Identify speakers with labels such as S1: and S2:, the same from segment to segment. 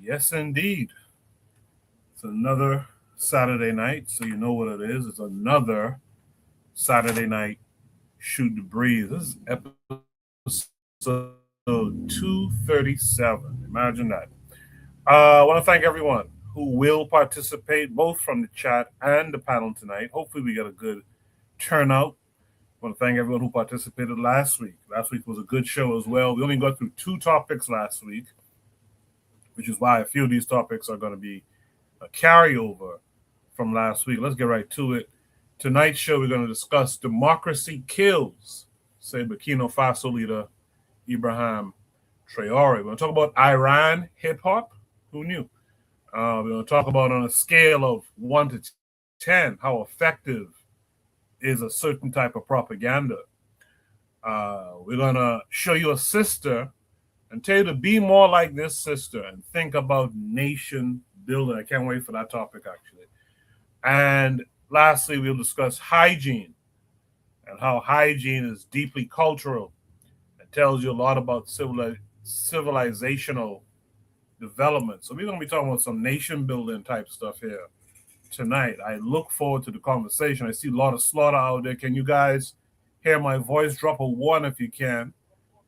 S1: Yes, indeed. It's another Saturday night, so you know what it is. It's another Saturday night shoot the breeze. This is episode 237. Imagine that. I want to thank everyone who will participate both from the chat and the panel tonight. Hopefully, we get a good turnout. I want to thank everyone who participated last week. Last week was a good show as well. We only got through two topics last week, which is why a few of these topics are going to be a carryover from last week. Let's get right to it. Tonight's show, we're going to discuss democracy kills, say Burkina Faso leader Ibrahim Traoré. We're going to talk about Iran hip hop. Who knew? We're going to talk about on a scale of 1 to 10 how effective is a certain type of propaganda. We're going to show you a sister and tell you to be more like this sister and think about nation building. I can't wait for that topic, actually. And lastly, we'll discuss hygiene and how hygiene is deeply cultural and tells you a lot about civilizational development. So we're going to be talking about some nation building type stuff here tonight. I look forward to the conversation. I see a lot of slaughter out there. Can you guys hear my voice? Drop a 1 if you can.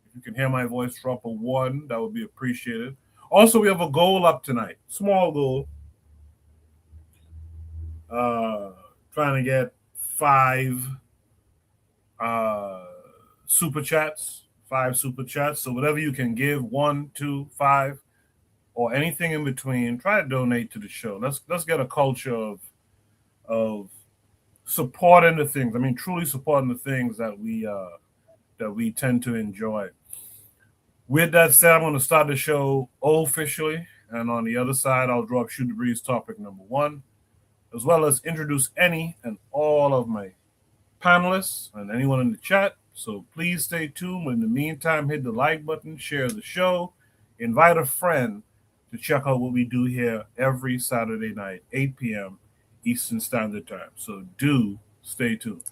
S1: If you can hear my voice, drop a 1. That would be appreciated. Also, we have a goal up tonight. Small goal. Trying to get 5 super chats. 5 super chats. So whatever you can give, 1, 2, 5, or anything in between, try to donate to the show. Let's get a culture of supporting the things. I mean, truly supporting the things that we tend to enjoy. With that said, I'm going to start the show officially, and on the other side, I'll drop Shoot the Breeze topic number 1, as well as introduce any and all of my panelists and anyone in the chat. So please stay tuned. In the meantime, hit the like button, share the show, invite a friend to check out what we do here every Saturday night, 8 p.m. Eastern Standard Time. So do stay tuned.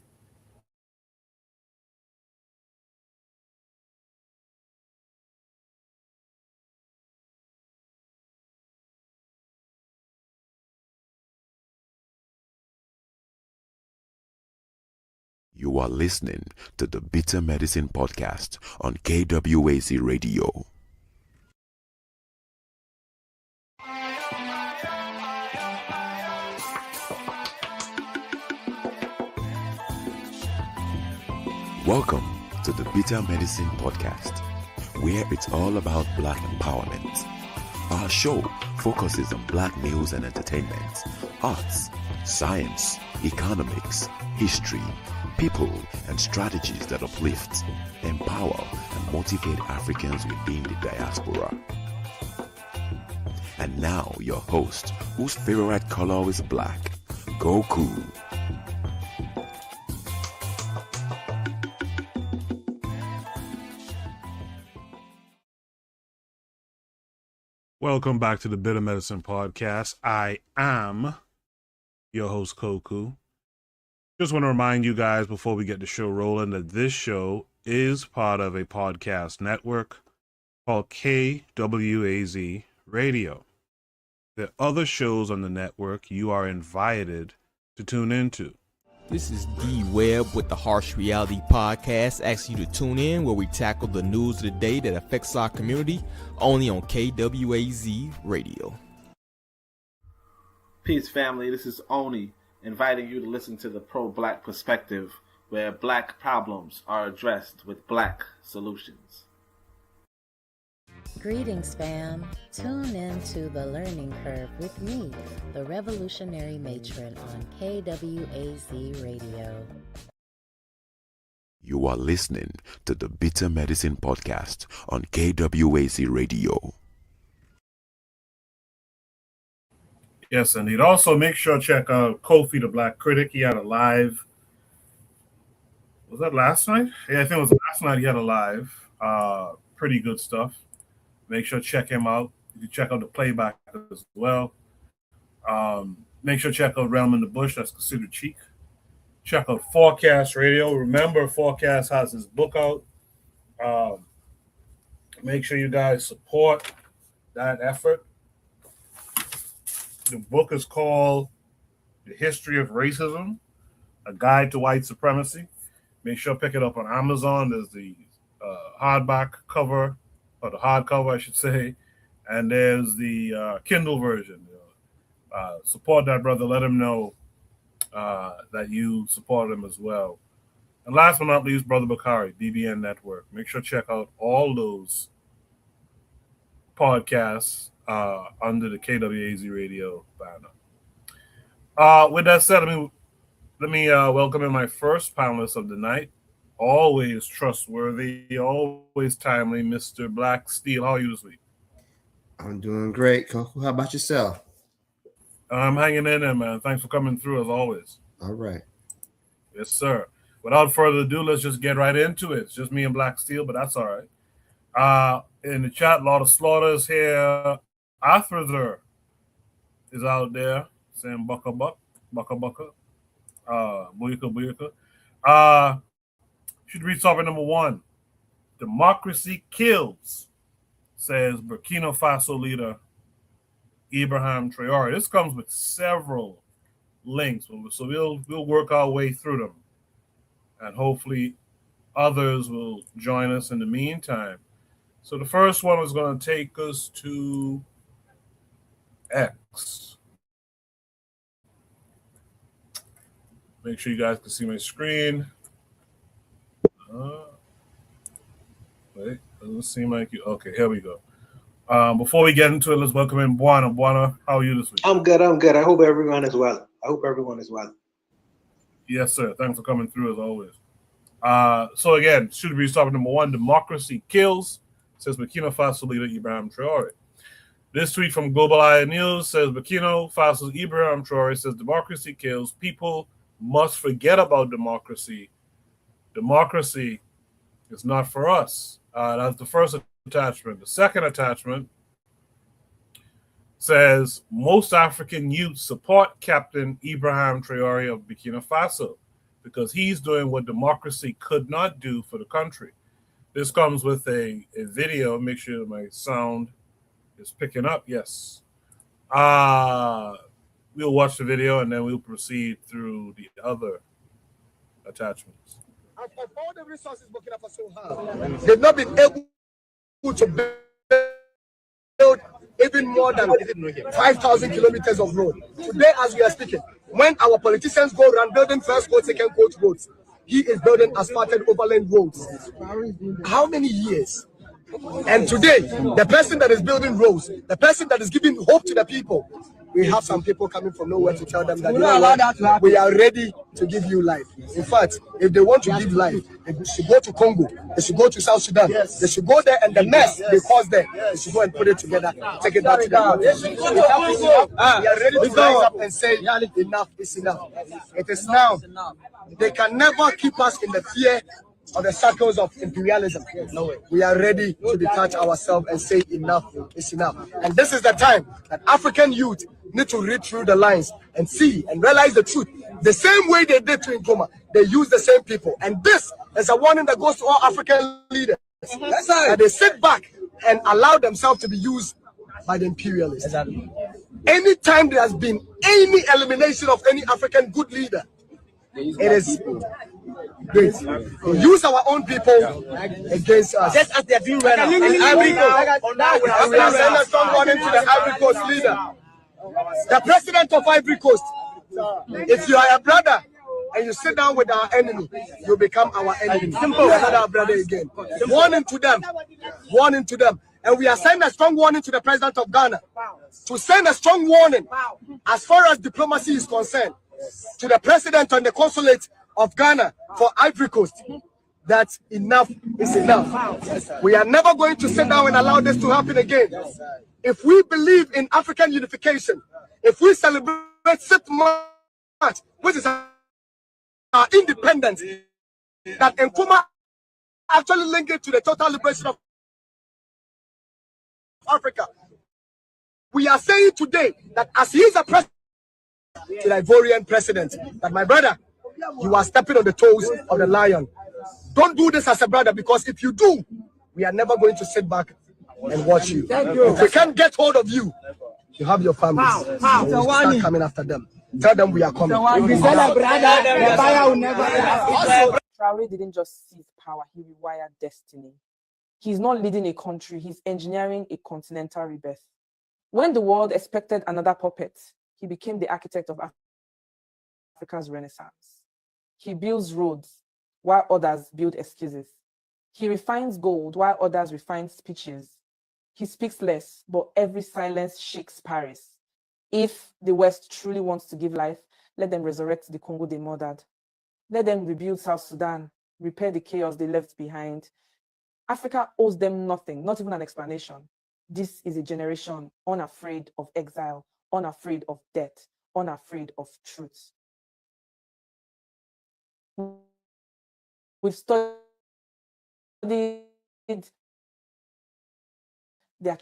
S2: You are listening to the Bitter Medicine Podcast on KWAC Radio. Welcome to the Bitter Medicine Podcast, where it's all about Black empowerment. Our show focuses on Black news and entertainment, arts, science, economics, history, people, and strategies that uplift, empower, and motivate Africans within the diaspora. And now, your host, whose favorite color is black, Goku.
S1: Welcome back to the Bitter Medicine Podcast. I am your host, Koku. Just want to remind you guys before we get the show rolling that this show is part of a podcast network called KWAZ Radio. There are other shows on the network you are invited to tune into.
S3: This is D Webb with the Harsh Reality Podcast, asking you to tune in where we tackle the news of the day that affects our community, only on KWAZ Radio.
S4: Peace, family. This is Oni, inviting you to listen to the Pro-Black Perspective, where Black problems are addressed with Black solutions.
S5: Greetings, fam. Tune in to The Learning Curve with me, the Revolutionary Matron on KWAZ Radio.
S2: You are listening to the Bitter Medicine Podcast on KWAC Radio.
S1: Yes, indeed. Also, make sure to check out Kofi the Black Critic. He had a live. Was that last night? Yeah, I think it was last night he had a live. Pretty good stuff. Make sure to check him out. You can check out the playback as well. Make sure to check out Realm in the Bush. That's considered cheek. Check out Forecast Radio. Remember, Forecast has his book out. Make sure you guys support that effort. The book is called The History of Racism, A Guide to White Supremacy. Make sure to pick it up on Amazon. There's the hardback cover, or the hardcover, I should say, and there's the Kindle version. Support that brother. Let him know that you support him as well. And last but not least, Brother Bakari, BBN Network. Make sure to check out all those podcasts under the KWAZ Radio banner. With that said, let me welcome in my first panelist of the night. Always trustworthy, always timely, Mr. Black Steel. How are you this week?
S6: I'm doing great. How about yourself?
S1: I'm hanging in there, man. Thanks for coming through as always.
S6: All right.
S1: Yes, sir. Without further ado, let's just get right into it. It's just me and Black Steel, but that's all right. In the chat, a lot of slaughters here. Arthur is out there saying bucka buck, bucka bucka, booyaka booyaka. Should read topic number 1. Democracy kills, says Burkina Faso leader Ibrahim Traoré. This comes with several links, so we'll work our way through them, and hopefully others will join us in the meantime. So the first one is going to take us to X. Make sure you guys can see my screen. Wait, doesn't seem like you. Okay, here we go. Before we get into it, let's welcome in Buana. Buana, how are you this week?
S7: I'm good. I hope everyone is well.
S1: Yes, sir. Thanks for coming through as always. So again, should be topic number 1. Democracy kills, says Burkina Faso leader Ibrahim Traoré. This tweet from Global Eye News says Burkina Faso's Ibrahim Traoré says democracy kills. People must forget about democracy. Democracy is not for us. That's the first attachment. The second attachment says most African youth support Captain Ibrahim Traoré of Burkina Faso because he's doing what democracy could not do for the country. This comes with a video. Make sure my sound is picking up. Yes. We'll watch the video and then we'll proceed through the other attachments.
S8: And of all the resources Burkina Faso have, they've not been able to build even more than 5,000 kilometers of road. Today, as we are speaking, when our politicians go around building first quote, second quote roads, he is building asphalted overland roads. How many years? And today, the person that is building roads, the person that is giving hope to the people, we have some people coming from nowhere to tell them that, you know what, we are ready to give you life. In fact, if they want to give life, they should go to Congo, they should go to South Sudan, they should go there, and the mess they caused there, they should go and put it together, take it back to them. We are ready to rise up and say, enough is enough. It is now. They can never keep us in the fear of the circles of imperialism. We are ready to detach ourselves and say enough is enough. And this is the time that African youth need to read through the lines and see and realize the truth. The same way they did to Nkrumah, they use the same people. And this is a warning that goes to all African leaders. That they sit back and allow themselves to be used by the imperialists. Anytime there has been any elimination of any African good leader, it is great. We use our own people against us. Just as they are doing right now. We are sending a strong warning to the Ivory Coast leader. The president of Ivory Coast, if you are a brother and you sit down with our enemy, you become our enemy. Simple. We are not our brother again. Warning to them. Warning to them. And we are sending a strong warning to the president of Ghana to send a strong warning as far as diplomacy is concerned to the president and the consulate of Ghana for Ivory Coast that enough is enough. We are never going to sit down and allow this to happen again. If we believe in African unification, if we celebrate 6th March, which is our independence, that Nkrumah actually linked it to the total liberation of Africa. We are saying today that as he is a president, to the Ivorian president, that my brother, you are stepping on the toes of the lion. Don't do this as a brother, because if you do, we are never going to sit back and watch you. If we can't get hold of you, You have your families. You start coming after them. Tell them we are coming.
S9: Traoré didn't just seize power, he rewired destiny. He's not leading a country, he's engineering a continental rebirth. When the world expected another puppet, he became the architect of Africa's renaissance. He builds roads while others build excuses. He refines gold while others refine speeches. He speaks less, but every silence shakes Paris. If the West truly wants to give life, let them resurrect the Congo they murdered. Let them rebuild South Sudan, repair the chaos they left behind. Africa owes them nothing, not even an explanation. This is a generation unafraid of exile, unafraid of death, unafraid of truth. We've studied their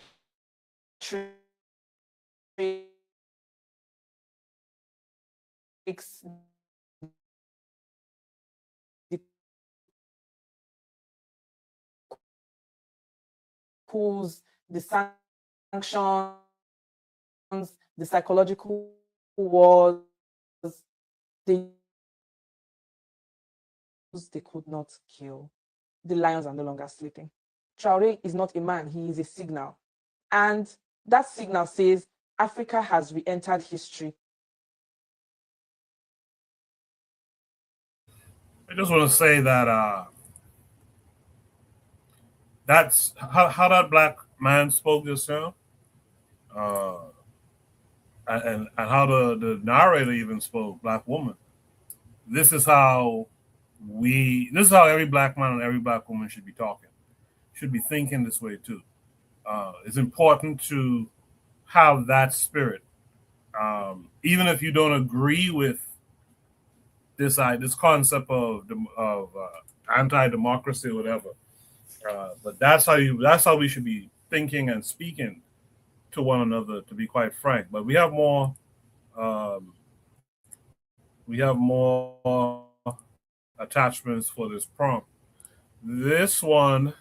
S9: tricks, the coups, the sanctions, the psychological wars, they could not kill. The lions are no longer sleeping. Traoré is not a man, he is a signal. And that signal says Africa has re-entered history.
S1: I just want to say that that's how that black man spoke just now, and how the narrator even spoke, black woman. This is how every black man and every black woman should be talking, should be thinking this way too. It's important to have that spirit, even if you don't agree with this concept of anti-democracy or whatever. But that's how we should be thinking and speaking to one another, to be quite frank. But we have more attachments for this prompt. This one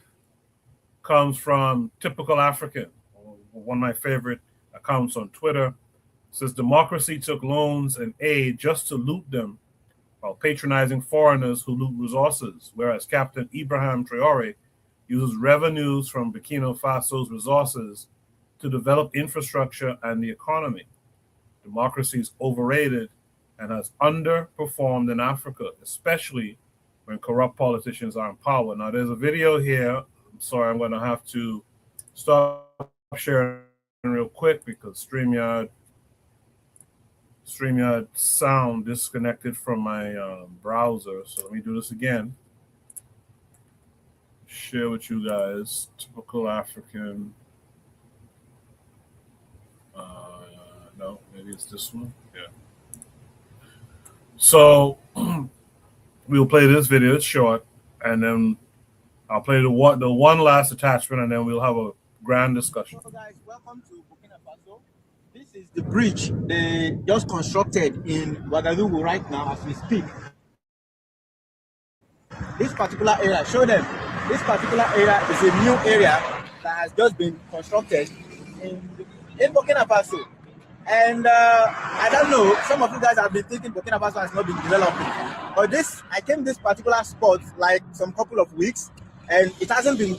S1: comes from Typical African, one of my favorite accounts on Twitter. It says democracy took loans and aid just to loot them while patronizing foreigners who loot resources, whereas Captain Ibrahim Traoré uses revenues from Burkina Faso's resources to develop infrastructure and the economy. Democracy is overrated and has underperformed in Africa, especially when corrupt politicians are in power. Now, there's a video here. I'm sorry, I'm going to have to stop sharing real quick because StreamYard sound disconnected from my browser. So let me do this again. Share with you guys. Typical African. No, maybe it's this one. Yeah. So we'll play this video. It's short, and then I'll play the one last attachment, and then we'll have a grand discussion.
S10: So guys, welcome to Burkina Faso. This is the bridge they just constructed in Ouagadougou right now as we speak. This particular area, show them. This particular area is a new area that has just been constructed in Burkina Faso. And I don't know, some of you guys have been thinking Burkina Faso has not been developing. But I came this particular spot like some couple of weeks, and it hasn't been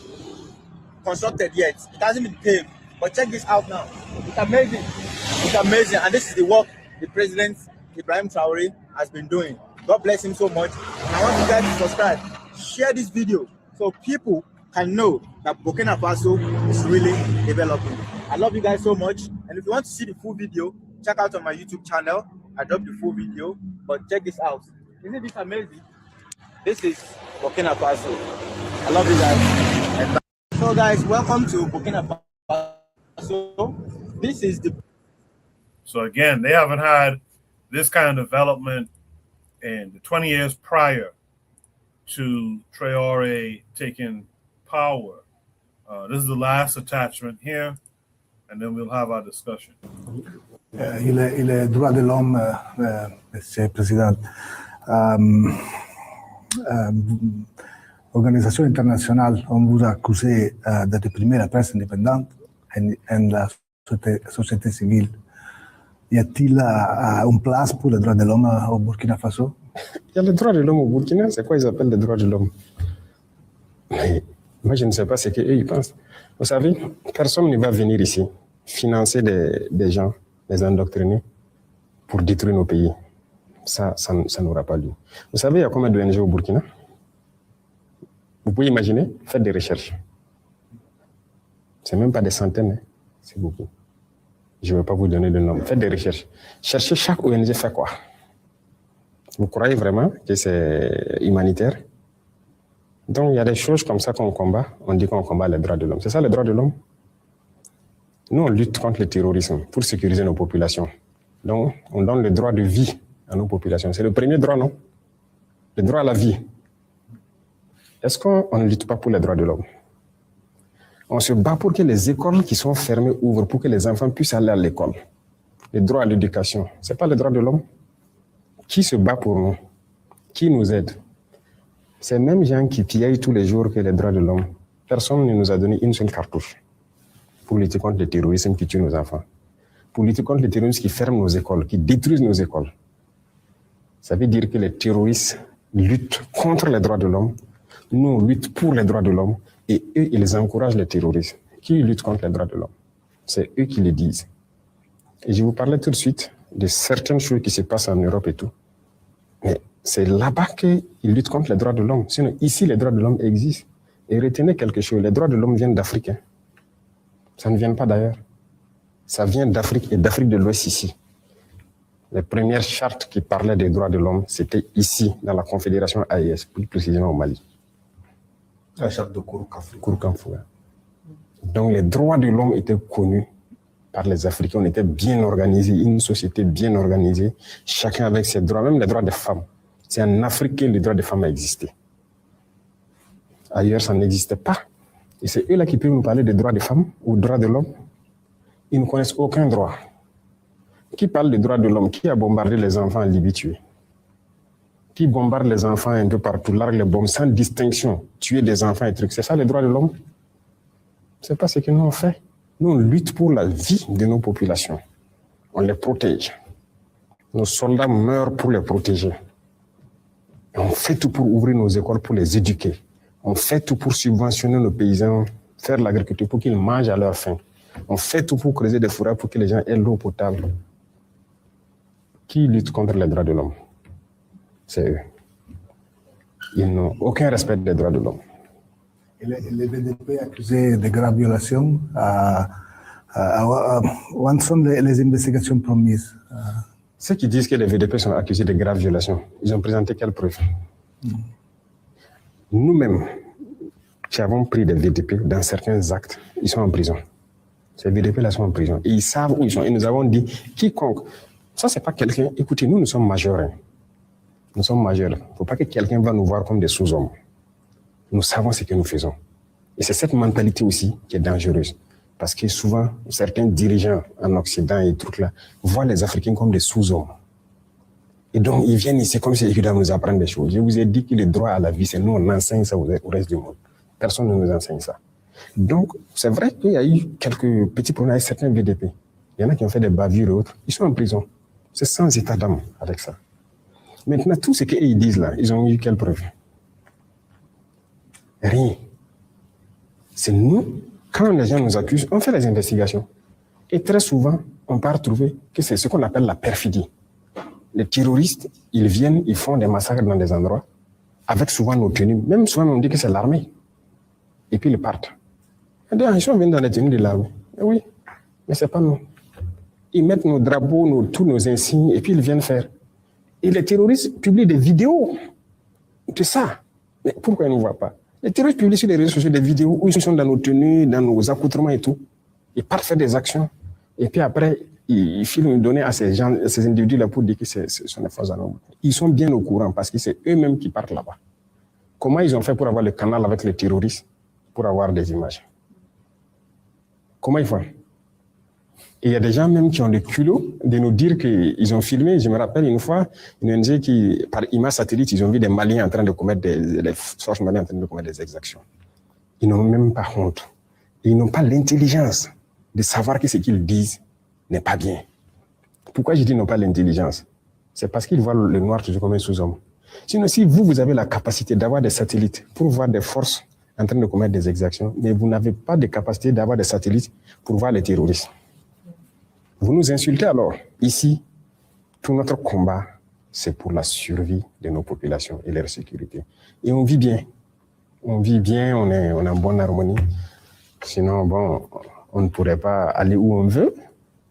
S10: constructed yet. It hasn't been paved. But check this out now. It's amazing. It's amazing. And this is the work the President Ibrahim Traoré has been doing. God bless him so much. And I want you guys to subscribe. Share this video so people can know that Burkina Faso is really developing. I love you guys so much. And if you want to see the full video, check out on my YouTube channel. I dropped the full video. But check this out. Isn't this amazing? This is Burkina Faso. I love you guys. So guys, welcome to Burkina Faso. This is the...
S1: So again, they haven't had this kind of development in the 20 years prior to Traoré taking power. This is the last attachment here, and then we'll have our discussion.
S11: Il droit de l'homme, Monsieur Président, Organisation internationale, on vous a accusé de réprimer la presse indépendante et la société civile. Y a-t-il une place pour les droits de l'homme au Burkina Faso?
S12: Il y a les droits de l'homme au Burkina, c'est quoi ils appellent les droits de l'homme? Mais moi, je ne sais pas ce qu'eux ils pensent. Vous savez, personne ne va venir ici financer des gens, les endoctriner pour détruire nos pays. Ça n'aura pas lieu. Vous savez, il y a combien d'ONG au Burkina? Vous pouvez imaginer, faites des recherches. C'est même pas des centaines, hein. C'est beaucoup. Je ne vais pas vous donner de nom. Faites des recherches. Cherchez chaque ONG fait quoi. Vous croyez vraiment que c'est humanitaire? Donc, il y a des choses comme ça qu'on combat. On dit qu'on combat les droits de l'homme. C'est ça, les droits de l'homme? Nous, on lutte contre le terrorisme pour sécuriser nos populations. Donc, on donne le droit de vie à nos populations. C'est le premier droit, non? Le droit à la vie. Est-ce qu'on ne lutte pas pour les droits de l'homme? On se bat pour que les écoles qui sont fermées ouvrent, pour que les enfants puissent aller à l'école. Le droit à l'éducation, ce n'est pas le droit de l'homme? Qui se bat pour nous? Qui nous aide? Ces mêmes gens qui piaillent tous les jours que les droits de l'homme. Personne ne nous a donné une seule cartouche pour lutter contre le terrorisme qui tue nos enfants, pour lutter contre le terrorisme qui ferme nos écoles, qui détruisent nos écoles. Ça veut dire que les terroristes luttent contre les droits de l'homme, nous on lutte pour les droits de l'homme, et eux, ils encouragent les terroristes. Qui lutte contre les droits de l'homme? C'est eux qui le disent. Et je vous parlais tout de suite de certaines choses qui se passent en Europe et tout. Mais c'est là-bas qu'ils luttent contre les droits de l'homme. Sinon, ici, les droits de l'homme existent. Et retenez quelque chose, les droits de l'homme viennent d'Afrique. Hein. Ça ne vient pas d'ailleurs. Ça vient d'Afrique et d'Afrique de l'Ouest ici. Les premières chartes qui parlaient des droits de l'homme, c'était ici, dans la Confédération AES, plus précisément au Mali.
S11: La charte de
S12: Kourkanfou. Donc les droits de l'homme étaient connus par les Africains. On était bien organisés, une société bien organisée, chacun avec ses droits, même les droits des femmes. C'est en Afrique que les droits des femmes a existé. Ailleurs, ça n'existait pas. Et c'est eux là qui peuvent nous parler des droits des femmes ou des droits de l'homme. Ils ne connaissent aucun droit. Qui parle des droits de l'homme? Qui a bombardé les enfants en Libye tués? Qui bombarde les enfants un peu partout, largue les bombes sans distinction, tuer des enfants et trucs? C'est ça les droits de l'homme? C'est pas ce que nous on fait. Nous, on lutte pour la vie de nos populations. On les protège. Nos soldats meurent pour les protéger. Et on fait tout pour ouvrir nos écoles, pour les éduquer. On fait tout pour subventionner nos paysans, faire l'agriculture pour qu'ils mangent à leur faim. On fait tout pour creuser des fourrages pour que les gens aient l'eau potable. Qui lutte contre les droits de l'homme? C'est eux. Ils n'ont aucun respect des droits de l'homme.
S11: Et les VDP accusés de graves violations, où sont les investigations promises?
S12: Ceux qui disent que les VDP sont accusés de graves violations, ils ont présenté quelles preuves? Nous-mêmes, qui avons pris des VDP dans certains actes, ils sont en prison. Ces VDP-là sont en prison. Et ils savent où ils sont. Et nous avons dit, quiconque, ça c'est pas quelqu'un, écoutez, nous sommes majeurs. Hein. Nous sommes majeurs. Il ne faut pas que quelqu'un va nous voir comme des sous-hommes. Nous savons ce que nous faisons. Et c'est cette mentalité aussi qui est dangereuse. Parce que souvent, certains dirigeants en Occident et trucs là voient les Africains comme des sous-hommes. Et donc, ils viennent ici comme si ils doivent nous apprendre des choses. Je vous ai dit que le droit à la vie, c'est nous, on enseigne ça au reste du monde. Personne ne nous enseigne ça. Donc, c'est vrai qu'il y a eu quelques petits problèmes avec certains VDP. Il y en a qui ont fait des bavures et autres. Ils sont en prison. C'est sans état d'âme avec ça. Maintenant, tout ce qu'ils disent là, ils ont eu quelle preuve? Rien. C'est nous, quand les gens nous accusent, on fait les investigations. Et très souvent, on part trouver que c'est ce qu'on appelle la perfidie. Les terroristes, ils viennent, ils font des massacres dans des endroits, avec souvent nos tenues. Même souvent, on dit que c'est l'armée. Et puis ils partent. Ils sont venus dans les tenues de l'armée. Oui, mais c'est pas nous. Ils mettent nos drapeaux, tous nos insignes, et puis ils viennent faire. Et les terroristes publient des vidéos. C'est ça. Mais pourquoi ils ne nous voient pas? Les terroristes publient sur les réseaux sociaux des vidéos où ils sont dans nos tenues, dans nos accoutrements et tout. Ils partent faire des actions. Et puis après, ils filment une donnée à ces gens, à ces individus-là pour dire que ce sont des forces armées. Ils sont bien au courant parce que c'est eux-mêmes qui partent là-bas. Comment ils ont fait pour avoir le canal avec les terroristes pour avoir des images? Comment ils font? Et il y a des gens même qui ont le culot de nous dire qu'ils ont filmé. Je me rappelle une fois, une ONG qui, par image satellite, ils ont vu des Maliens en train de commettre les forces maliennes en train de commettre des exactions. Ils n'ont même pas honte. Ils n'ont pas l'intelligence de savoir que ce qu'ils disent n'est pas bien. Pourquoi je dis non pas l'intelligence? C'est parce qu'ils voient le noir toujours comme un sous-homme. Sinon, si vous avez la capacité d'avoir des satellites pour voir des forces en train de commettre des exactions, mais vous n'avez pas de capacité d'avoir des satellites pour voir les terroristes. Vous nous insultez alors. Ici, tout notre combat, c'est pour la survie de nos populations et leur sécurité. Et on vit bien. On vit bien, on est en bonne harmonie. Sinon, bon, on ne pourrait pas aller où on veut.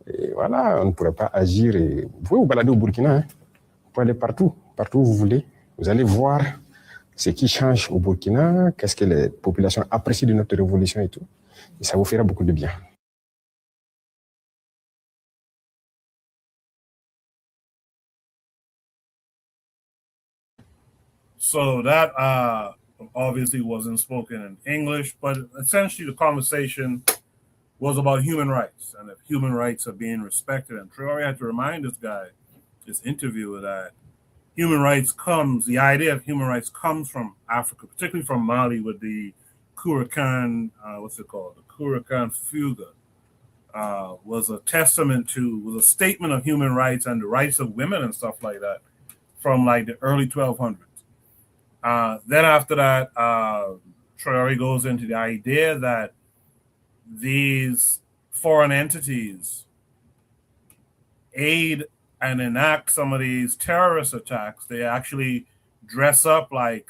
S12: Et voilà, on ne pourrait pas agir. Et vous pouvez vous balader au Burkina. Hein. Vous pouvez aller partout où vous voulez. Vous allez voir ce qui change au Burkina, qu'est-ce que les populations apprécient de notre révolution et tout. Et ça vous fera beaucoup de bien.
S1: So that obviously wasn't spoken in English, but essentially the conversation was about human rights and if human rights are being respected. And Traoré had to remind this interviewer, that the idea of human rights comes from Africa, particularly from Mali with the Kourakan, The Kourakan Fuga was a statement of human rights and the rights of women and stuff like that from like the early 1200s. Then after that, Traoré goes into the idea that these foreign entities aid and enact some of these terrorist attacks. They actually dress up like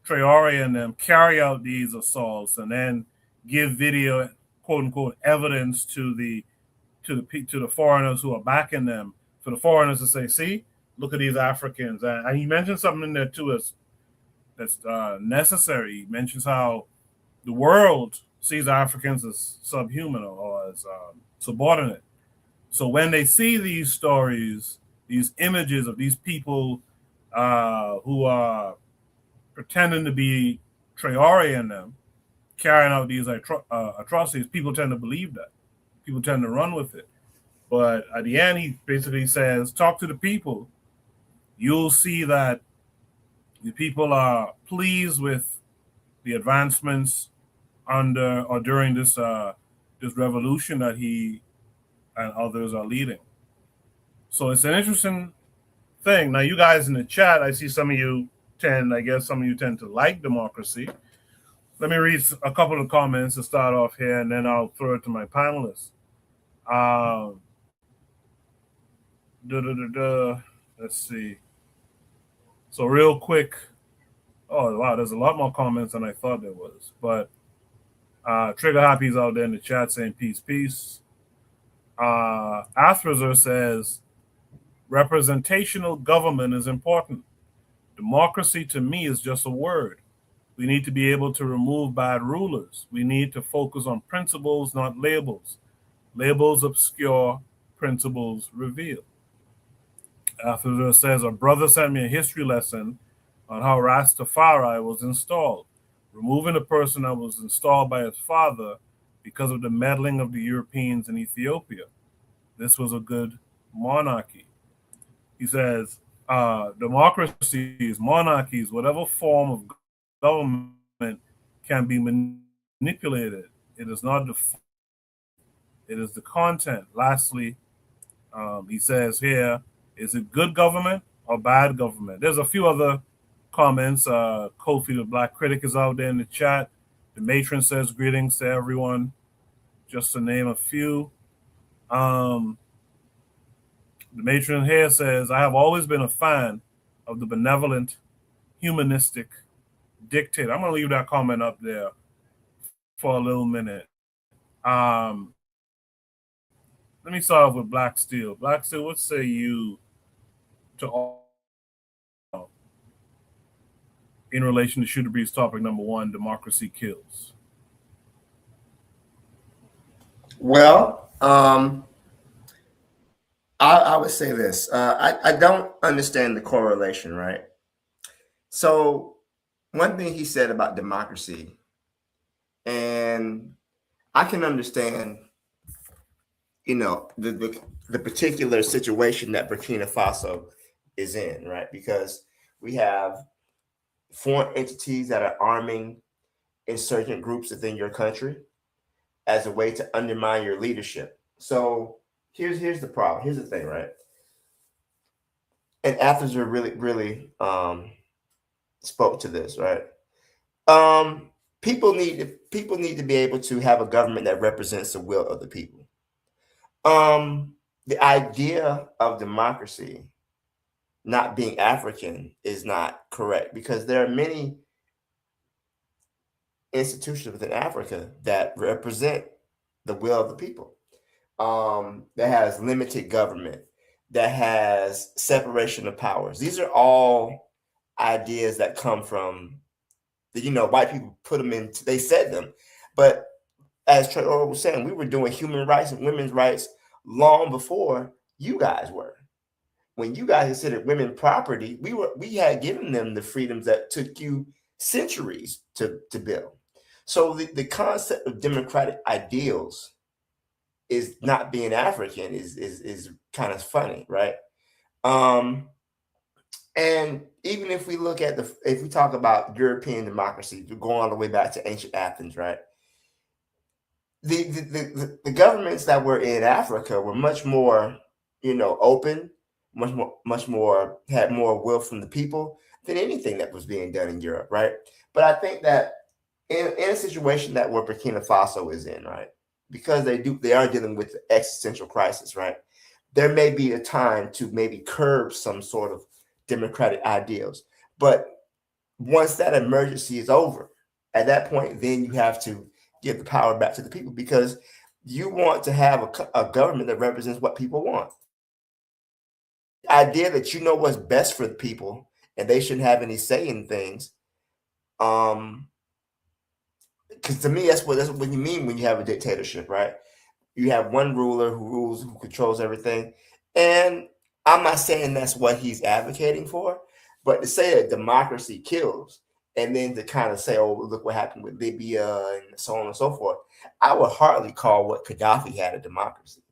S1: Traoré and them, carry out these assaults, and then give video, quote unquote, evidence to the foreigners who are backing them, for the foreigners to say, "See, look at these Africans." And he mentioned something in there too that's necessary. He mentions how the world sees Africans as subhuman or as subordinate. So when they see these stories, these images of these people who are pretending to be Traoré in them, carrying out these atrocities, people tend to believe that. People tend to run with it. But at the end, he basically says, talk to the people. You'll see that the people are pleased with the advancements under or during this revolution that he and others are leading. So it's an interesting thing. Now, you guys in the chat, I see some of you tend to like democracy. Let me read a couple of comments to start off here, and then I'll throw it to my panelists. Let's see. So real quick. Oh, wow, there's a lot more comments than I thought there was. But Trigger Happy's out there in the chat saying peace, peace. Athrazer says, representational government is important. Democracy to me is just a word. We need to be able to remove bad rulers. We need to focus on principles, not labels. Labels obscure, principles reveal. Athrazer says, a brother sent me a history lesson on how Rastafari was installed, removing a person that was installed by his father because of the meddling of the Europeans in Ethiopia. This was a good monarchy. He says, democracies, monarchies, whatever form of government can be manipulated. It is not the form, it is the content. Lastly, he says here, is it good government or bad government? There's a few other comments. Kofi the Black Critic is out there in the chat. The matron says greetings to everyone, just to name a few. The matron here says, I have always been a fan of the benevolent, humanistic dictator. I'm going to leave that comment up there for a little minute. Let me start off with Black Steel. Black Steel, what say you to all in relation to Shooter Breeze topic number 1, democracy kills?
S6: Well, I would say this. I don't understand the correlation, right? So one thing he said about democracy, and I can understand, the particular situation that Burkina Faso is in, right? Because we have foreign entities that are arming insurgent groups within your country. as a way to undermine your leadership. So here's the problem. Here's the thing, right? And Athens are really spoke to this, right? People need to be able to have a government that represents the will of the people. The idea of democracy not being African is not correct, because there are many institutions within Africa that represent the will of the people. That has limited government, that has separation of powers. These are all ideas that come from white people put them in. They said them, but as Traoré was saying, we were doing human rights and women's rights long before you guys were. When you guys considered women property, we had given them the freedoms that took you centuries to build. So the concept of democratic ideals is not being African is kind of funny, right? And even if we look at if we talk about European democracy, we're going all the way back to ancient Athens, right? The governments that were in Africa were much more, open, much more had more will from the people than anything that was being done in Europe, right? But I think that in a situation that where Burkina Faso is in, right, because they are dealing with the existential crisis, right? There may be a time to maybe curb some sort of democratic ideals, but once that emergency is over, at that point, then you have to give the power back to the people, because you want to have a government that represents what people want. The idea that you know what's best for the people and they shouldn't have any say in things. Because to me, that's what you mean when you have a dictatorship, right? You have one ruler who controls everything. And I'm not saying that's what he's advocating for, but to say that democracy kills, and then to kind of say, oh, look what happened with Libya and so on and so forth, I would hardly call what Gaddafi had a democracy,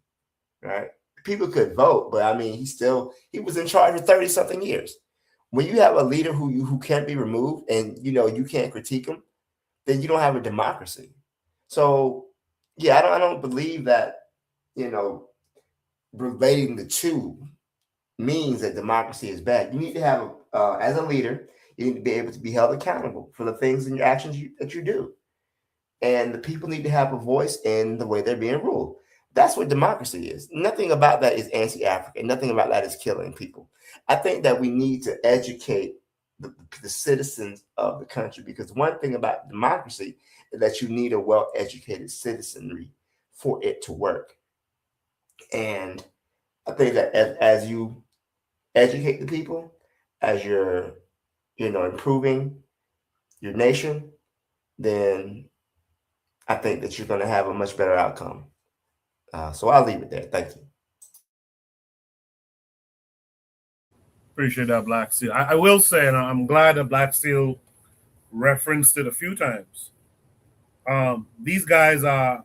S6: right? People could vote, but I mean, he was in charge for 30-something years. When you have a leader who can't be removed and, you can't critique him, then you don't have a democracy. So, yeah, I don't believe that, relating the two means that democracy is bad. You need to have, as a leader, you need to be able to be held accountable for the things and your actions that you do. And the people need to have a voice in the way they're being ruled. That's what democracy is. Nothing about that is anti-African. Nothing about that is killing people. I think that we need to educate the citizens of the country, because one thing about democracy is that you need a well-educated citizenry for it to work. And I think that as you educate the people, as you're, improving your nation, then I think that you're going to have a much better outcome. So I'll leave it there. Thank you.
S1: Appreciate that, Black Seal. I will say, and I'm glad that Black Seal referenced it a few times. These guys are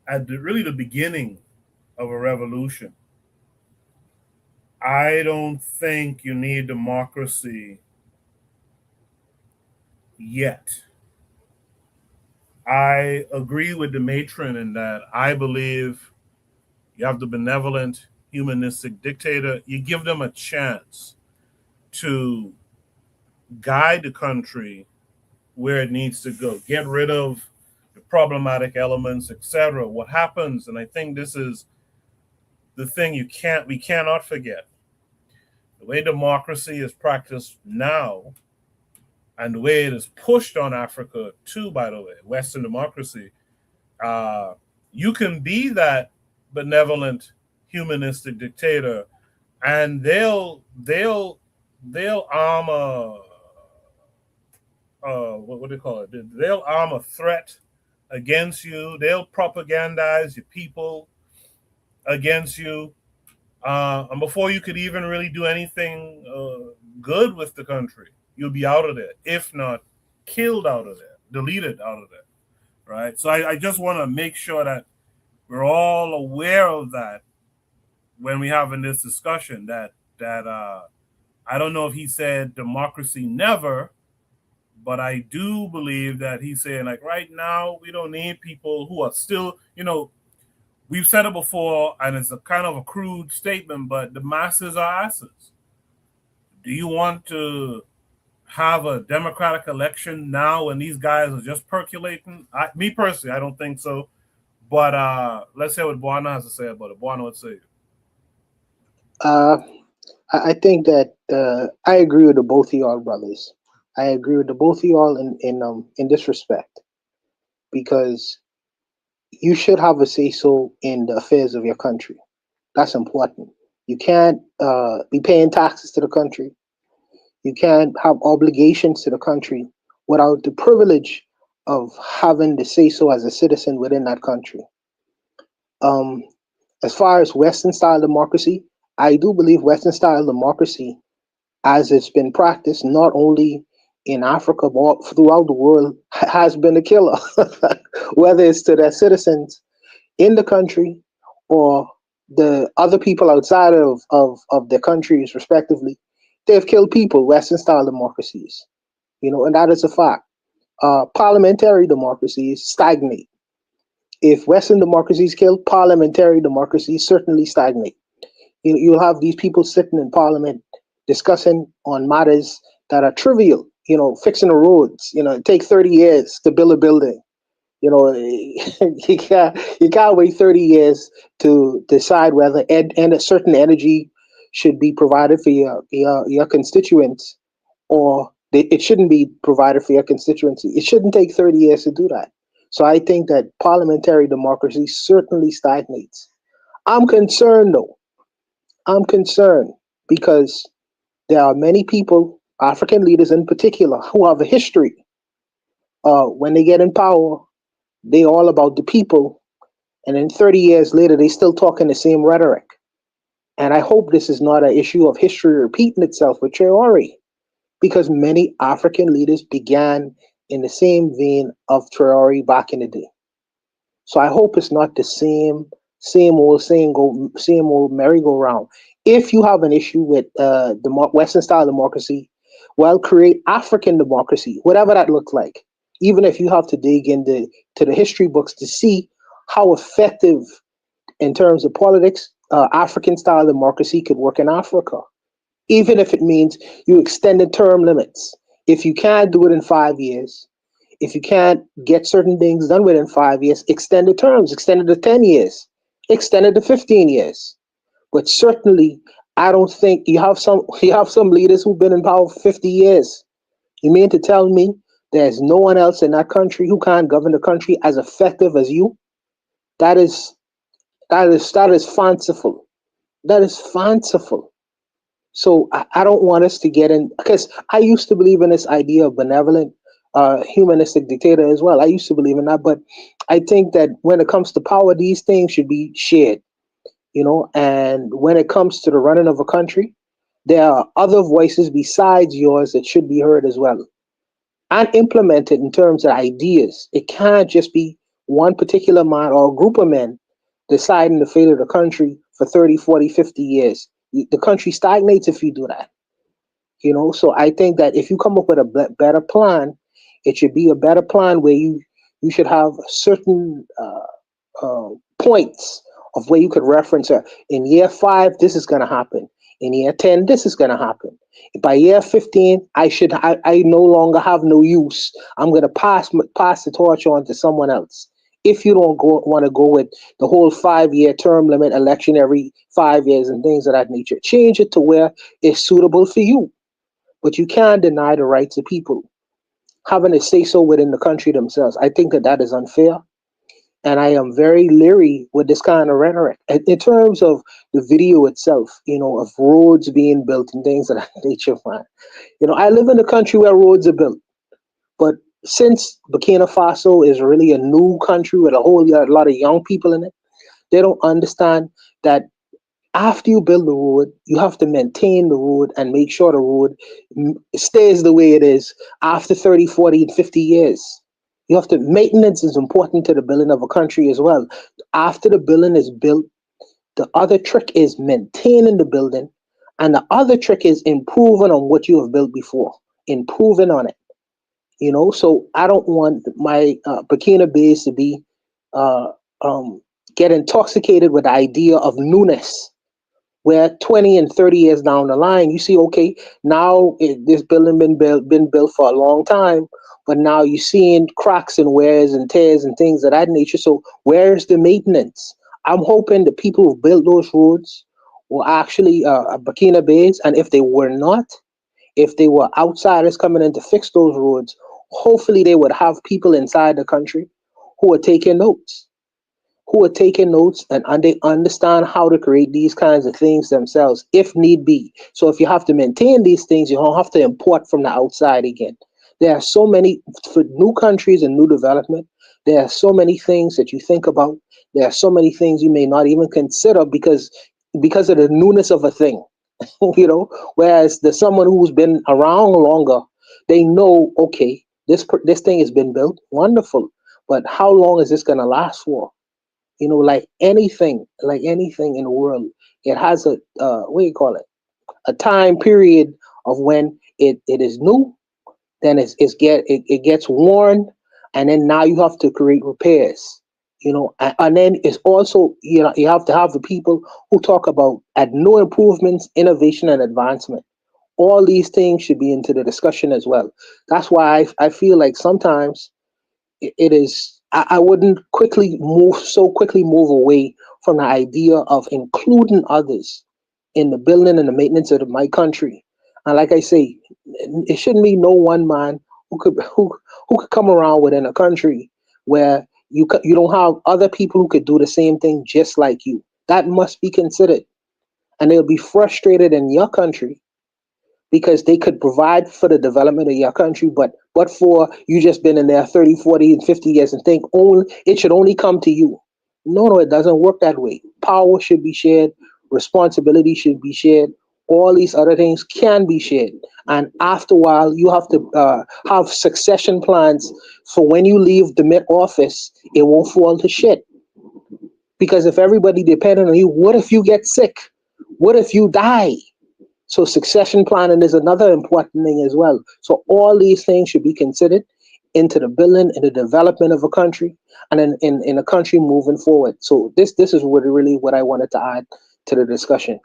S1: at really the beginning of a revolution. I don't think you need democracy yet. I agree with the matron in that I believe you have the benevolent, humanistic dictator. You give them a chance to guide the country where it needs to go, get rid of the problematic elements, etc. What happens, and I think this is the thing we cannot forget, the way democracy is practiced now and the way it is pushed on Africa too, by the way, Western democracy, you can be that benevolent, humanistic dictator, and they'll arm what do you call it? They'll arm a threat against you. They'll propagandize your people against you. And before you could even really do anything good with the country, you'll be out of there, if not killed out of there, deleted out of there, right? So I just want to make sure that we're all aware of that when we have in this discussion, that I don't know if he said democracy never, But I do believe that he's saying, like, right now, we don't need people who are still, we've said it before, and it's a kind of a crude statement, but the masses are asses. Do you want to have a democratic election now when these guys are just percolating? Me personally, I don't think so. But let's hear what Buana has to say about it. Buana, what say you?
S7: I think that I agree with the both of y'all brothers. I agree with the both of y'all in this respect, because you should have a say so in the affairs of your country. That's important. You can't be paying taxes to the country. You can't have obligations to the country without the privilege of having the say so as a citizen within that country. As far as Western style democracy, I do believe Western style democracy, as it's been practiced not only in Africa but throughout the world, has been a killer. Whether it's to their citizens in the country or the other people outside of their countries, respectively, they've killed people. Western style democracies, and that is a fact. Parliamentary democracies stagnate. If Western democracies kill, parliamentary democracies certainly stagnate. You'll have these people sitting in parliament discussing on matters that are trivial, fixing the roads. It takes 30 years to build a building. You can't wait 30 years to decide whether a certain energy should be provided for your constituents, or it shouldn't be provided for your constituency. It shouldn't take 30 years to do that. So I think that parliamentary democracy certainly stagnates. I'm concerned, though. I'm concerned because there are many people, African leaders in particular, who have a history. When they get in power, they all about the people, and then 30 years later, they still talking the same rhetoric. And I hope this is not an issue of history repeating itself with Traoré, because many African leaders began in the same vein of Traoré back in the day. So I hope it's not the same old merry-go-round. If you have an issue with Western style democracy, well, create African democracy, whatever that looks like. Even if you have to dig into the history books to see how effective in terms of politics, African style democracy could work in Africa. Even if it means you extend the term limits. If you can't do it in 5 years, if you can't get certain things done within 5 years, extend the terms, extend it to 10 years, extend it to 15 years. But certainly, I don't think you have some leaders who've been in power for 50 years. You mean to tell me there's no one else in that country who can't govern the country as effective as you? That is fanciful. That is fanciful. So I don't want us to get in, because I used to believe in this idea of benevolent, humanistic dictator as well. I used to believe in that, but I think that when it comes to power, these things should be shared, and when it comes to the running of a country, there are other voices besides yours that should be heard as well and implemented in terms of ideas. It can't just be one particular man or a group of men deciding the fate of the country for 30, 40, 50 years. The country stagnates if you do that. So I think that if you come up with a better plan, it should be a better plan where you should have certain points of where you could reference in year 5, this is going to happen. In year 10, this is going to happen. By year 15, I no longer have no use. I'm going to pass the torch on to someone else. If you don't want to go with the whole 5-year term limit election every 5 years and things of that nature, change it to where it's suitable for you. But you can't deny the rights of people having a say so within the country themselves. I think that is unfair. And I am very leery with this kind of rhetoric. In terms of the video itself, of roads being built and things of that nature, man. I live in a country where roads are built. But since Burkina Faso is really a new country with a lot of young people in it, they don't understand that after you build the road, you have to maintain the road and make sure the road stays the way it is after 30, 40, and 50 years. Maintenance is important to the building of a country as well. After the building is built, the other trick is maintaining the building, and the other trick is improving on what you have built before, improving on it. You know, so I don't want my Burkina Faso to be uh, get intoxicated with the idea of newness, where 20 and 30 years down the line, you see, okay, now this building been built for a long time, but now you're seeing cracks and wears and tears and things of that nature. So where's the maintenance? I'm hoping the people who built those roads were actually Burkina Faso, and if they were not, if they were outsiders coming in to fix those roads, hopefully they would have people inside the country who are taking notes, and they understand how to create these kinds of things themselves if need be. So if you have to maintain these things, you don't have to import from the outside again. There are so many, for new countries and new development, there are so many things that you think about. There are so many things you may not even consider because of the newness of a thing. You know, whereas the someone who's been around longer, they know, okay, this thing has been built, wonderful, but how long is this going to last for? You know, like anything in the world, it has a what do you call it, a time period of when it is new, then it gets worn, and then now you have to create repairs. You know, and then it's also, you know, you have to have the people who talk about at new improvements, innovation, and advancement. All these things should be into the discussion as well. That's why I feel like sometimes it is, I wouldn't quickly move away from the idea of including others in the building and the maintenance of my country. And like I say, it shouldn't be no one man who could come around within a country where you don't have other people who could do the same thing just like you. That must be considered, and they'll be frustrated in your country because they could provide for the development of your country, but for you just been in there 30, 40, and 50 years and think only it should only come to you. No, it doesn't work that way. Power should be shared, responsibility should be shared, all these other things can be shared. And after a while, you have to have succession plans for when you leave the mid office, it won't fall to shit. Because if everybody depended on you, what if you get sick? What if you die? So succession planning is another important thing as well. So all these things should be considered into the building and the development of a country, and in a country moving forward. So this is really what I wanted to add to the discussion.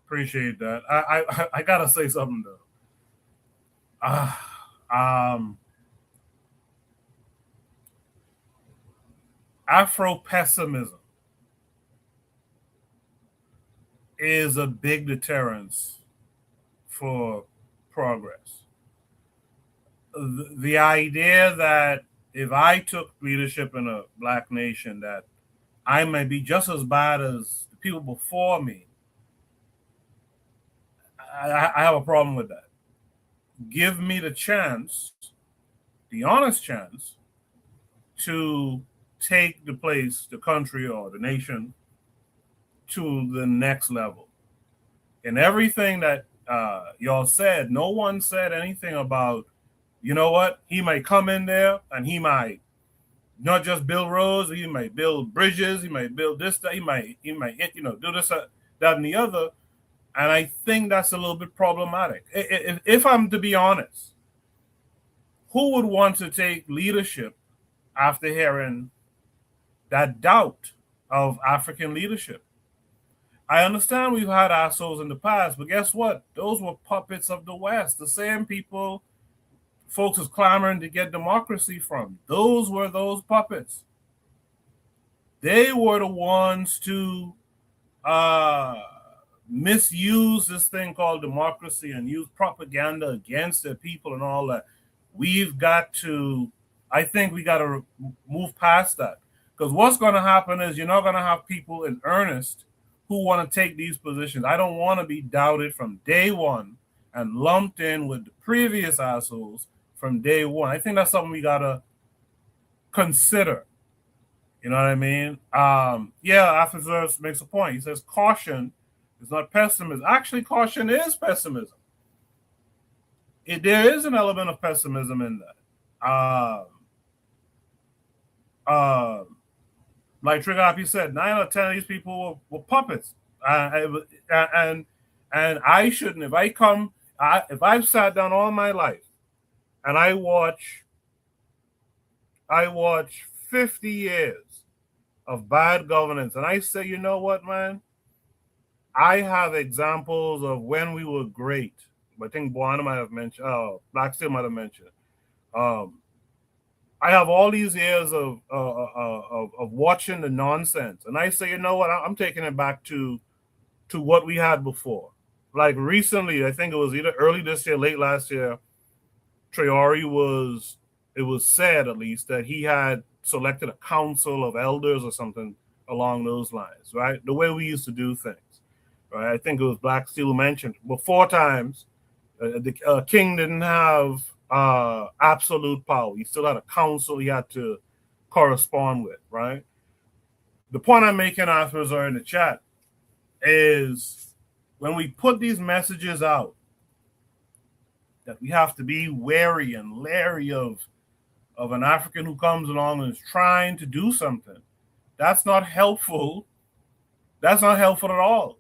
S1: Appreciate that. I gotta say something though. Afro pessimism is a big deterrence for progress. The idea that if I took leadership in a black nation, that I might be just as bad as the people before me, I have a problem with that. Give me the chance, the honest chance, to take the place, the country, or the nation to the next level. And everything that y'all said, no one said anything about, you know what, he might come in there and he might not just build roads, he might build bridges, he might build this, that, he might do this, that, and the other. And I think that's a little bit problematic. If I'm to be honest, who would want to take leadership after hearing that doubt of African leadership? I understand we've had assholes in the past, but guess what? Those were puppets of the West. The same people folks is clamoring to get democracy from. Those were those puppets. They were the ones to misuse this thing called democracy and use propaganda against their people and all that. I think we got to move past that. Because what's going to happen is you're not going to have people in earnest who want to take these positions. I don't want to be doubted from day one and lumped in with the previous assholes from day one. I think that's something we got to consider. You know what I mean? After makes a point. He says caution is not pessimism. Actually, caution is pessimism. There is an element of pessimism in that. Like Trigger Happy said, 9 out of 10 of these people were puppets. And I shouldn't. If I've sat down all my life and I watch 50 years of bad governance, and I say, you know what, man? I have examples of when we were great. I think Buana might have mentioned, Blacksteel might have mentioned. I have all these years of watching the nonsense, and I say, you know what? I'm taking it back to what we had before. Like recently, I think it was either early this year, late last year. Traoré it was said at least that he had selected a council of elders or something along those lines, right? The way we used to do things, right? I think it was Blacksteel who mentioned before times the king didn't have absolute power. He still had a council he had to correspond with, right? The point I'm making, authors are in the chat, is when we put these messages out that we have to be wary and leery of an African who comes along and is trying to do something. That's not helpful. That's not helpful at all.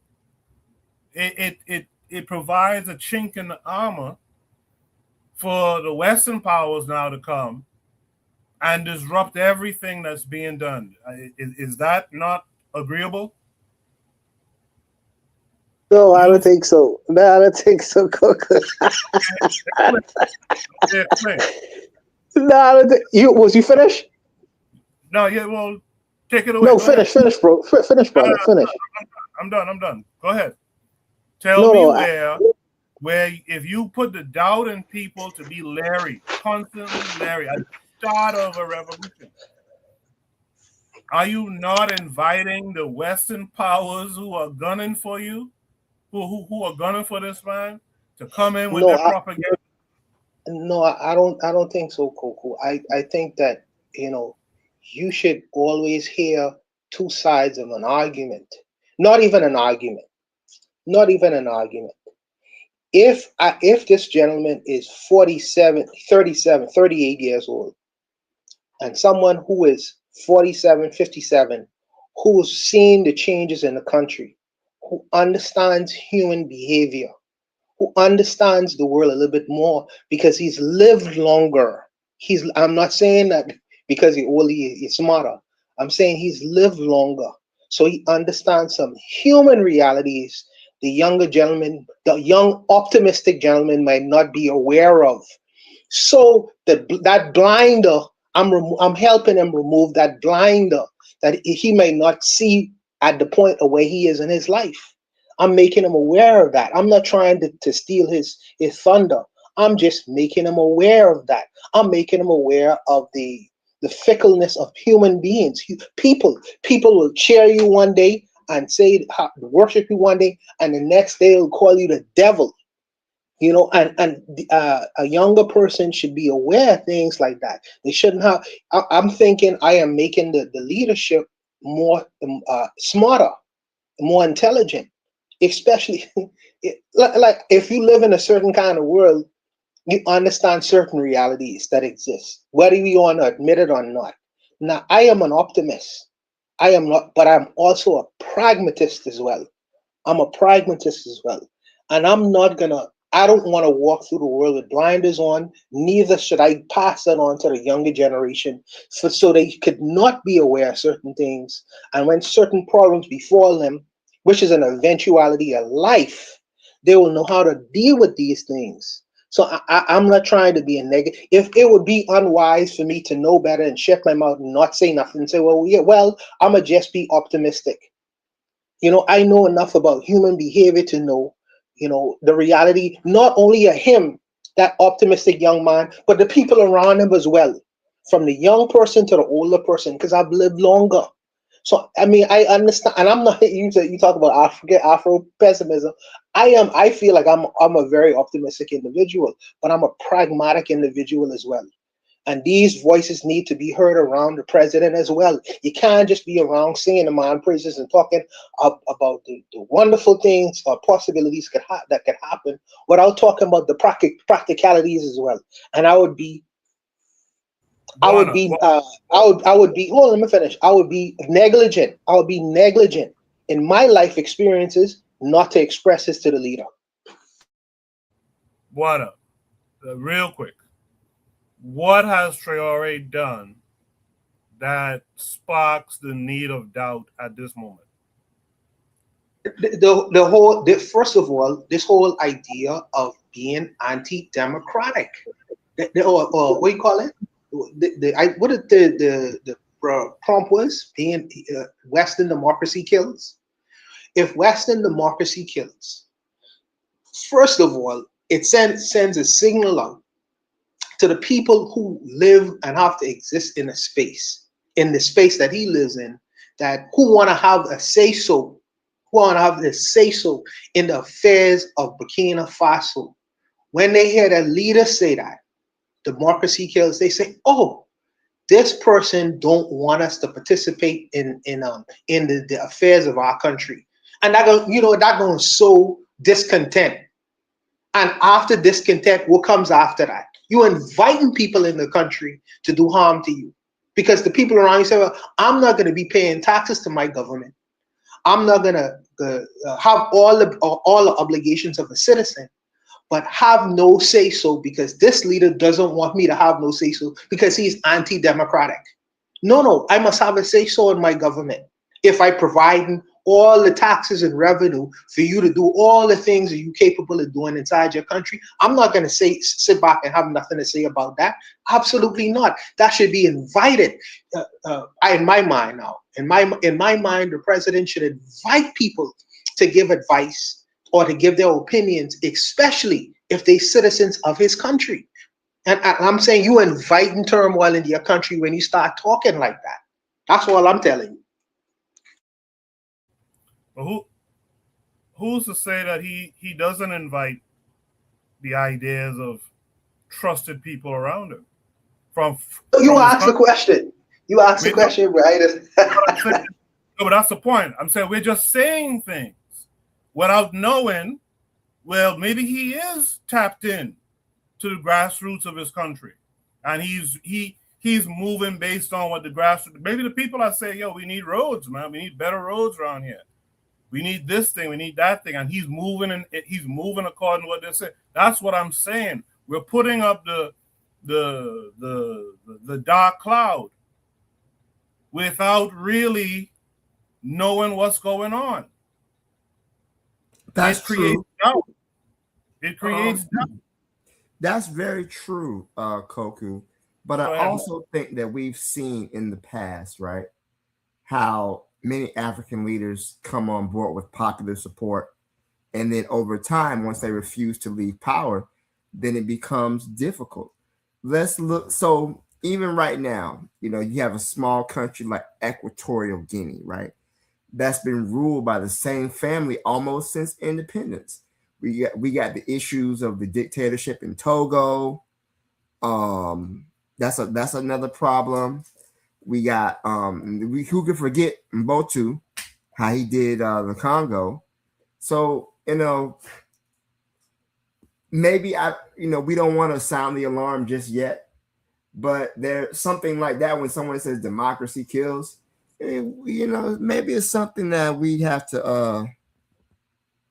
S1: It provides a chink in the armor for the Western powers now to come and disrupt everything that's being done. Is that not agreeable?
S7: No, I don't think so. No, I don't think so, Coco. No, I don't think you finished?
S1: No, yeah, well, take it away.
S7: No, finish, bro. Finish, brother. Finish.
S1: I'm done. Go ahead. Tell me where if you put the doubt in people to be leery, constantly leery, at the start of a revolution, are you not inviting the Western powers who are gunning for you, who are gunning for this man, to come in with their propaganda?
S7: No, I don't think so, Coco. I think that, you should always hear two sides of an argument. Not even an argument. If this gentleman is 47, 37, 38 years old, and someone who is 47, 57, who's seen the changes in the country, who understands human behavior, who understands the world a little bit more because he's lived longer. I'm not saying that because he's smarter. I'm saying he's lived longer. So he understands some human realities the younger gentleman, the young optimistic gentleman might not be aware of. So that blinder, I'm helping him remove that blinder that he may not see at the point of where he is in his life. I'm making him aware of that. I'm not trying to steal his thunder. I'm just making him aware of that. I'm making him aware of the fickleness of human beings. People will cheer you one day and say worship you one day, and the next day they'll call you the devil. A younger person should be aware of things like that. They shouldn't have. I'm thinking I am making the leadership more smarter, more intelligent. Especially like if you live in a certain kind of world, you understand certain realities that exist, whether you want to admit it or not. Now, I am an optimist. I am not, but I'm also a pragmatist as well. I'm a pragmatist as well. And I don't want to walk through the world with blinders on. Neither should I pass that on to the younger generation so they could not be aware of certain things. And when certain problems befall them, which is an eventuality of life, they will know how to deal with these things. So I'm not trying to be a negative. If it would be unwise for me to know better and shut my mouth and not say nothing and say, I'm going to just be optimistic. I know enough about human behavior to know, the reality, not only of him, that optimistic young man, but the people around him as well, from the young person to the older person, because I've lived longer. So, I mean, I understand, and I'm not, you talk about Afro pessimism. I feel like I'm a very optimistic individual, but I'm a pragmatic individual as well. And these voices need to be heard around the president as well. You can't just be around singing the man praises and talking about the wonderful things or possibilities that could happen without talking about the practicalities as well. And I would be hold on, let me finish. I would be negligent. I would be negligent in my life experiences not to express this to the leader.
S1: Buana, real quick. What has Traoré done that sparks the need of doubt at this moment?
S7: First of all, this whole idea of being anti-democratic, or what do you call it? What did the prompt was? Being Western democracy kills. If Western democracy kills, first of all, it sends a signal out to the people who live and have to exist in the space that he lives in, that who want to have a say so, who want to have the say so in the affairs of Burkina Faso. When they hear the leader say that democracy kills, they say, "Oh, this person don't want us to participate in the affairs of our country," and that going to sow discontent. And after discontent, what comes after that? You're inviting people in the country to do harm to you, because the people around you say, "Well, I'm not going to be paying taxes to my government. I'm not going to have all the obligations of a citizen, but have no say so because this leader doesn't want me to have no say so because he's anti-democratic." No, I must have a say so in my government. If I provide all the taxes and revenue for you to do all the things that you're capable of doing inside your country, I'm not going to sit back and have nothing to say about that. Absolutely not. That should be invited. In my mind now, in my mind, the president should invite people to give advice or to give their opinions, especially if they're citizens of his country. And I'm saying you inviting turmoil into your country when you start talking like that. That's all I'm telling you.
S1: But who's to say that he doesn't invite the ideas of trusted people around him?
S7: You asked the question. You asked the question, right?
S1: No, but that's the point. I'm saying we're just saying things without knowing. Well, maybe he is tapped in to the grassroots of his country, and he's moving based on what the grassroots. Maybe the people are saying, "Yo, we need roads, man. We need better roads around here. We need this thing. We need that thing," and he's moving according to what they're saying. That's what I'm saying. We're putting up the dark cloud without really knowing what's going on.
S6: That's true.
S1: Doubt. It creates doubt.
S6: That's very true, Koku. But I also think that we've seen in the past, right, how many African leaders come on board with popular support, and then over time, once they refuse to leave power, then it becomes difficult. Let's look. So even right now, you have a small country like Equatorial Guinea, right? That's been ruled by the same family almost since independence. We got the issues of the dictatorship in Togo. That's another problem. We got who could forget Mbotu, how he did the Congo. So maybe we don't want to sound the alarm just yet, but there's something like that when someone says democracy kills. Maybe it's something that we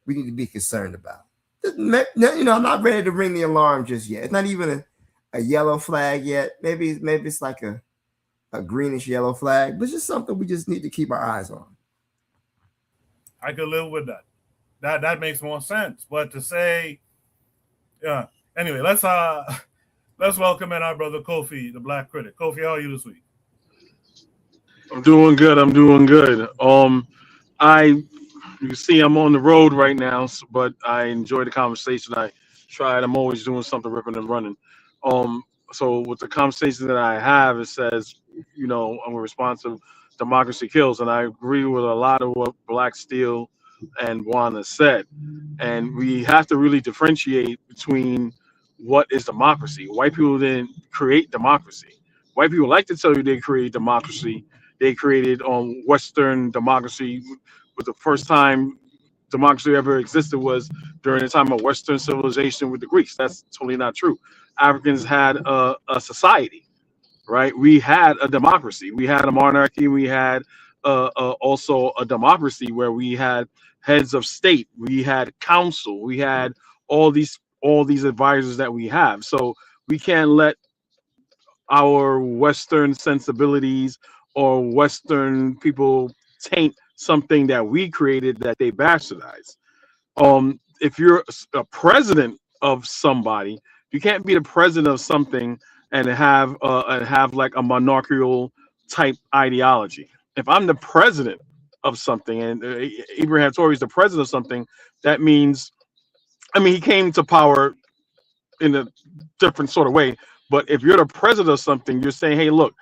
S6: need to be concerned about. I'm not ready to ring the alarm just yet. It's not even a yellow flag yet. Maybe it's like a greenish yellow flag, but it's just something we just need to keep our eyes on.
S1: I could live with that. That makes more sense. But to say, yeah. Anyway, let's welcome in our brother Kofi, the Black Critic. Kofi, how are you this week?
S13: I'm doing good. You can see I'm on the road right now, but I enjoy the conversation. I'm always doing something ripping and running. So with the conversation that I have, it says, I'm a responsive democracy kills, and I agree with a lot of what Black Steel and Juana said. And we have to really differentiate between what is democracy. White people didn't create democracy. White people like to tell you they created democracy. They created Western democracy. Was the first time democracy ever existed was during the time of Western civilization with the Greeks. That's totally not true. Africans had a society, right? We had a democracy. We had a monarchy. We had also a democracy where we had heads of state. We had council. We had all these advisors that we have. So we can't let our Western sensibilities or Western people taint something that we created that they bastardize. If you're a president of somebody, you can't be the president of something and have like a monarchical type ideology. If I'm the president of something and Ibrahim Traoré is the president of something, that means, I mean, he came to power in a different sort of way. But if you're the president of something, you're saying, hey, look,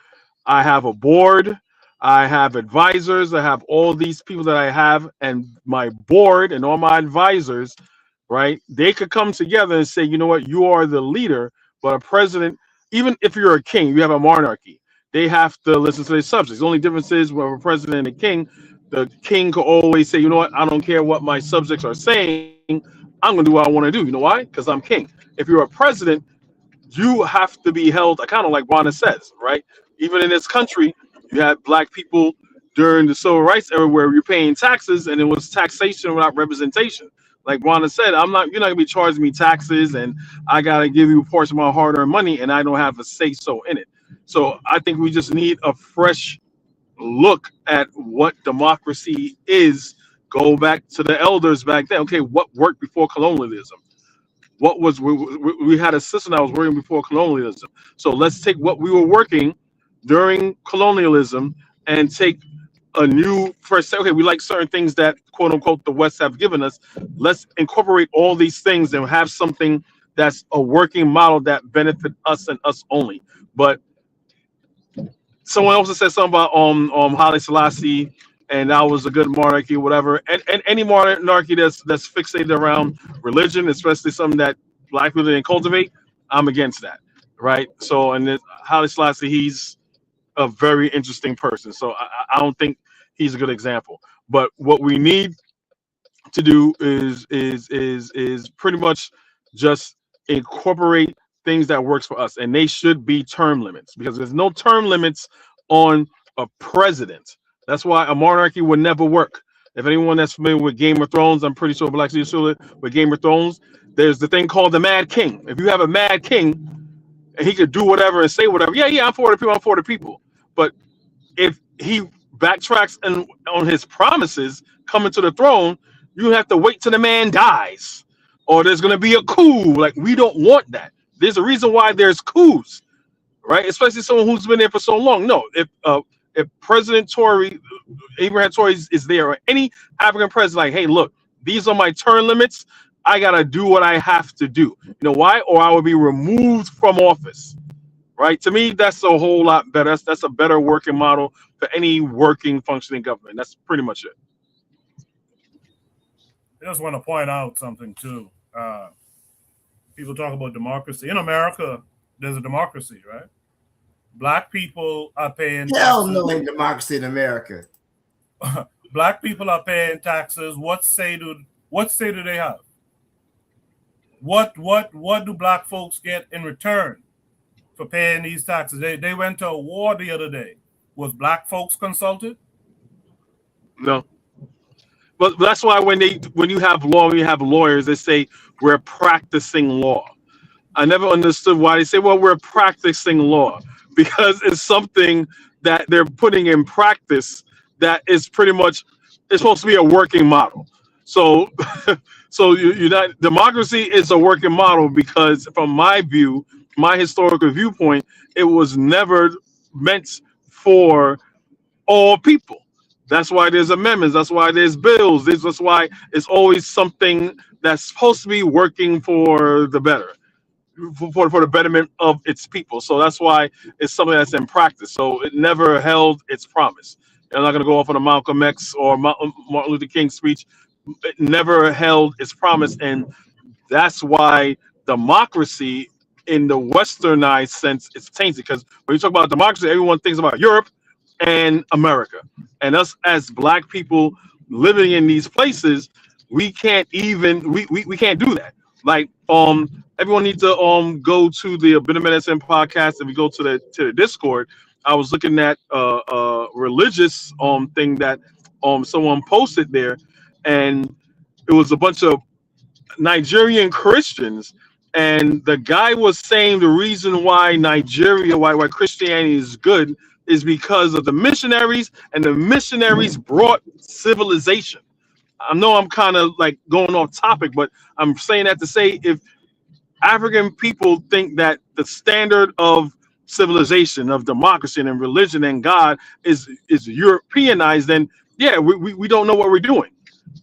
S13: I have a board, I have advisors, I have all these people that I have, and my board and all my advisors, right? They could come together and say, you know what, you are the leader, but a president, even if you're a king, you have a monarchy, they have to listen to their subjects. The only difference is with a president and a king, the king could always say, you know what, I don't care what my subjects are saying, I'm gonna do what I want to do. You know why? Because I'm king. If you're a president, you have to be held accountable, like Wanda says, right? Even in this country, you had black people during the civil rights era where you're paying taxes and it was taxation without representation. Like Wanda said, you're not gonna be charging me taxes and I gotta give you a portion of my hard-earned money and I don't have a say-so in it. So I think we just need a fresh look at what democracy is. Go back to the elders back then. Okay, what worked before colonialism? What was we had a system that was working before colonialism. So let's take what we were working during colonialism and take a new first. Okay, we like certain things that quote unquote the West have given us. Let's incorporate all these things and have something that's a working model that benefit us and us only. But someone else said something about Haile Selassie, and that was a good monarchy, whatever. And any monarchy that's fixated around religion, especially something that black people didn't cultivate, I'm against that, right? So, and Haile Selassie, he's a very interesting person. So I don't think he's a good example. But what we need to do is pretty much just incorporate things that works for us, and they should be term limits, because there's no term limits on a president. That's why a monarchy would never work. If anyone that's familiar with Game of Thrones, I'm pretty sure Black Seals with Game of Thrones, there's the thing called the Mad King. If you have a Mad King and he could do whatever and say whatever, yeah, I'm for the people, I'm for the people. But if he backtracks and on his promises coming to the throne, you have to wait till the man dies, or there's going to be a coup. Like, we don't want that. There's a reason why there's coups, right? Especially someone who's been there for so long. No, if President Tory, Abraham Tory is there, or any African president, like, hey, look, these are my term limits. I gotta do what I have to do. You know why? Or I will be removed from office. Right? To me, that's a whole lot better. That's a better working model for any working, functioning government. That's pretty much it.
S1: I just want to point out something too. People talk about democracy. In America, there's a democracy, right? Black people are paying
S6: Hell
S1: taxes.
S6: no, ain't democracy in America.
S1: Black people are paying taxes. What say do they have? What do black folks get in return for paying these taxes? They went to a war the other day. Was black folks consulted?
S13: No. But that's why when you have law, when you have lawyers, they say we're practicing law. I never understood why they say, well, we're practicing law, because it's something that they're putting in practice that is pretty much, it's supposed to be a working model. So, democracy is a working model because, from my view, my historical viewpoint, it was never meant for all people. That's why there's amendments. That's why there's bills. That's why it's always something that's supposed to be working for the better, for the betterment of its people. So that's why it's something that's in practice. So it never held its promise. I'm not going to go off on a Malcolm X or Martin Luther King speech. It never held its promise, and that's why democracy, in the westernized sense, is tainted. Because when you talk about democracy, everyone thinks about Europe and America, and us as black people living in these places, we can't even we can't do that. Like, everyone needs to go to the Bit of Medicine podcast. If we go to the Discord, I was looking at religious thing that someone posted there, and it was a bunch of Nigerian Christians And the guy was saying the reason why Nigeria, why Christianity is good, is because of the missionaries, and the missionaries brought civilization. I know I'm kind of like going off topic, but I'm saying that to say if African people think that the standard of civilization, of democracy and religion and God is Europeanized, then yeah, we don't know what we're doing.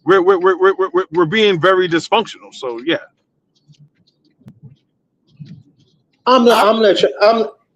S13: We're being very dysfunctional. So yeah.
S7: Go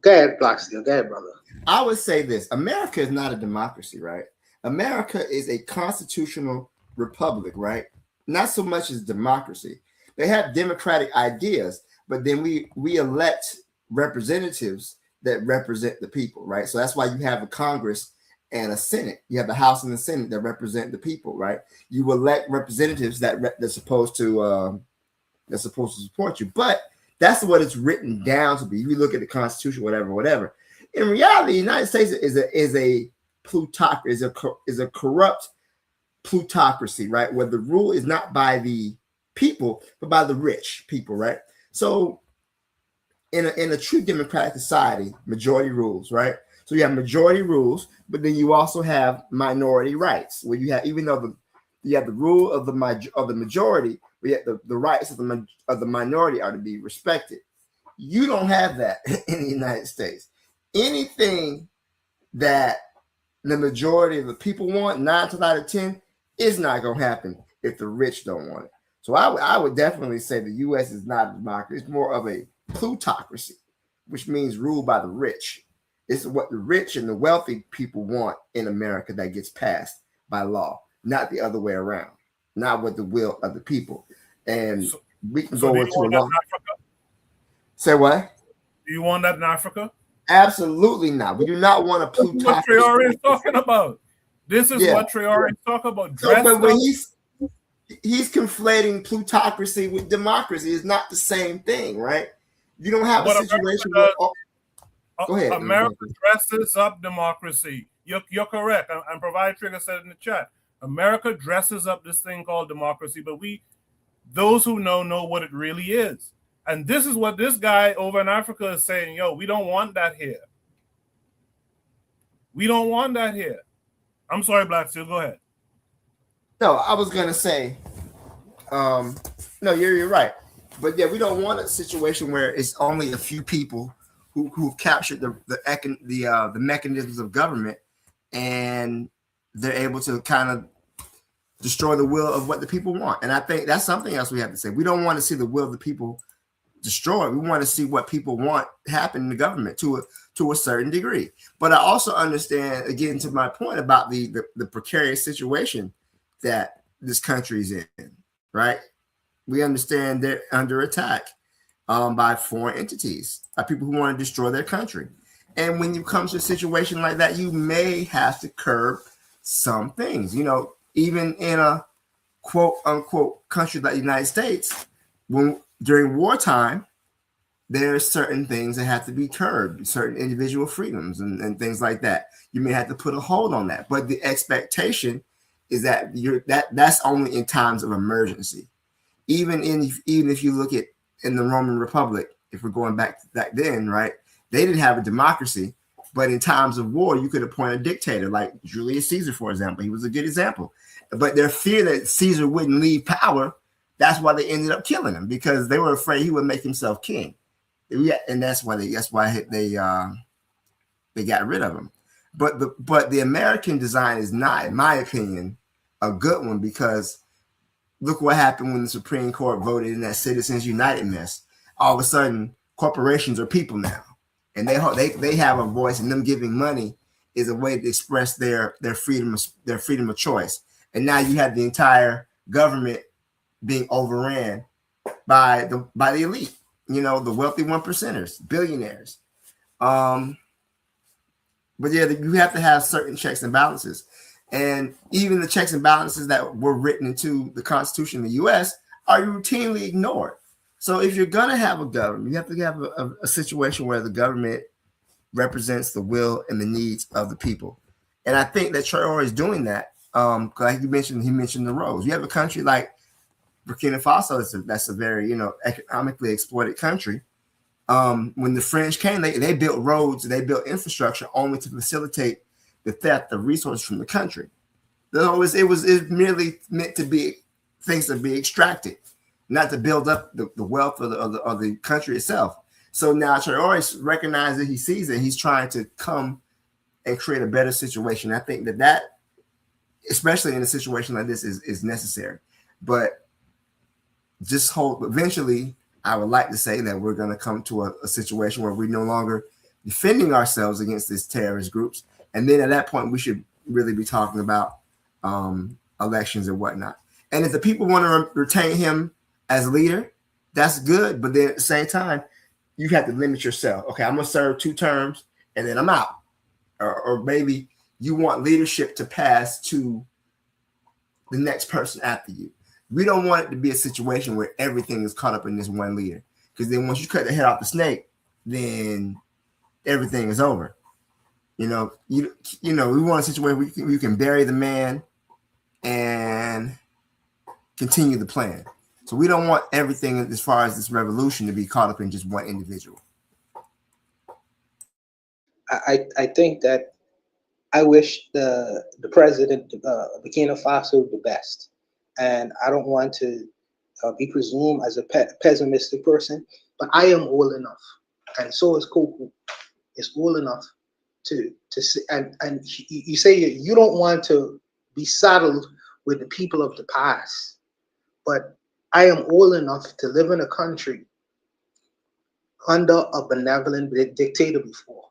S7: ahead, Blackstone. Go ahead, brother.
S6: I would say this: America is not a democracy, right? America is a constitutional republic, right? Not so much as democracy. They have democratic ideas, but then we elect representatives that represent the people, right? So that's why you have a Congress and a Senate. You have the House and the Senate that represent the people, right? You elect representatives they're supposed to support you, but that's what it's written down to be. You look at the Constitution, whatever. In reality, the United States is a plutocracy, is a corrupt plutocracy, right? Where the rule is not by the people, but by the rich people, right? So in a true democratic society, majority rules, right? So you have majority rules, but then you also have minority rights, where you have, even though you have the rule of the majority, but yet the rights of the minority are to be respected. You don't have that in the United States. Anything that the majority of the people want, 9 times out of 10, is not going to happen if the rich don't want it. So I would definitely say the U.S. is not a democracy. It's more of a plutocracy, which means ruled by the rich. It's what the rich and the wealthy people want in America that gets passed by law, not the other way around, not with the will of the people. And we can go into a long. Say what?
S1: Do you want that in Africa?
S6: Absolutely not. We do not want a plutocracy.
S1: What Traoré is talking about. This is what Traoré is talking about.
S6: But when he's conflating plutocracy with democracy, is not the same thing, right? You don't have a situation where. Go ahead.
S1: America dresses up democracy. You're correct. And Provide Trigger said in the chat, America dresses up this thing called democracy, but those who know what it really is. And this is what this guy over in Africa is saying, yo, we don't want that here. We don't want that here. I'm sorry, Black Steel, go ahead.
S6: No, I was going to say, no, you're right. But yeah, we don't want a situation where it's only a few people who've captured the mechanisms of government, and they're able to kind of destroy the will of what the people want. And I think that's something else we have to say. We don't want to see the will of the people destroyed. We want to see what people want happen in the government to a certain degree. But I also understand, again, to my point about the precarious situation that this country is in, right? We understand they're under attack by foreign entities, by people who want to destroy their country. And when you come to a situation like that, you may have to curb some things. You know, even in a quote unquote country like the United States, during wartime, there are certain things that have to be curbed, certain individual freedoms and things like that. You may have to put a hold on that. But the expectation is that that's only in times of emergency. Even if you look at in the Roman Republic, if we're going back then, right? They didn't have a democracy, but in times of war, you could appoint a dictator like Julius Caesar, for example. He was a good example. But their fear that Caesar wouldn't leave power, that's why they ended up killing him, because they were afraid he would make himself king. Yeah, and that's why they got rid of him. But the American design is not, in my opinion, a good one, because look what happened when the Supreme Court voted in that Citizens United mess. All of a sudden, corporations are people now, and they have a voice, and them giving money is a way to express their freedom of choice. And now you have the entire government being overran by the elite, you know, the wealthy 1%ers, billionaires. But yeah, you have to have certain checks and balances. And even the checks and balances that were written into the Constitution of the U.S. are routinely ignored. So if you're going to have a government, you have to have a situation where the government represents the will and the needs of the people. And I think that Traoré is doing that. Like he mentioned the roads. You have a country like Burkina Faso, that's a very economically exploited country. When the French came, they built roads, they built infrastructure only to facilitate the theft of resources from the country. It was merely meant to be things to be extracted, not to build up the wealth of the country itself. So now Traoré recognizes, he sees it, he's trying to come and create a better situation. I think that especially in a situation like this is necessary. But just hope eventually, I would like to say that we're going to come to a situation where we're no longer defending ourselves against these terrorist groups. And then at that point, we should really be talking about elections and whatnot. And if the people want to retain him as leader, that's good. But then at the same time, you have to limit yourself. Okay, I'm going to serve 2 terms and then I'm out. Or maybe you want leadership to pass to the next person after you. We don't want it to be a situation where everything is caught up in this one leader. Because then once you cut the head off the snake, then everything is over. We want a situation where you can bury the man and continue the plan. So we don't want everything as far as this revolution to be caught up in just one individual.
S7: I think that I wish the president of Burkina Faso the best. And I don't want to be presumed as a pessimistic person, but I am old enough, and so is Koku, is old enough to see. And you say you don't want to be saddled with the people of the past, but I am old enough to live in a country under a benevolent dictator before.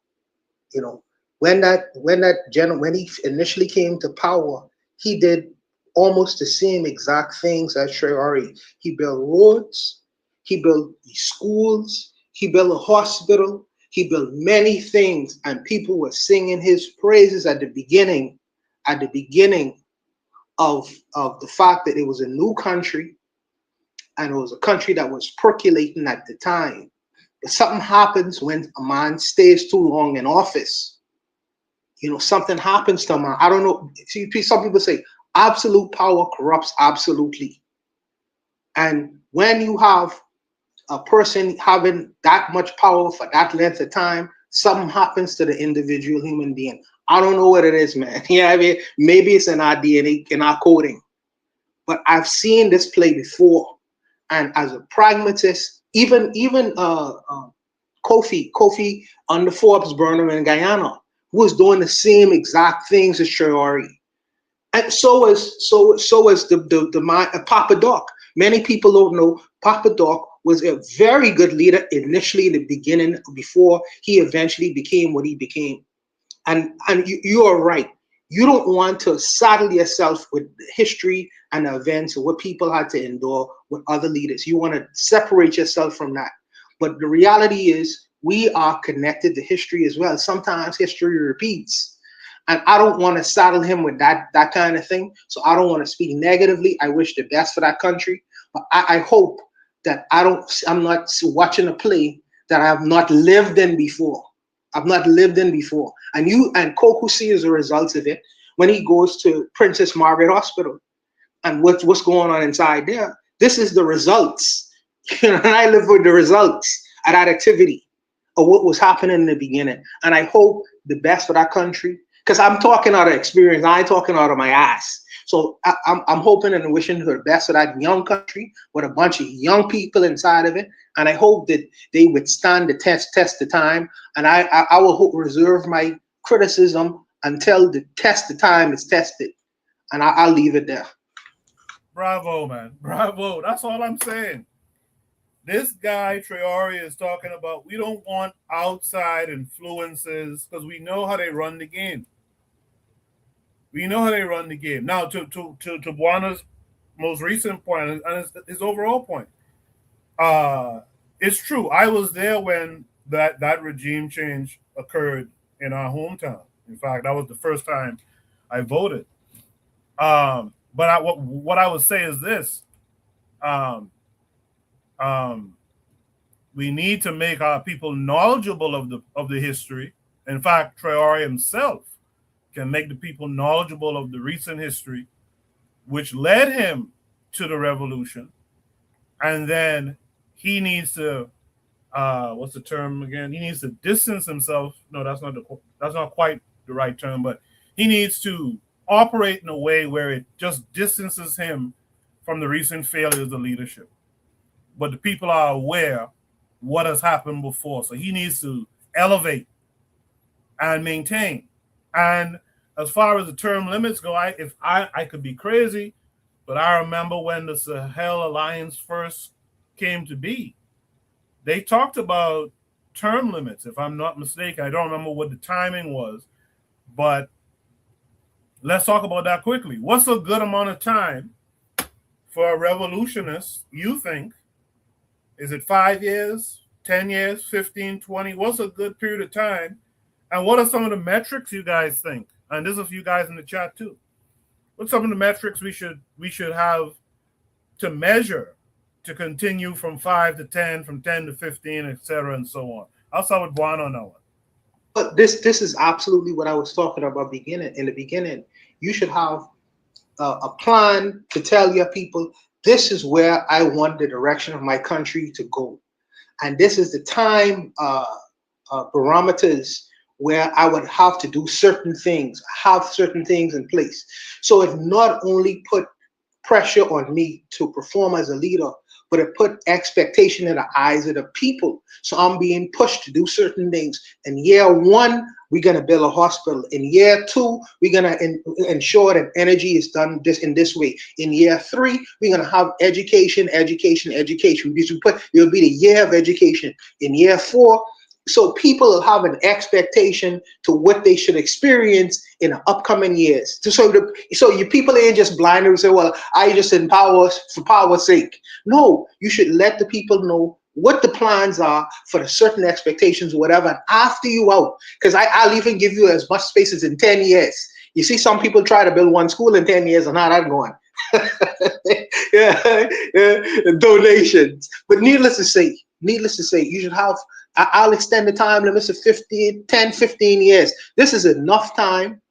S7: When he initially came to power, he did almost the same exact things as Traoré. He built roads, he built schools, he built a hospital, he built many things, and people were singing his praises at the beginning of the fact that it was a new country and it was a country that was percolating at the time. But something happens when a man stays too long in office. Something happens to a man. I don't know. See, some people say absolute power corrupts absolutely. And when you have a person having that much power for that length of time, something happens to the individual human being. I don't know what it is, man. I mean, maybe it's in our DNA, in our coding. But I've seen this play before. And as a pragmatist, even Kofi on the Forbes burner in Guyana, who was doing the same exact things as Traoré. And so is the Papa Doc. Many people don't know Papa Doc was a very good leader initially in the beginning, before he eventually became what he became. And you are right. You don't want to saddle yourself with history and events and what people had to endure with other leaders. You want to separate yourself from that. But the reality is we are connected to history as well. Sometimes history repeats. And I don't want to saddle him with that kind of thing. So I don't want to speak negatively. I wish the best for that country. But I hope that I'm not watching a play that I have not lived in before. I've not lived in before. And Koku sees the results of it when he goes to Princess Margaret Hospital and what's going on inside there. This is the results. And I live with the results of that activity of what was happening in the beginning. And I hope the best for that country, because I'm talking out of experience. I ain't talking out of my ass. So I'm hoping and wishing for the best for that young country with a bunch of young people inside of it. And I hope that they withstand the test of time. And I will reserve my criticism until the test of time is tested. And I'll leave it there.
S1: Bravo, man. Bravo. That's all I'm saying. This guy, Traoré, is talking about we don't want outside influences because we know how they run the game. We know how they run the game. Now, to Buana's most recent point and his overall point, it's true. I was there when that regime change occurred in our hometown. In fact, that was the first time I voted. But what I would say is this: we need to make our people knowledgeable of the history. In fact, Traoré himself can make the people knowledgeable of the recent history, which led him to the revolution, and then he needs to what's the term again? He needs to distance himself. No, that's not quite the right term, but he needs to operate in a way where it just distances him from the recent failures of leadership. But the people are aware what has happened before, so he needs to elevate and maintain. And as far as the term limits go, I could be crazy, but I remember when the Sahel Alliance first came to be, they talked about term limits, if I'm not mistaken. I don't remember what the timing was, but let's talk about that quickly. What's a good amount of time for a revolutionist, you think? Is it 5 years, 10 years, 15, 20? What's a good period of time? And what are some of the metrics you guys think? And this is for you guys in the chat too. What's some of the metrics we should have to measure to continue from 5 to 10, from 10 to 15, etc., and so on? I'll start with Juan on that one.
S7: But this is absolutely what I was talking about in the beginning. You should have a plan to tell your people, this is where I want the direction of my country to go. And this is the time barometers where I would have to do certain things, have certain things in place. So it not only put pressure on me to perform as a leader, but it put expectation in the eyes of the people. So I'm being pushed to do certain things. In year 1, we're going to build a hospital. In year 2, we're going to ensure that energy is done in this way. In year 3, we're going to have education. Because it'll be the year of education. In year 4, so people will have an expectation to what they should experience in the upcoming years. So your people ain't just blind and say, well, I just in power for power's sake. No, you should let the people know what the plans are for the certain expectations, whatever. And after you out, because I'll even give you as much space as in 10 years. You see, some people try to build one school in 10 years and how that's going. Donations. But needless to say, you should have, I'll extend the time limits to 10, 15 years. This is enough time.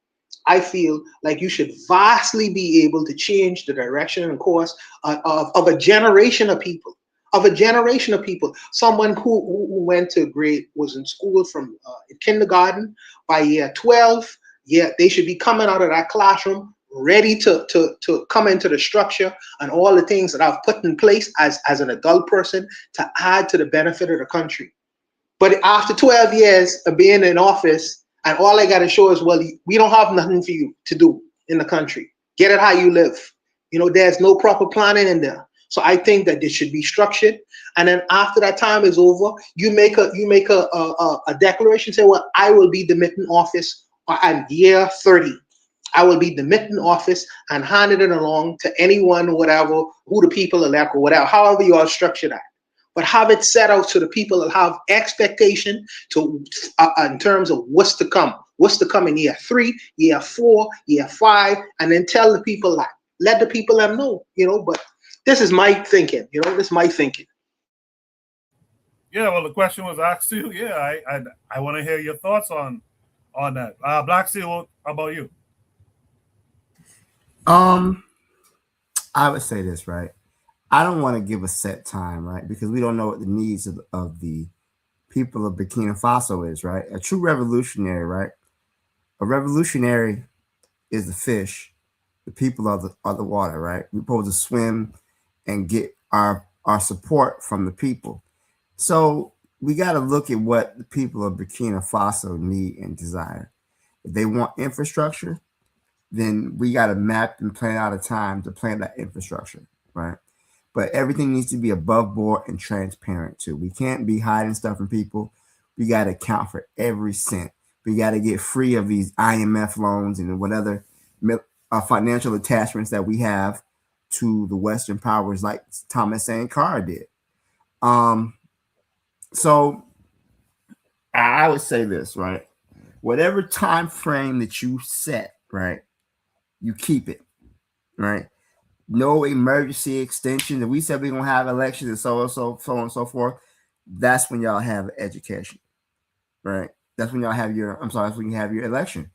S7: I feel like you should vastly be able to change the direction and course of a generation of people. Someone who went to was in school from kindergarten. By year 12, they should be coming out of that classroom ready to come into the structure and all the things that I've put in place as an adult person to add to the benefit of the country. But after 12 years of being in office, and all I got to show is, well, we don't have nothing for you to do in the country. Get it how you live. There's no proper planning in there. So I think that this should be structured. And then after that time is over, you make a declaration, say, well, I will be demitting office at year 30. I will be demitting office and handing it along to anyone, whatever, who the people elect or whatever, however you all structure that. But have it set out so the people will have expectation to in terms of what's to come in year 3, year 4, year 5, and then tell the people that. Let the people them know, but this is my thinking, this is my thinking.
S1: Yeah, well, the question was asked to you. Yeah, I want to hear your thoughts on that. Black Seal, how about you?
S6: I would say this, right? I don't want to give a set time, right? Because we don't know what the needs of the people of Burkina Faso is, right? A true revolutionary, right? A revolutionary is the fish. The people are the water, right? We're supposed to swim and get our support from the people. So we got to look at what the people of Burkina Faso need and desire. If they want infrastructure, then we got to map and plan out a time to plan that infrastructure, right? But everything needs to be above board and transparent too. We can't be hiding stuff from people. We got to account for every cent. We got to get free of these IMF loans and whatever financial attachments that we have to the Western powers, like Thomas Sankara did. So I would say this, right? Whatever time frame that you set, right, you keep it, right? No emergency extension. If we said we're gonna have elections and so on and so forth, that's when y'all have education, right? That's when y'all have that's when you have your election,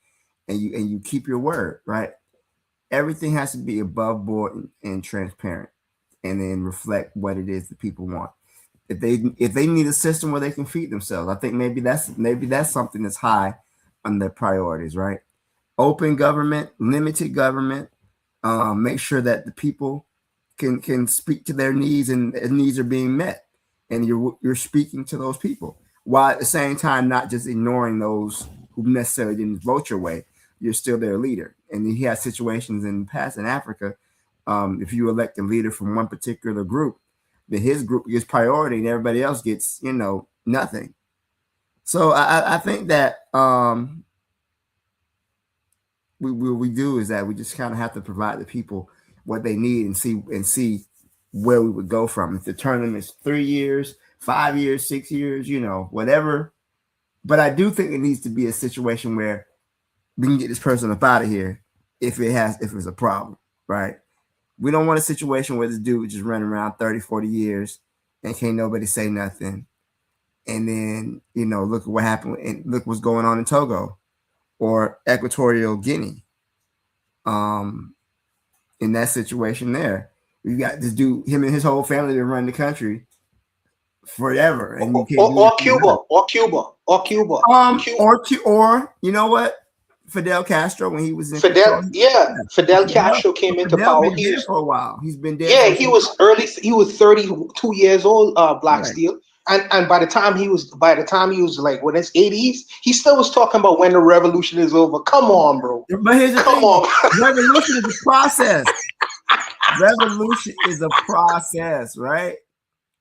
S6: and you keep your word, right? Everything has to be above board and transparent. and then reflect what it is that people want. If they need a system where they can feed themselves, I think maybe that's something that's high on their priorities, right? Open government, limited government, make sure that the people can speak to their needs and needs are being met, and you're speaking to those people, while at the same time not just ignoring those who necessarily didn't vote your way. You're still their leader. And he had situations in the past in Africa. If you elect a leader from one particular group, then his group gets priority and everybody else gets, nothing. So I think that we do is that we just kind of have to provide the people what they need and see where we would go from. If the term is 3 years, 5 years, 6 years, whatever. But I do think it needs to be a situation where we can get this person up out of here if it's a problem, right? We don't want a situation where this dude just running around 30, 40 years and can't nobody say nothing. And then, look at what happened and look what's going on in Togo or Equatorial Guinea. In that situation there, we got this dude, him and his whole family been running the country forever. And you can't
S7: or Cuba.
S6: Or you know what? Fidel Castro, when he was in
S7: Fidel Castro came into power.
S6: He was for a while. He's been dead.
S7: Yeah, he was 32 years old, Black Steel. And by the time he was like in his 80s, he still was talking about when the revolution is over. Come on, bro.
S6: But here's the thing. Revolution is a process. Revolution is a process, right?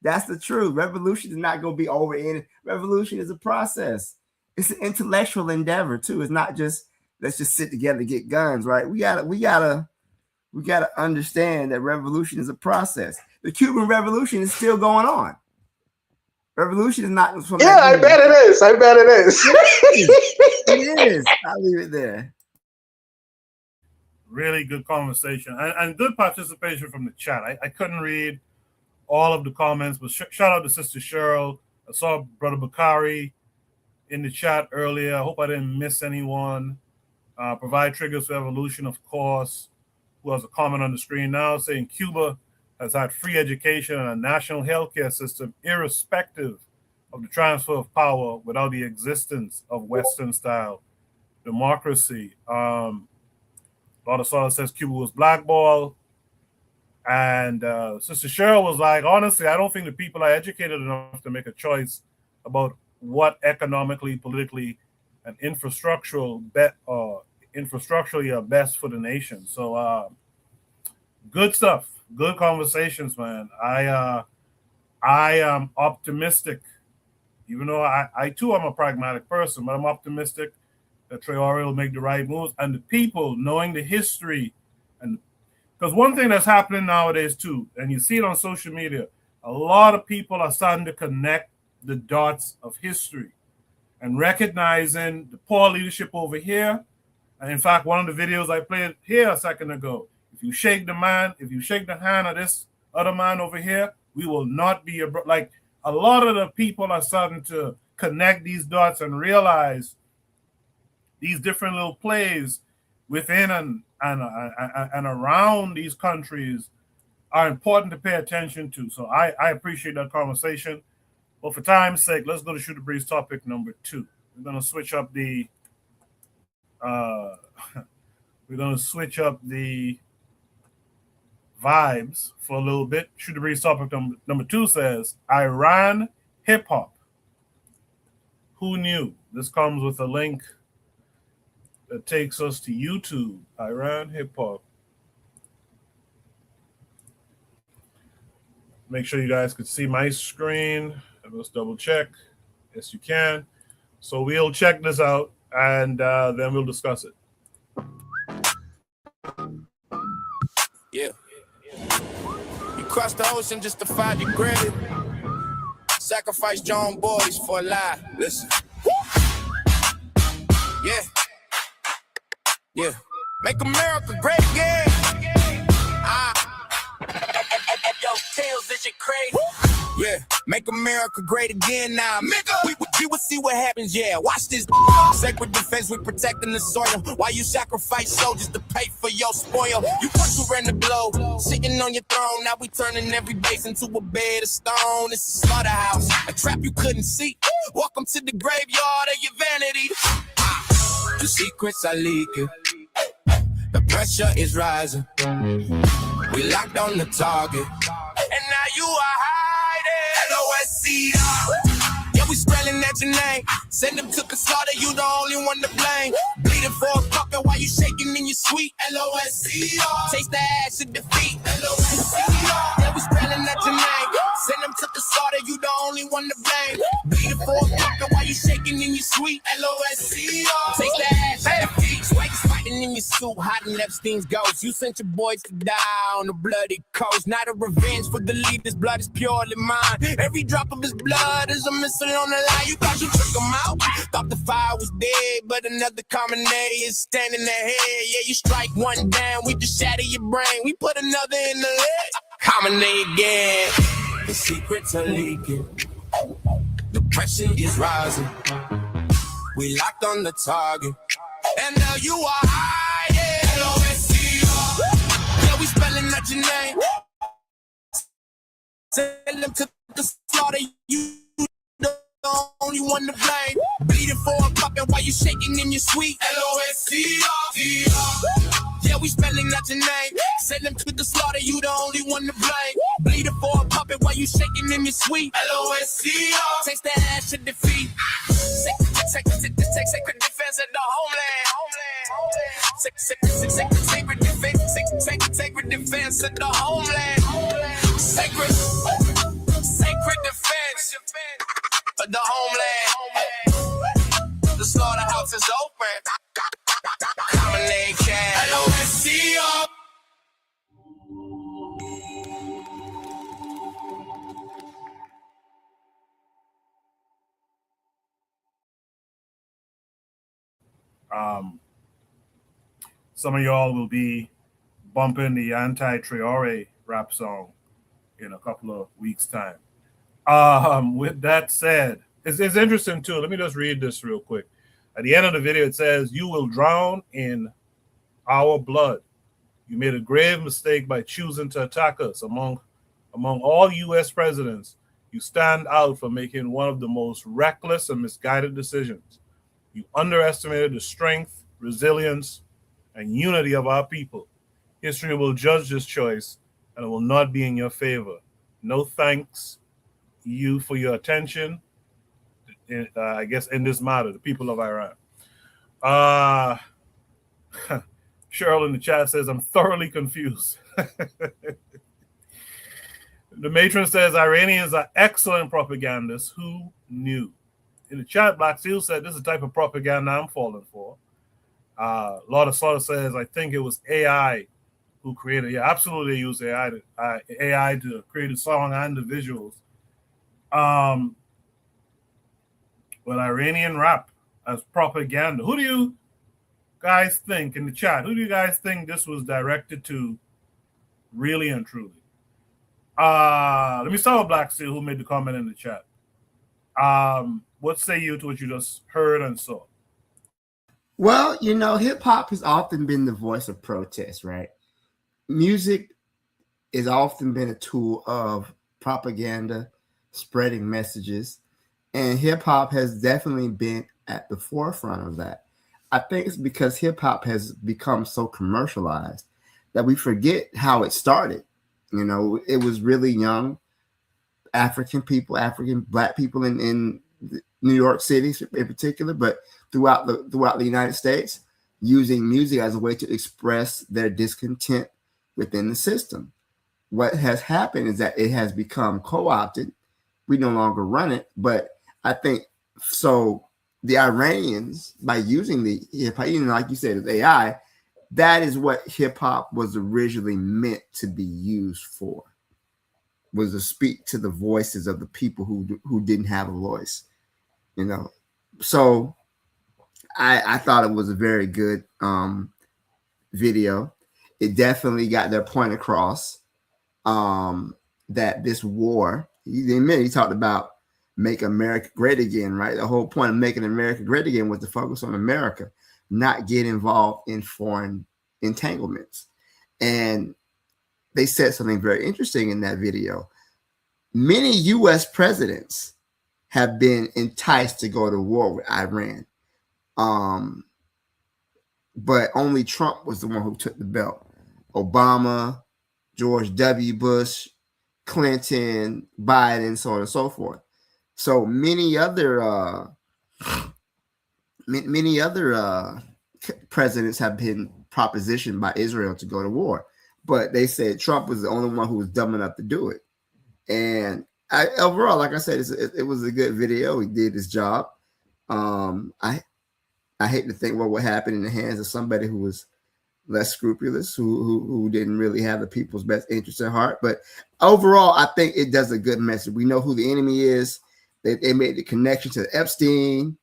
S6: That's the truth. Revolution is not going to be over in. Revolution is a process. It's an intellectual endeavor too. It's not just let's just sit together and get guns, right? We gotta understand that revolution is a process. The Cuban Revolution is still going on. Revolution is not.
S7: I bet it is.
S6: It is. I'll leave it there.
S1: Really good conversation and good participation from the chat. I couldn't read all of the comments, but shout out to Sister Cheryl. I saw Brother Bakari in the chat earlier. I hope I didn't miss anyone. Provide triggers for evolution, of course, who has a comment on the screen now saying Cuba has had free education and a national healthcare system irrespective of the transfer of power without the existence of Western-style democracy. Lord Sala says Cuba was blackballed. And Sister Cheryl was like, honestly, I don't think the people are educated enough to make a choice about what economically, politically, and infrastructurally are best for the nation. So good stuff, good conversations, man. I am optimistic, even though I too am a pragmatic person, but I'm optimistic that Traoré will make the right moves, and the people knowing the history. And because one thing that's happening nowadays too, and you see it on social media, a lot of people are starting to connect the dots of history and recognizing the poor leadership over here. And in fact, one of the videos I played here a second ago, if you shake the hand of this other man over here, we will not be like a lot of the people are starting to connect these dots and realize these different little plays within and around these countries are important to pay attention to. So I appreciate that conversation. But for time's sake, let's go to Shoot the Breeze topic number 2. We're gonna switch up the vibes for a little bit. Shoot the Breeze topic number 2 says Iran hip hop. Who knew? This comes with a link that takes us to YouTube. Iran hip hop. Make sure you guys could see my screen. Let's double check. Yes, you can. So we'll check this out and then we'll discuss it.
S14: Yeah. You crossed the ocean just to find your granted. Sacrifice your own boys for a lie. Listen. Yeah. Yeah. Make America great again. Yo, Tails, this shit crazy. Yeah. Make America great again now. We will see what happens, yeah. Watch this. Sacred defense, we protecting the soil. While you sacrifice soldiers to pay for your spoil. You first who ran the blow, sitting on your throne. Now we turning every base into a bed of stone. It's a slaughterhouse, a trap you couldn't see. Welcome to the graveyard of your vanity. The secrets are leaking. The pressure is rising. We locked on the target. And now you are hiding. LOSC. Yeah, we spelling at your name. Send them to the slaughter, you the only one to blame. Bleeding for a puppet while you shaking in your sweet. LOSC. Taste the ash of defeat. LOSC. Yeah, we spelling at your name. Send them to the slaughter, you the only one to blame. Bleeding for a puppet while you shaking in your sweet. LOSC. Taste the ash of defeat. Swags fighting in your suit, hiding Epstein's ghost. You sent your boys to die on the bloody coast. Not a revenge for the leader's blood is purely mine. Every drop of his blood is a missile on the line. You thought you took him out, thought the fire was dead, but another common name is standing ahead. Yeah, you strike one down, we just shatter your brain. We put another in the leg. Common name again. The secrets are leaking. The pressure is rising. We locked on the target. And now you are hiding. LOSC. Yeah, we spelling out your name. Send them to the slaughter. You the only one to blame. Bleeding for a puppet while you shaking in your sweet. LOSC. Yeah, we spelling out your name. Send them to the slaughter. You the only one to blame. Bleeding for a puppet while you shaking in your sweet. LOSC. Taste the ash of defeat. Sacred defense of the homeland. Sacred defense of the homeland. Sacred defense of the homeland. The slaughterhouse is open. Common name cash. LOSC.
S1: Some of y'all will be bumping the anti-Traoré rap song in a couple of weeks' time. With that said, it's interesting too. Let me just read this real quick. At the end of the video, it says, "You will drown in our blood. You made a grave mistake by choosing to attack us. Among all U.S. presidents, you stand out for making one of the most reckless and misguided decisions. You underestimated the strength, resilience, and unity of our people. History will judge this choice, and it will not be in your favor. No thanks you for your attention, I guess, in this matter, the people of Iran." Cheryl in the chat says, "I'm thoroughly confused." The matron says, "Iranians are excellent propagandists. Who knew?" In the chat, Black Seal said, "This is the type of propaganda I'm falling for." Lord of Slaughter says, "I think it was AI who created." Yeah, absolutely, they used AI to create a song and the visuals. But Iranian rap as propaganda. Who do you guys think in the chat? Who do you guys think this was directed to, really and truly? Let me start with Black Seal, who made the comment in the chat. What say you to what you just heard and saw?
S6: Well, you know, hip hop has often been the voice of protest, right? Music has often been a tool of propaganda, spreading messages, and hip hop has definitely been at the forefront of that. I think it's because hip hop has become so commercialized that we forget how it started. You know, it was really young African Black people in New York City in particular, but throughout the United States, using music as a way to express their discontent within the system. What has happened is that it has become co-opted. We no longer run it, but I think so. The Iranians, by using the hip hop, like you said, it's AI. That is what hip hop was originally meant to be used for. Was to speak to the voices of the people who didn't have a voice, you know. So I thought it was a very good video. It definitely got their point across that this war He didn't admit, he talked about make America great again, right? The whole point of making America great again was to focus on America, not get involved in foreign entanglements. And they said something very interesting in that video. Many U.S. presidents have been enticed to go to war with Iran. But only Trump was the one who took the belt. Obama, George W. Bush, Clinton, Biden, so on and so forth. So many other presidents have been propositioned by Israel to go to war, but they said Trump was the only one who was dumb enough to do it. And overall, like I said, it was a good video. He did his job. I hate to think what would happen in the hands of somebody who was less scrupulous, who didn't really have the people's best interest at heart. But overall, I think it does a good message. We know who the enemy is. They made the connection to Epstein.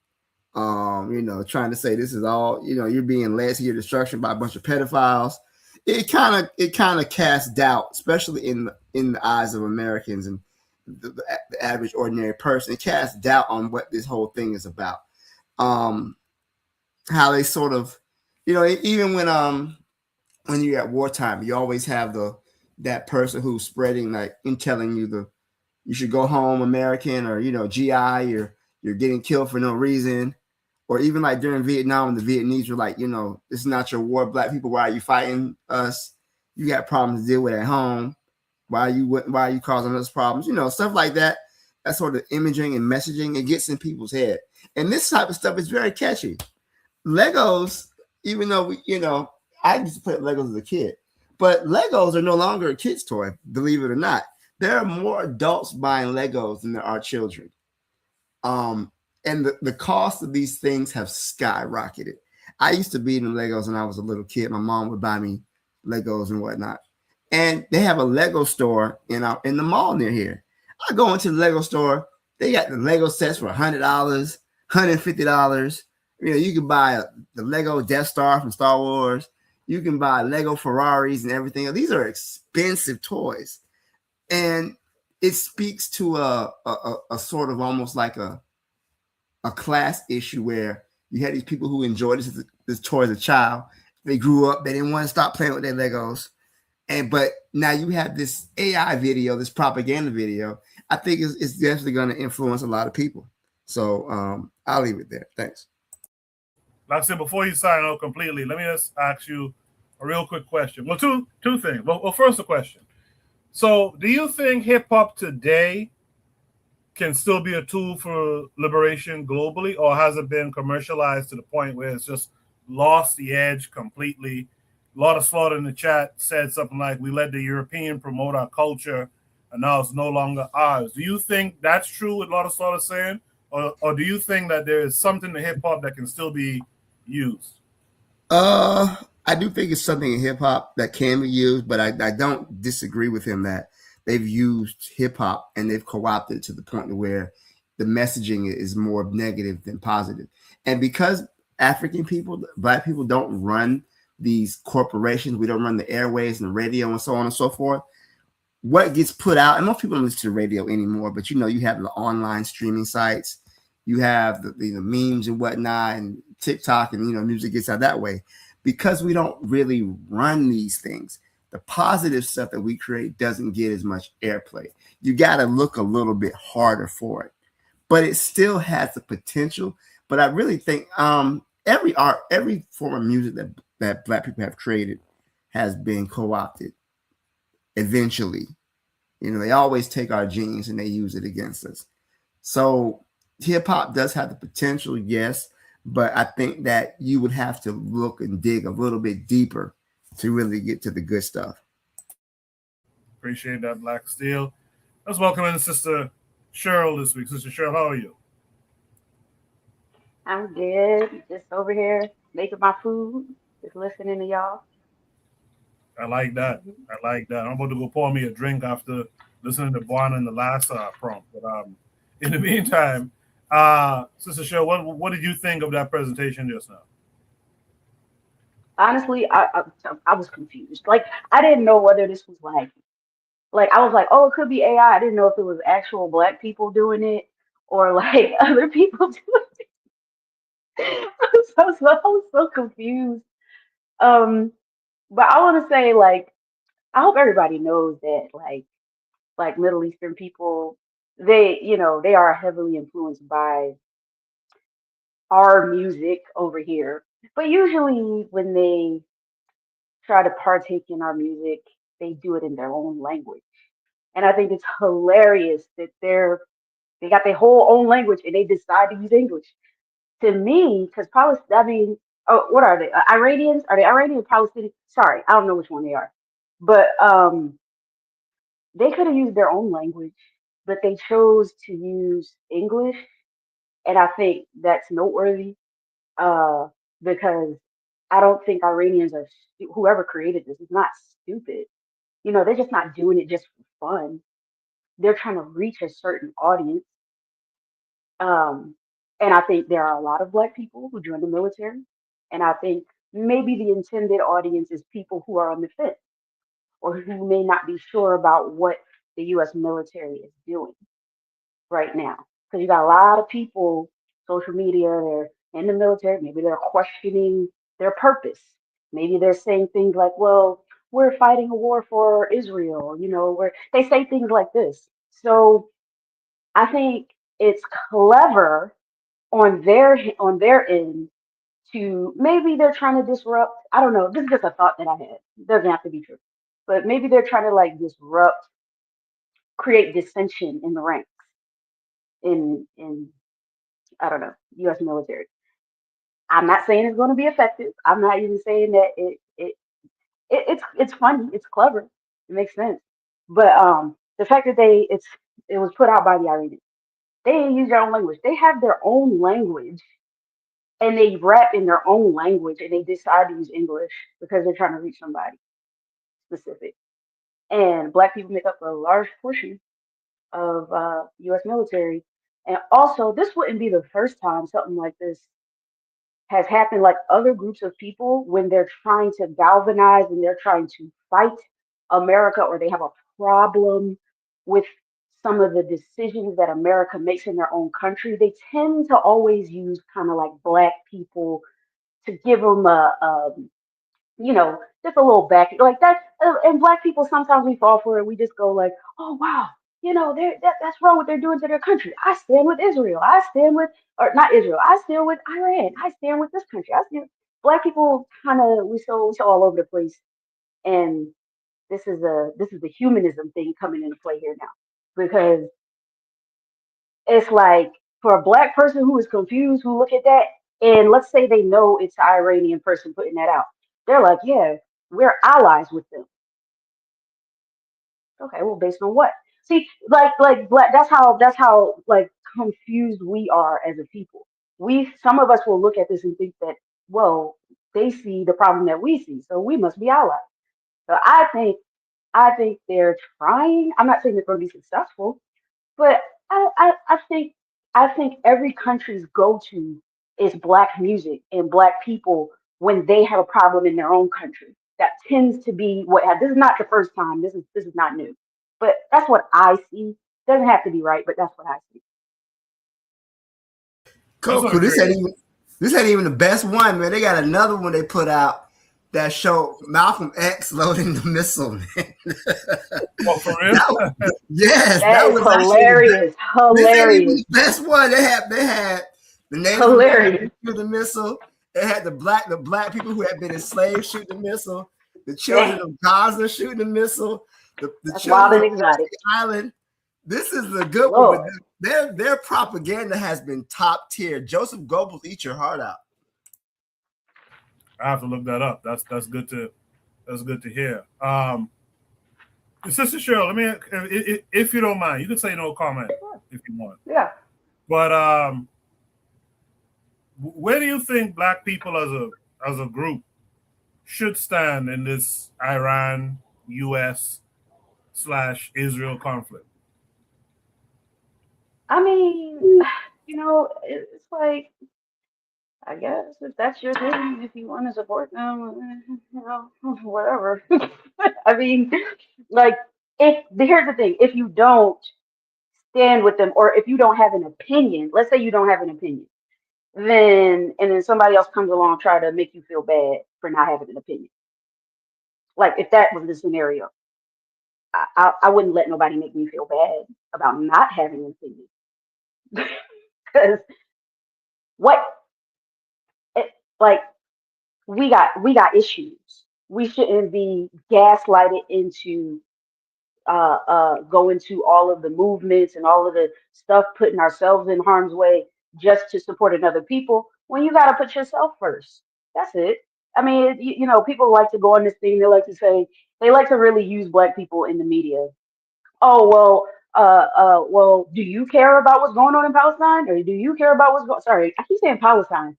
S6: Trying to say this is all, you're being led to your destruction by a bunch of pedophiles. It kind of casts doubt, especially in the eyes of Americans and the average ordinary person. It casts doubt on what this whole thing is about. How they sort of, even when you're at wartime, you always have that person who's spreading and telling you you should go home, American, or GI, you're getting killed for no reason. Or even like during Vietnam, when the Vietnamese were like, this is not your war, black people. Why are you fighting us? You got problems to deal with at home. Why are you causing us problems? Stuff like that. That sort of imaging and messaging, it gets in people's head. And this type of stuff is very catchy. Legos, even though I used to play Legos as a kid, but Legos are no longer a kid's toy, believe it or not. There are more adults buying Legos than there are children. And the cost of these things have skyrocketed. I used to be in Legos when I was a little kid. My mom would buy me Legos and whatnot. And they have a Lego store in the mall near here. I go into the Lego store. They got the Lego sets for $100, $150. You can buy the Lego Death Star from Star Wars. You can buy Lego Ferraris and everything. These are expensive toys. And it speaks to a sort of almost like a class issue where you had these people who enjoyed this toy as a child. They grew up. They didn't want to stop playing with their Legos. But now you have this AI video, this propaganda video. I think it's definitely going to influence a lot of people. So I'll leave it there. Thanks.
S1: Like I said, before you sign out completely, let me just ask you a real quick question. Well, two things. Well, first a question. So do you think hip hop today can still be a tool for liberation globally, or has it been commercialized to the point where it's just lost the edge completely? A lot of Slaughter in the chat said something like, we let the European promote our culture and now it's no longer ours. Do you think that's true what a lot of Slaughter saying? Or do you think that there is something to hip hop that can still be used?
S6: I do think it's something in hip hop that can be used, but I don't disagree with him that they've used hip hop and they've co-opted it to the point where the messaging is more negative than positive. And because African people, black people don't run these corporations, we don't run the airways and the radio and so on and so forth. What gets put out, and most people don't listen to the radio anymore, but you have the online streaming sites, you have the memes and whatnot, and TikTok, and music gets out that way. Because we don't really run these things, the positive stuff that we create doesn't get as much airplay. You got to look a little bit harder for it, but it still has the potential. But I really think every form of music that black people have created has been co-opted eventually. They always take our genes and they use it against us. So hip hop does have the potential, yes, but I think that you would have to look and dig a little bit deeper to really get to the good stuff.
S1: Appreciate that, Black Steel. Let's welcome in Sister Cheryl this week. Sister Cheryl, how are you?
S15: I'm good. Just over here making my food, just listening to y'all.
S1: I like that. I'm about to go pour me a drink after listening to Buana in the last prompt. But in the meantime, Sister Cheryl, what did you think of that presentation just now?
S15: Honestly, I was confused. Like, I didn't know whether this was like Like I was like, oh, it could be AI. I didn't know if it was actual black people doing it or like other people doing it. I was so confused. Um, but I want to say like I hope everybody knows that like Middle Eastern people, they are heavily influenced by our music over here. But usually when they try to partake in our music, they do it in their own language. And I think it's hilarious that they got their whole own language and they decide to use English. To me, because Palestine, I mean, oh, what are they? Iranians? Are they Iranian or Palestinian? Sorry, I don't know which one they are. But they could have used their own language, but they chose to use English, and I think that's noteworthy. Uh, because I don't think Iranians are whoever created this is not stupid. They're just not doing it just for fun. They're trying to reach a certain audience. Um, and I think there are a lot of black people who join the military, and I think maybe the intended audience is people who are on the fence or who may not be sure about what the U.S. military is doing right now. Because you got a lot of people, social media, they're in the military, maybe they're questioning their purpose. Maybe they're saying things like, well, we're fighting a war for Israel, where they say things like this. So I think it's clever on their end to maybe they're trying to disrupt. I don't know. This is just a thought that I had. It doesn't have to be true. But maybe they're trying to like disrupt, create dissension in the ranks in I don't know, US military. I'm not saying it's going to be effective. I'm not even saying that it's funny, it's clever, it makes sense. But the fact that it was put out by the Iranians. They didn't use their own language. They have their own language and they rap in their own language and they decide to use English because they're trying to reach somebody specific. And black people make up a large portion of U.S. military. And also, this wouldn't be the first time something like this has happened. Like other groups of people, when they're trying to galvanize and they're trying to fight America, or they have a problem with some of the decisions that America makes in their own country, they tend to always use kind of like black people to give them just a little back like that. And black people sometimes we fall for it. We just go like, oh wow, that's wrong what they're doing to their country. I stand with Israel. I stand with, or not Israel. I stand with Iran. I stand with this country. I stand. Black people kind of we so all over the place, and this is the humanism thing coming into play here now because it's like for a black person who is confused, who look at that, and let's say they know it's an Iranian person putting that out, they're like, yeah, we're allies with them. Okay, well, based on what? See, like black. That's how like confused we are as a people. Some of us will look at this and think that, well, they see the problem that we see, so we must be allies. So I think they're trying. I'm not saying they're going to be successful, but I think every country's go-to is black music and black people when they have a problem in their own country. That tends to be this is not the first time. This is not new. But that's what I see. Doesn't have to be right, but that's what I see.
S6: Cool. This ain't even the best one, man. They got another one they put out that showed Malcolm X loading the missile, man.
S1: Oh, for real?
S6: Yes,
S15: that was hilarious.
S6: This ain't even the best one. They had the Native Americans shoot the missile. They had the black people who had been enslaved shoot the missile. The children of Gaza shooting the missile. The children of Exotic Island. This is the good one. But their propaganda has been top tier. Joseph Goebbels, eat your heart out.
S1: I have to look that up. That's good to hear. Sister Cheryl, let me, if you don't mind, you can say no comment if you want.
S15: Yeah.
S1: But where do you think black people as a group should stand in this Iran, U.S. / Israel conflict?
S15: I mean, it's like, I guess if that's your thing, if you want to support them, whatever. I mean, like, here's the thing, if you don't stand with them, or if you don't have an opinion, let's say you don't have an opinion, then somebody else comes along try to make you feel bad for not having an opinion. Like if that was the scenario, I wouldn't let nobody make me feel bad about not having an opinion. Because what like we got issues. We shouldn't be gaslighted into going to all of the movements and all of the stuff, putting ourselves in harm's way just to support another people, when you got to put yourself first. That's it. I mean, people like to go on this thing. They like to say, they like to really use Black people in the media. Oh, well, do you care about what's going on in Palestine? Or do you care about sorry, I keep saying Palestine.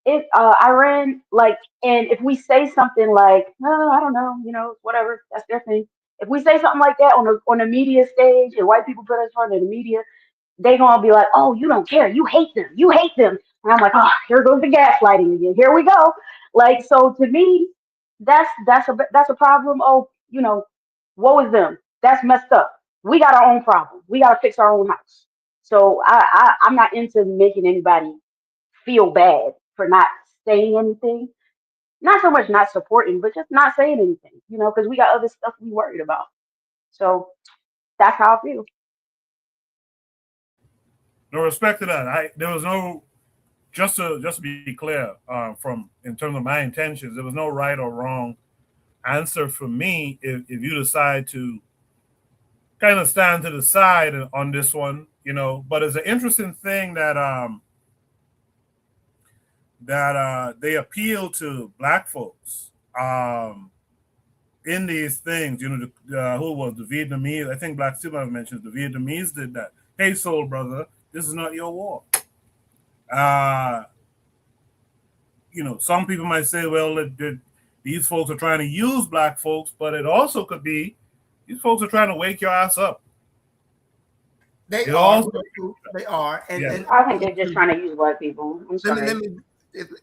S15: Iran, like, and if we say something like, no, I don't know, whatever, that's their thing. If we say something like that on a media stage, and white people put us on the media, they gonna be like, oh, you don't care, you hate them. And I'm like, oh, here goes the gaslighting again. Here we go. Like, so to me, that's a problem. Oh, woe is them. That's messed up. We got our own problem. We gotta fix our own house. So I'm not into making anybody feel bad for not saying anything. Not so much not supporting, but just not saying anything, because we got other stuff we worried about. So that's how I feel.
S1: No respect to that. There was no, just to be clear, from in terms of my intentions, there was no right or wrong answer for me. If you decide to kind of stand to the side on this one, but it's an interesting thing that they appeal to Black folks in these things. Who was the Vietnamese? I think Black Steve mentioned the Vietnamese did that. Hey, soul brother, this is not your war. Some people might say, well, these folks are trying to use Black folks, but it also could be these folks are trying to wake your ass up.
S6: They are. And,
S1: yeah.
S6: and
S15: I think they're just trying to use Black people. I'm sorry.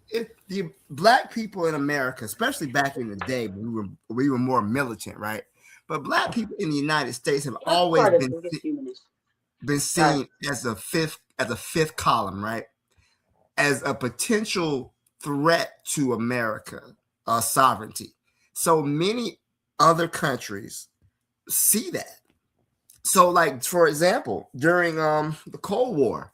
S6: If the Black people in America, especially back in the day when we were more militant, right? But Black people in the United States have always been seen as a fifth column, right? As a potential threat to America sovereignty. So many other countries see that. So, like, for example, during the Cold War,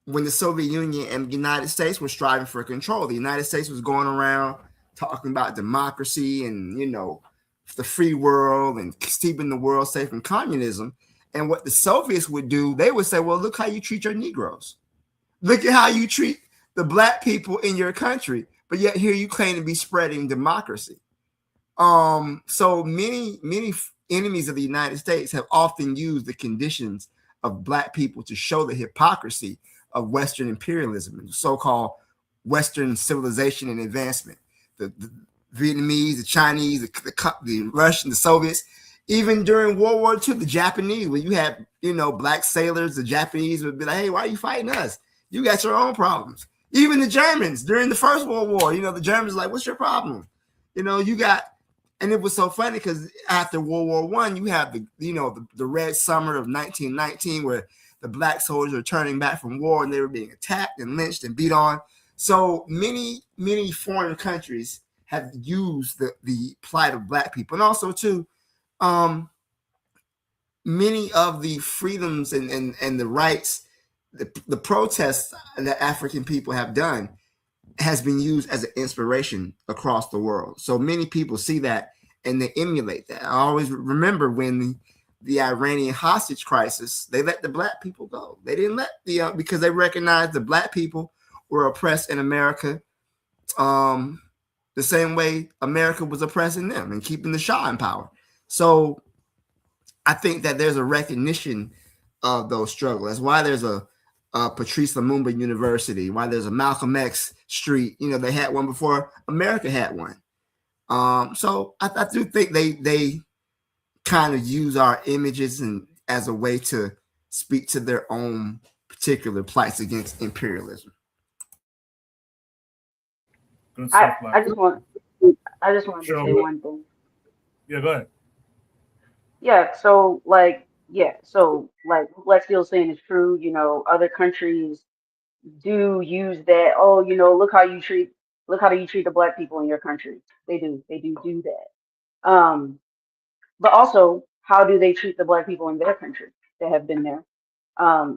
S6: when the Soviet Union and the United States were striving for control, the United States was going around talking about democracy and, the free world and keeping the world safe from communism. And what the Soviets would do, they would say, well, look how you treat your Negroes. Look at how you treat the Black people in your country. But yet here you claim to be spreading democracy. So many enemies of the United States have often used the conditions of Black people to show the hypocrisy of Western imperialism and so-called Western civilization and advancement. The Vietnamese, the Chinese, the Russian, the Soviets, even during World War II, the Japanese, when you had, Black sailors, the Japanese would be like, hey, why are you fighting us? You got your own problems. Even the Germans during the First World War, the Germans like, what's your problem? And it was so funny because after World War I, you have the Red Summer of 1919, where the Black soldiers are turning back from war and they were being attacked and lynched and beat on. So many foreign countries have used the plight of Black people, and also too, many of the freedoms and the rights, the protests that African people have done has been used as an inspiration across the world. So many people see that and they emulate that. I always remember when the Iranian hostage crisis, they let the Black people go. They didn't let because they recognized the Black people were oppressed in America the same way America was oppressing them and keeping the Shah in power. So I think that there's a recognition of those struggles. That's why there's a Patrice Lumumba University, why there's a Malcolm X Street. They had one before America had one. So I do think they kind of use our images and as a way to speak to their own particular plights against imperialism.
S15: I just want to say one thing.
S1: Yeah, go ahead.
S15: Yeah, so like what Steele's saying is true. You know, other countries do use that. Oh, you know, look how you treat the black people in your country. They do that. But also, how do they treat the black people in their country that have been there?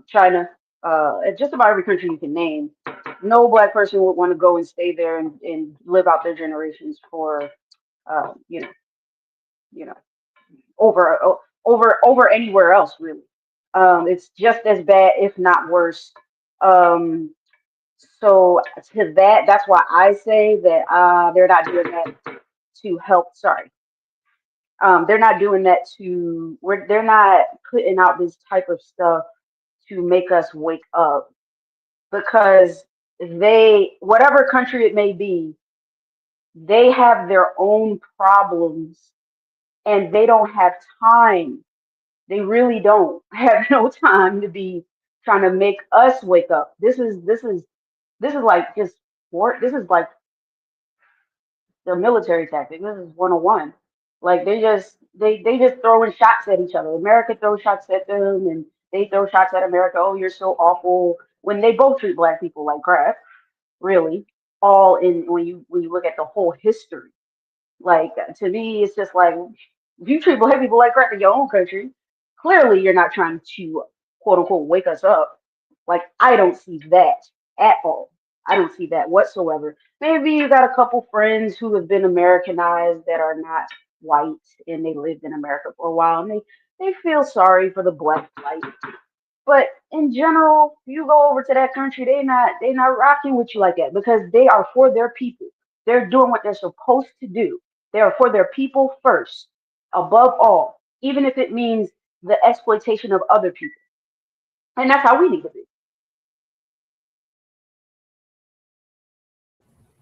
S15: China, just about every country you can name. No black person would want to go and stay there and live out their generations for, uh, you know, you know, over anywhere else really. It's just as bad, if not worse. Um, so to that's why I say that they're not doing that to help. Sorry, they're not doing that they're not putting out this type of stuff to make us wake up because whatever country it may be, they have their own problems and they don't have time. They really don't have no time to be trying to make us wake up. This is like just war. This is like their military tactic. This is 101. Like they just throwing shots at each other. America throws shots at them and they throw shots at America. Oh, you're so awful. When they both treat black people like crap, really. All in when you look at the whole history. Like to me, it's just like if you treat black people like crap in your own country, clearly you're not trying to quote unquote wake us up. Like I don't see that at all. I don't see that whatsoever. Maybe you got a couple friends who have been Americanized that are not white and they lived in America for a while and they feel sorry for the black plight. But in general, you go over to that country, they not rocking with you like that because they are for their people. They're doing what they're supposed to do. They are for their people first, above all, even if it means the exploitation of other people. And that's how we need to be.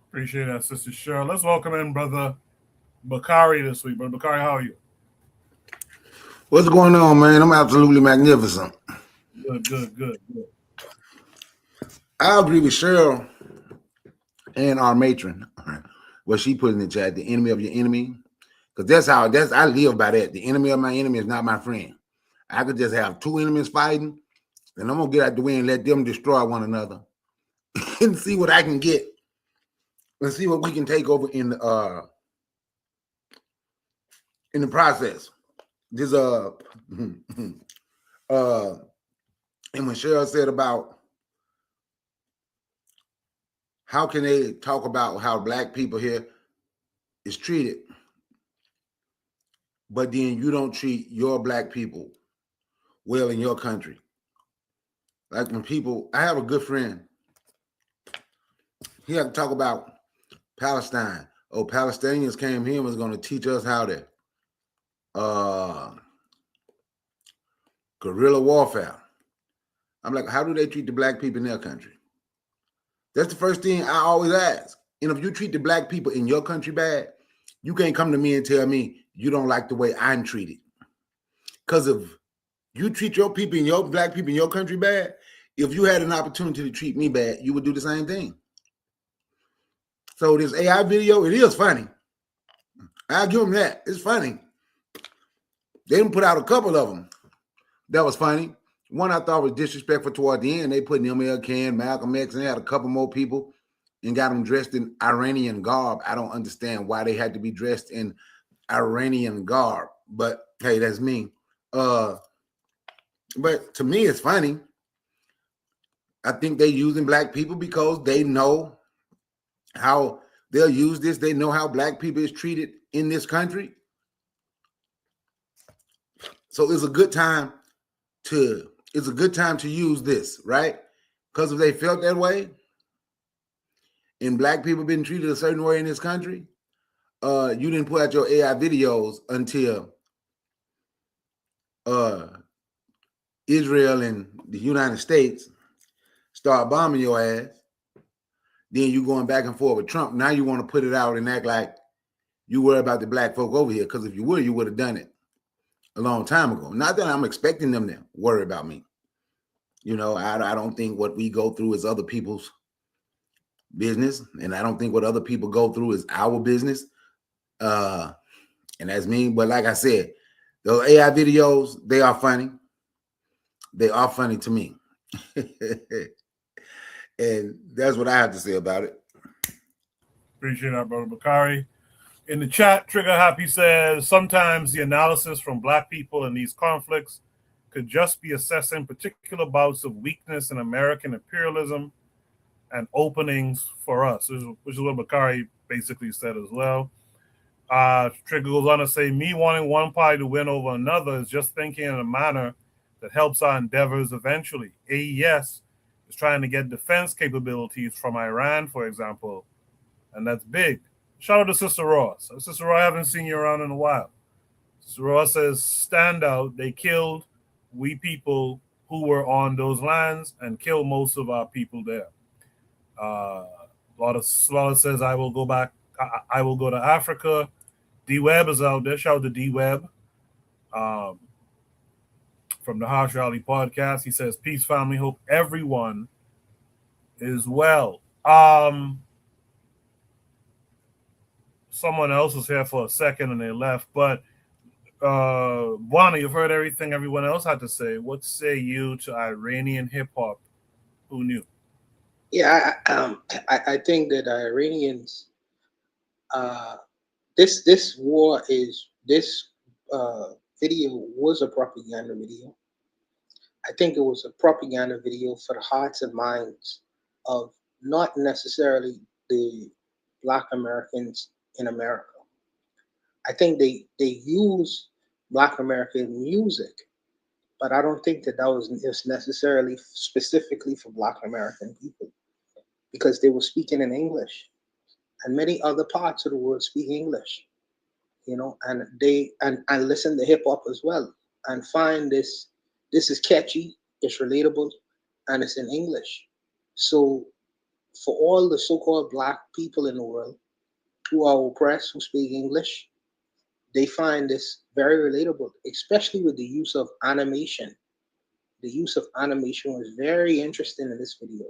S1: Appreciate that, Sister Cheryl. Let's welcome in Brother Bakari this week. Brother Bakari, how are you?
S16: What's going on, man? I'm absolutely magnificent.
S1: Good.
S16: I agree with Cheryl and our matron, what she put in the chat, the enemy of your enemy. Because I live by that. The enemy of my enemy is not my friend. I could just have two enemies fighting, and I'm gonna get out the way and let them destroy one another and see what I can get. And see what we can take over in the process. This and when Cheryl said about how can they talk about how black people here is treated, but then you don't treat your black people well in your country. Like when people, I have a good friend, he had to talk about Palestine. Oh, Palestinians came here and was going to teach us how to guerrilla warfare. I'm like, how do they treat the black people in their country? That's the first thing I always ask. And if you treat the black people in your country bad, you can't come to me and tell me you don't like the way I'm treated. Because if you treat your people and your black people in your country bad, if you had an opportunity to treat me bad, you would do the same thing. So this AI video, it is funny. I'll give them that. It's funny. They didn't put out a couple of them. That was funny. One I thought was disrespectful toward the end. They put MLK and Malcolm X and they had a couple more people and got them dressed in Iranian garb. I don't understand why they had to be dressed in Iranian garb. But hey, that's me. But to me, it's funny. I think they're using black people because they know how they'll use this. They know how black people is treated in this country. So it's a good time to use this, right? Because if they felt that way and black people been treated a certain way in this country, you didn't put out your AI videos until Israel and the United States start bombing your ass. Then you going back and forth with Trump. Now you want to put it out and act like you worry about the black folk over here. Because if you would have done it a long time ago. Not that I'm expecting them to worry about me. You know, I don't think what we go through is other people's business. And I don't think what other people go through is our business. And that's me. But like I said, those AI videos, they are funny. They are funny to me. And that's what I have to say about it.
S1: Appreciate that, Brother Bakari. In the chat, Trigger Happy says, sometimes the analysis from Black people in these conflicts could just be assessing particular bouts of weakness in American imperialism and openings for us, which is what Bakari basically said as well. Trigger goes on to say, me wanting one party to win over another is just thinking in a manner that helps our endeavors eventually. AES is trying to get defense capabilities from Iran, for example, and that's big. Shout out to Sister Ross. Sister Ross, I haven't seen you around in a while. Sister Ross says, stand out. They killed we people who were on those lands and killed most of our people there. Lotta says, I will go back. I will go to Africa. D-Web is out there. Shout out to D-Web from the Harsh Rally podcast. He says, peace, family. Hope everyone is well. Someone else was here for a second and they left. But Buana, you've heard everything everyone else had to say. What say you to Iranian hip-hop? Who knew?
S7: Yeah, I think that Iranians, this war is, this video was a propaganda video. I think it was a propaganda video for the hearts and minds of not necessarily the Black Americans in America. I think they use Black American music, but I don't think that was necessarily specifically for Black American people, because they were speaking in English, and many other parts of the world speak English, you know, and they and listen to hip hop as well, and find this is catchy, it's relatable, and it's in English. So for all the so-called Black people in the world who are oppressed, who speak English, they find this very relatable, especially with the use of animation. The use of animation was very interesting in this video,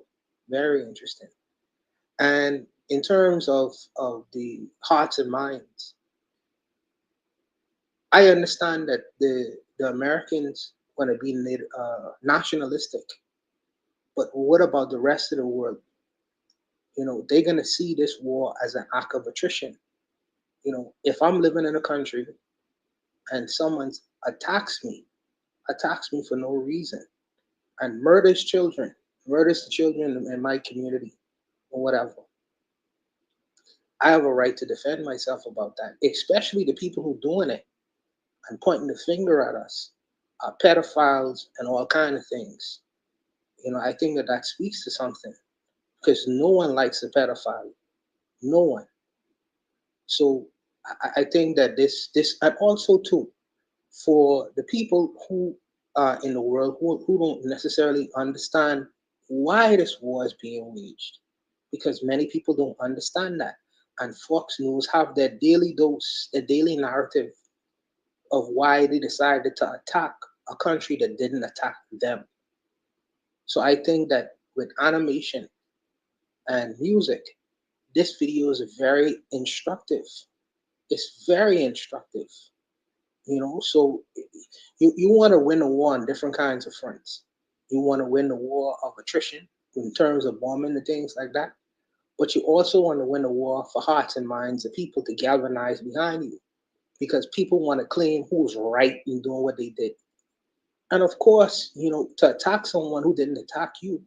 S7: very interesting. And in terms of the hearts and minds, I understand that the Americans want to be nationalistic, but what about the rest of the world? You know, they're going to see this war as an act of attrition. You know, if I'm living in a country and someone attacks me for no reason, and murders the children in my community or whatever, I have a right to defend myself about that, especially the people who doing it and pointing the finger at us, pedophiles and all kind of things. You know, I think that speaks to something, because no one likes a pedophile, no one. So I think that this, and also too, for the people who are in the world who don't necessarily understand why this war is being waged, because many people don't understand that. And Fox News have their daily dose, their daily narrative of why they decided to attack a country that didn't attack them. So I think that with animation and music, this video is very instructive. It's very instructive. You know, so you want to win a war on different kinds of fronts. You want to win the war of attrition in terms of bombing and things like that. But you also want to win a war for hearts and minds of people to galvanize behind you, because people want to claim who's right in doing what they did. And of course, you know, to attack someone who didn't attack you,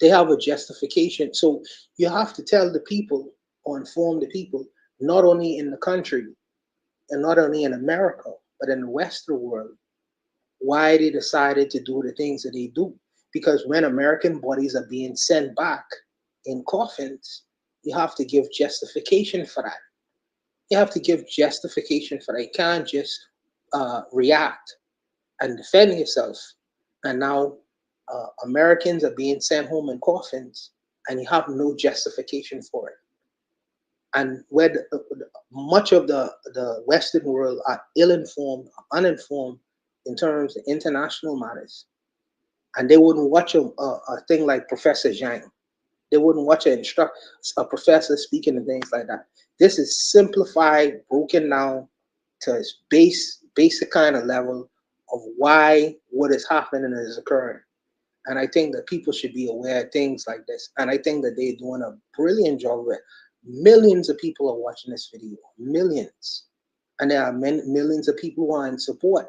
S7: they have a justification. So you have to tell the people, or inform the people, not only in the country and not only in America, but in the Western world, why they decided to do the things that they do. Because when American bodies are being sent back in coffins, you have to give justification for that. You have to give justification for that. You can't just react and defend yourself. And now Americans are being sent home in coffins, and you have no justification for it. And where much of the Western world are ill-informed, uninformed in terms of international matters, and they wouldn't watch a thing like Professor Zhang. They wouldn't watch a professor speaking and things like that. This is simplified, broken down to base the kind of level of why what is happening is occurring. And I think that people should be aware of things like this. And I think that they're doing a brilliant job of it. Millions of people are watching this video, millions. And there are millions of people who are in support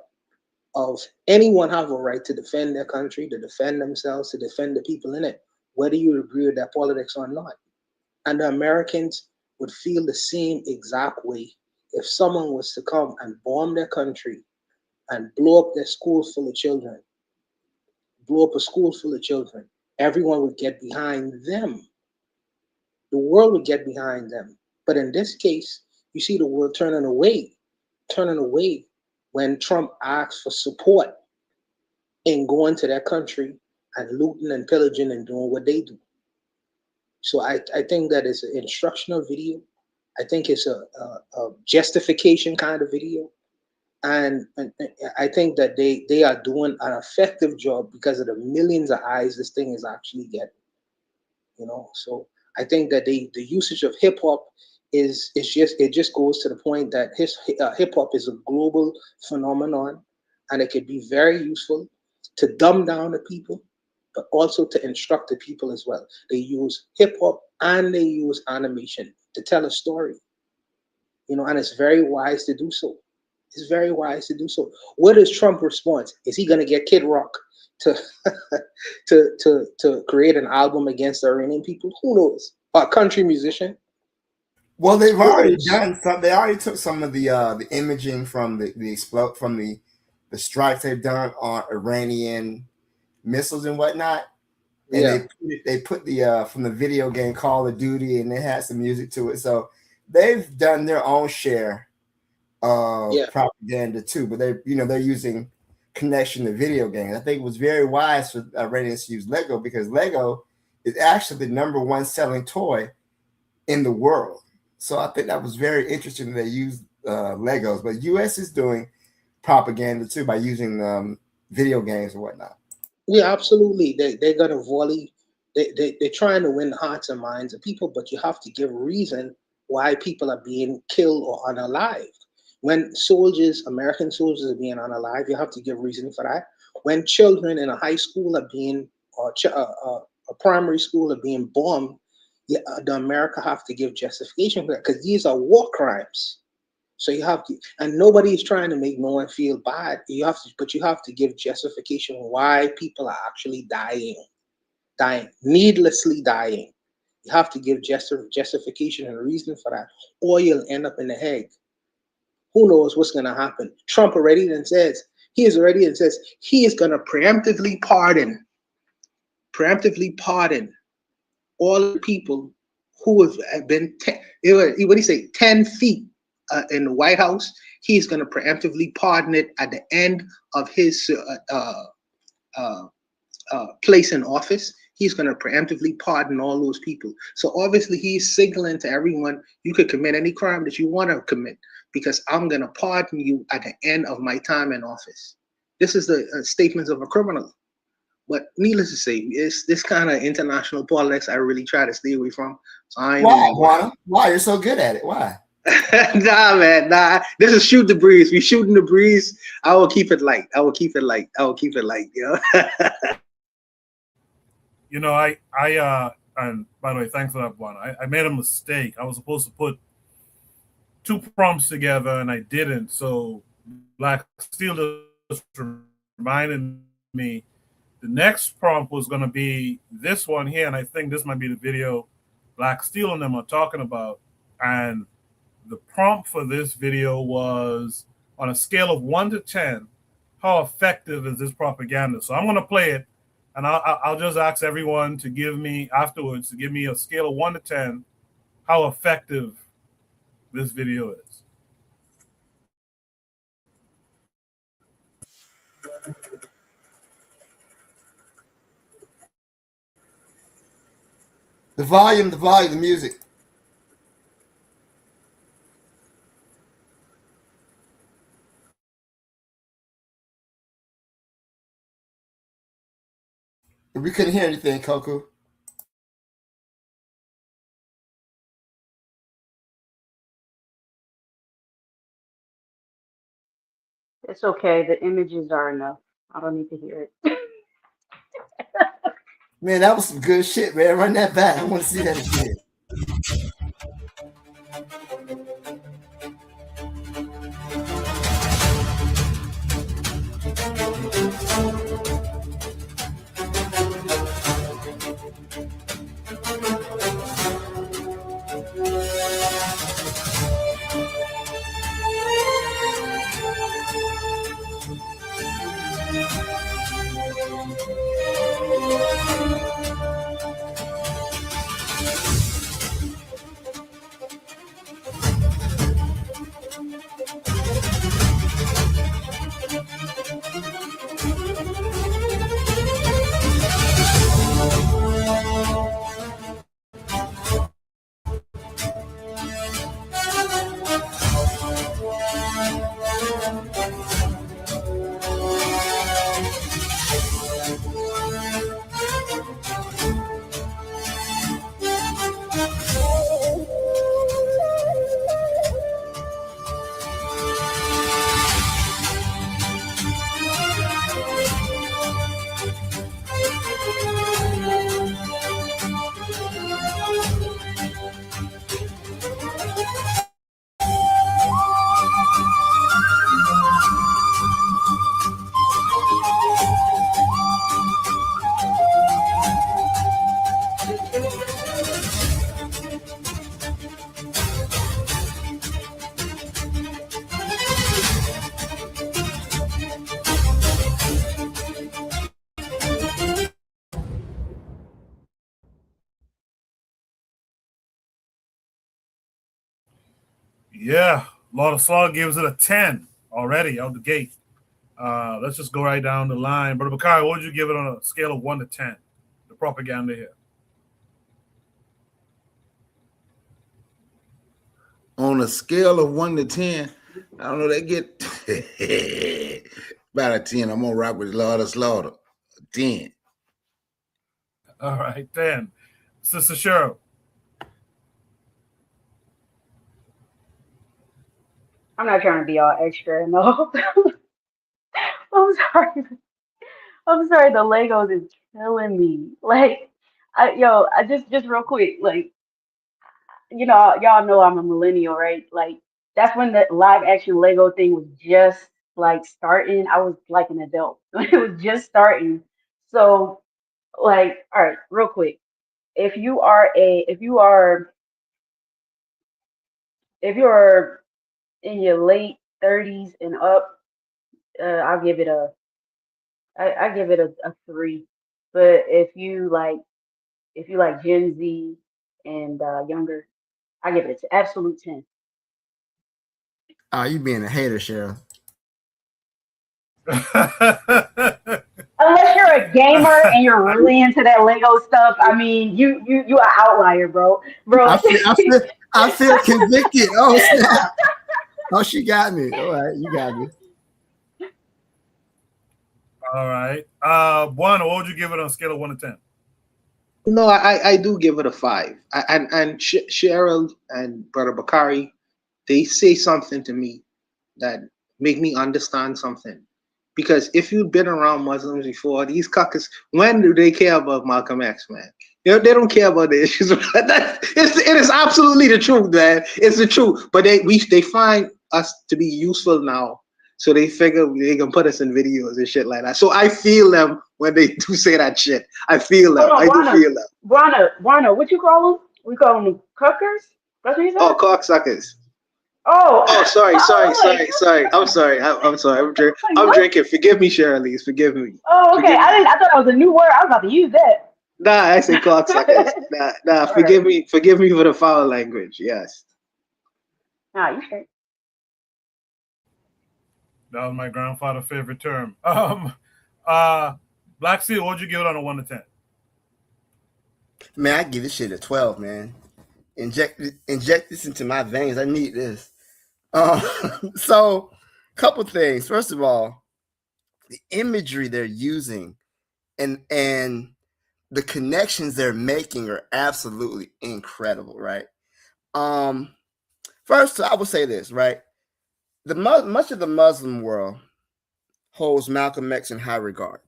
S7: of anyone have a right to defend their country, to defend themselves, to defend the people in it, whether you agree with their politics or not. And the Americans would feel the same exact way if someone was to come and bomb their country and blow up their schools full of children, blow up a school full of children. Everyone would get behind them. The world would get behind them. But in this case, you see the world turning away when Trump asks for support in going to their country and looting and pillaging and doing what they do. So I think that is an instructional video. I think it's a justification kind of video. And I think that they are doing an effective job because of the millions of eyes this thing is actually getting. So I think that the usage of hip hop is just goes to the point that hip hop is a global phenomenon, and it could be very useful to dumb down the people, but also to instruct the people as well. They use hip hop and they use animation to tell a story, and it's very wise to do so. It's very wise to do so. What is Trump's response? Is he going to get Kid Rock to to create an album against the Iranian people? Who knows? A country musician?
S6: Well, they've already done some. They already took some of the imaging from the strikes they've done on Iranian missiles and whatnot, and they put the from the video game Call of Duty, and they had some music to it. So they've done their own share of propaganda too, but they're using connection to video games. I think it was very wise for Iranians to use Lego, because Lego is actually the #1 selling toy in the world. So I think that was very interesting that they used Legos. But U.S. is doing propaganda too by using video games and whatnot.
S7: Yeah, absolutely. They're gonna volley. They're trying to win the hearts and minds of people, but you have to give reason why people are being killed or unalived. When American soldiers are being unalived, you have to give reason for that. When children in a high school are being, or a primary school are being bombed, the America have to give justification for that, because these are war crimes. So you have to, and nobody is trying to make no one feel bad. But you have to give justification why people are actually dying, needlessly dying. You have to give justification and reason for that, or you'll end up in the Hague. Who knows what's going to happen? Trump already then says he is going to preemptively pardon all the people who have been 10 feet in the White House. He's going to preemptively pardon it at the end of his place in office. He's going to preemptively pardon all those people. So obviously he's signaling to everyone, you could commit any crime that you want to commit, because I'm going to pardon you at the end of my time in office. This is the statements of a criminal. But needless to say, it's this kind of international politics I really try to stay away from. So
S6: Why you're so good at it? Why?
S7: Nah, man, nah. This is shoot the breeze. We shooting the breeze. I will keep it light.
S1: And by the way, thanks for that one. I made a mistake. I was supposed to put 2 prompts together and I didn't. So Black Steel just reminded me the next prompt was going to be this one here. And I think this might be the video Black Steel and them are talking about. And the prompt for this video was, on a scale of 1 to 10, how effective is this propaganda? So I'm going to play it, and I'll just ask everyone to give me afterwards, to give me a scale of 1 to 10, how effective this video is.
S6: The volume, the music. We couldn't hear anything, Coco.
S15: It's okay. The images are enough. I don't need to hear it.
S6: Man, that was some good shit, man. Run that back. I want to see that again.
S1: Yeah, Lord of Slaughter gives it a 10 already out the gate. Let's just go right down the line. Brother Bakari, what would you give it on a scale of 1 to 10? The propaganda here.
S16: On a scale of 1 to 10, I don't know, they get about a 10. I'm gonna rock with Lord of Slaughter. 10.
S1: All right, 10. Sister Cheryl.
S15: I'm not trying to be all extra. No. I'm sorry. I'm sorry. The Legos is killing me. Like, I just real quick. Like, y'all know I'm a millennial, right? Like, that's when the live action Lego thing was just like starting. I was like an adult. It was just starting. So, like, all right, real quick. If you are a, if you're in your late 30s and up, I'll give it I give it a 3. But if you like Gen Z and younger, I give it an absolute 10.
S6: Oh, you being a hater, Cheryl.
S15: Unless you're a gamer and you're really into that Lego stuff, I mean, you an outlier, bro.
S6: I feel convicted. Oh snap! Oh, she got me. All right, you got me.
S1: All right. One, what would you give it on a scale of 1 to 10?
S7: No, I do give it a 5. And Cheryl and Brother Bakari, they say something to me that make me understand something. Because if you've been around Muslims before, these cuckers, when do they care about Malcolm X, man? They don't care about the issues. It is absolutely the truth, man. It's the truth. But they find us to be useful now. So they figure they can put us in videos and shit like that. So I feel them when they do say that shit. I feel them.
S15: Hold on,
S7: I do feel them.
S15: Buana, what you call them? We call them cuckers? That's what you said?
S7: Oh, cocksuckers.
S15: Oh,
S7: Oh, sorry.
S15: I'm
S7: I'm sorry. I'm drinking. Forgive me, Shirley. Forgive me.
S15: Oh, okay.
S7: Forgive me.
S15: I thought that was a new word. I was about to use that.
S7: Nah, I say cocksuckers. Nah. Forgive me for the foul language. Yes.
S15: Nah, you straight.
S1: That was my grandfather's favorite term. Black Seal, what would you give it on a 1 to 10?
S6: Man, I give this shit a 12, man. Inject this into my veins. I need this. So, couple things. First of all, the imagery they're using and the connections they're making are absolutely incredible, right? First, I would say this, right? Much of the Muslim world holds Malcolm X in high regard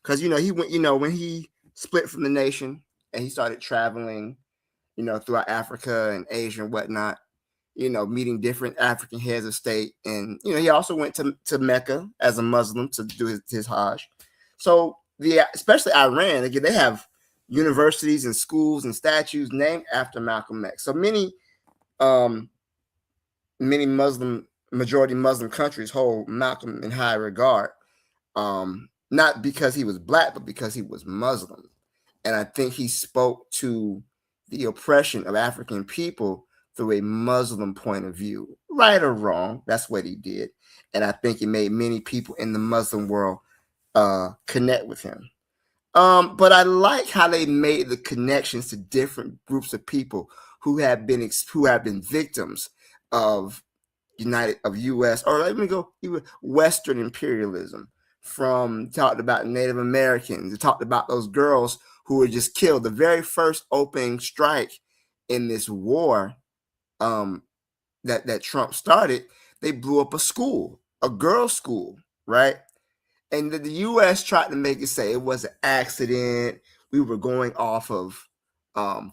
S6: because he went, when he split from the nation and he started traveling, throughout Africa and Asia and whatnot, meeting different African heads of state, and he also went to Mecca as a Muslim to do his Hajj. So especially Iran, again, they have universities and schools and statues named after Malcolm X. So many majority Muslim countries hold Malcolm in high regard, not because he was black, but because he was Muslim. And I think he spoke to the oppression of African people through a Muslim point of view, right or wrong. That's what he did. And I think it made many people in the Muslim world connect with him. But I like how they made the connections to different groups of people who have been victims of U.S. or let me go even Western imperialism. Talked about Native Americans, they talked about those girls who were just killed. The very first opening strike in this war that Trump started, they blew up a school, a girls' school, right? And the U.S. tried to make it say it was an accident. We were going off of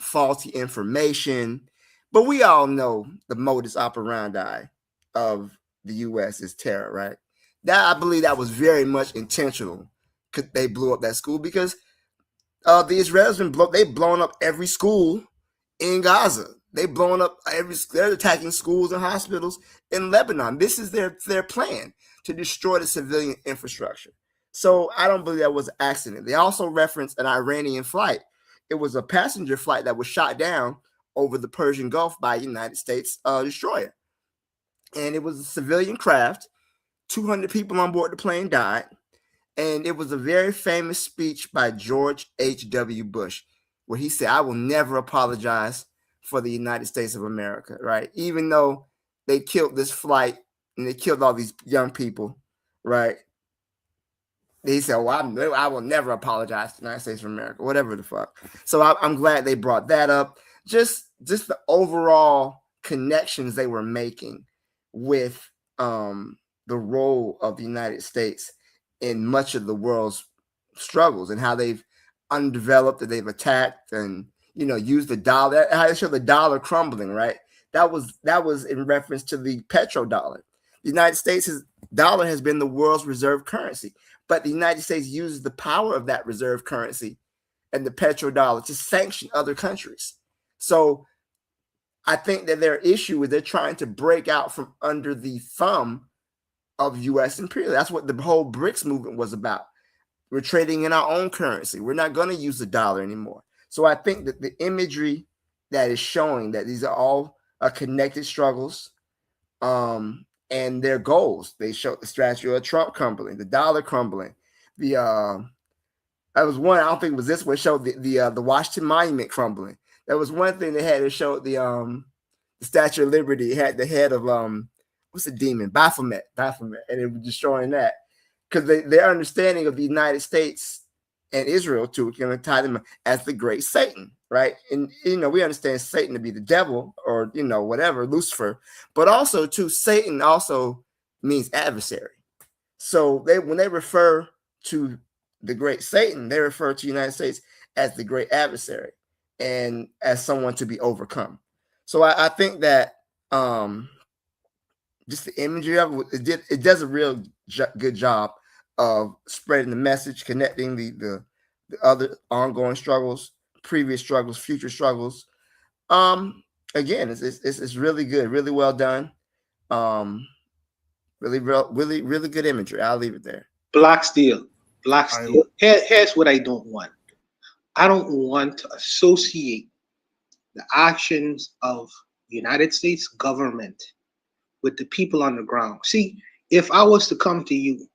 S6: faulty information. But we all know the modus operandi of the U.S. is terror, right? I believe that was very much intentional. They blew up that school because the Israelis they've blown up every school in Gaza. They've blown up they're attacking schools and hospitals in Lebanon. This is their plan to destroy the civilian infrastructure. So I don't believe that was an accident. They also referenced an Iranian flight. It was a passenger flight that was shot down over the Persian Gulf by a United States destroyer. And it was a civilian craft. 200 people on board the plane died. And it was a very famous speech by George H.W. Bush, where he said, "I will never apologize for the United States of America," right? Even though they killed this flight and they killed all these young people, right? He said, "Well, I will never apologize to the United States of America," whatever the fuck. So I'm glad they brought that up. Just the overall connections they were making with the role of the United States in much of the world's struggles and how they've undeveloped, that they've attacked and used the dollar. How they show the dollar crumbling, right? That was in reference to the petrodollar. The United States' dollar has been the world's reserve currency, but the United States uses the power of that reserve currency and the petrodollar to sanction other countries. So I think that their issue is they're trying to break out from under the thumb of U.S. imperialism. That's what the whole BRICS movement was about. We're trading in our own currency. We're not going to use the dollar anymore. So I think that the imagery that is showing that these are all connected struggles and their goals. They showed the statue of Trump crumbling, the dollar crumbling. That was one. I don't think it was this one. Showed the Washington Monument crumbling. There was one thing they had that showed the Statue of Liberty. It had the head of what's the demon? Baphomet, and it was destroying that because their understanding of the United States and Israel too can tie them as the great Satan, right? And we understand Satan to be the devil or whatever, Lucifer, but also too Satan also means adversary. So when they refer to the great Satan, they refer to the United States as the great adversary and as someone to be overcome. So I think that just the imagery of it does a real good job of spreading the message, connecting the other ongoing struggles, previous struggles, future struggles. Again, it's really good, really well done. Really good imagery. I'll leave it there.
S17: Black Steel. Here's what I don't want. I don't want to associate the actions of the United States government with the people on the ground. See, if I was to come to you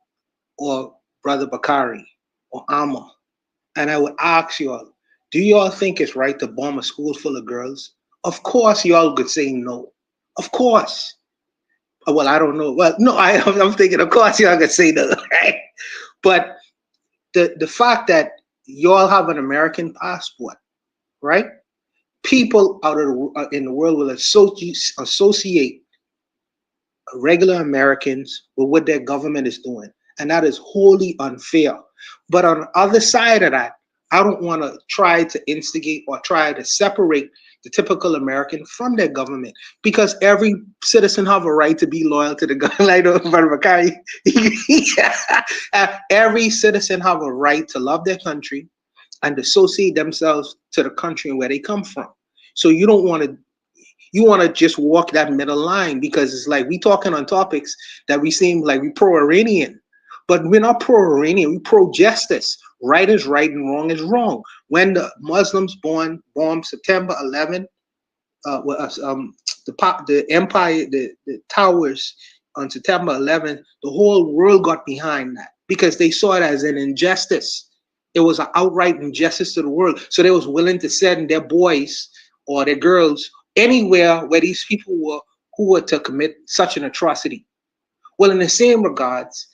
S17: or Brother Bakari or Amma, and I would ask you all, do you all think it's right to bomb a school full of girls? Of course, you all could say no. Of course. Well, I don't know. Well, no, I'm thinking, of course, you all could say no, right? But the fact that you all have an American passport, right? People out of in the world will associate regular Americans with what their government is doing. and that is wholly unfair. But on the other side of that, I don't want to try to instigate or try to separate the typical American from their government, because every citizen have a right to be loyal to the government. Every citizen have a right to love their country and associate themselves to the country where they come from. So you don't want to, you want to just walk that middle line, because it's like we talking on topics that we seem like we pro-Iranian, but we're not pro-Iranian. We pro-justice. Right is right and wrong is wrong. When the Muslims bombed September 11, the empire, the towers on September 11, the whole world got behind that because they saw it as an injustice. It was an outright injustice to the world. So they was willing to send their boys or their girls anywhere where these people were who were to commit such an atrocity. Well, in the same regards,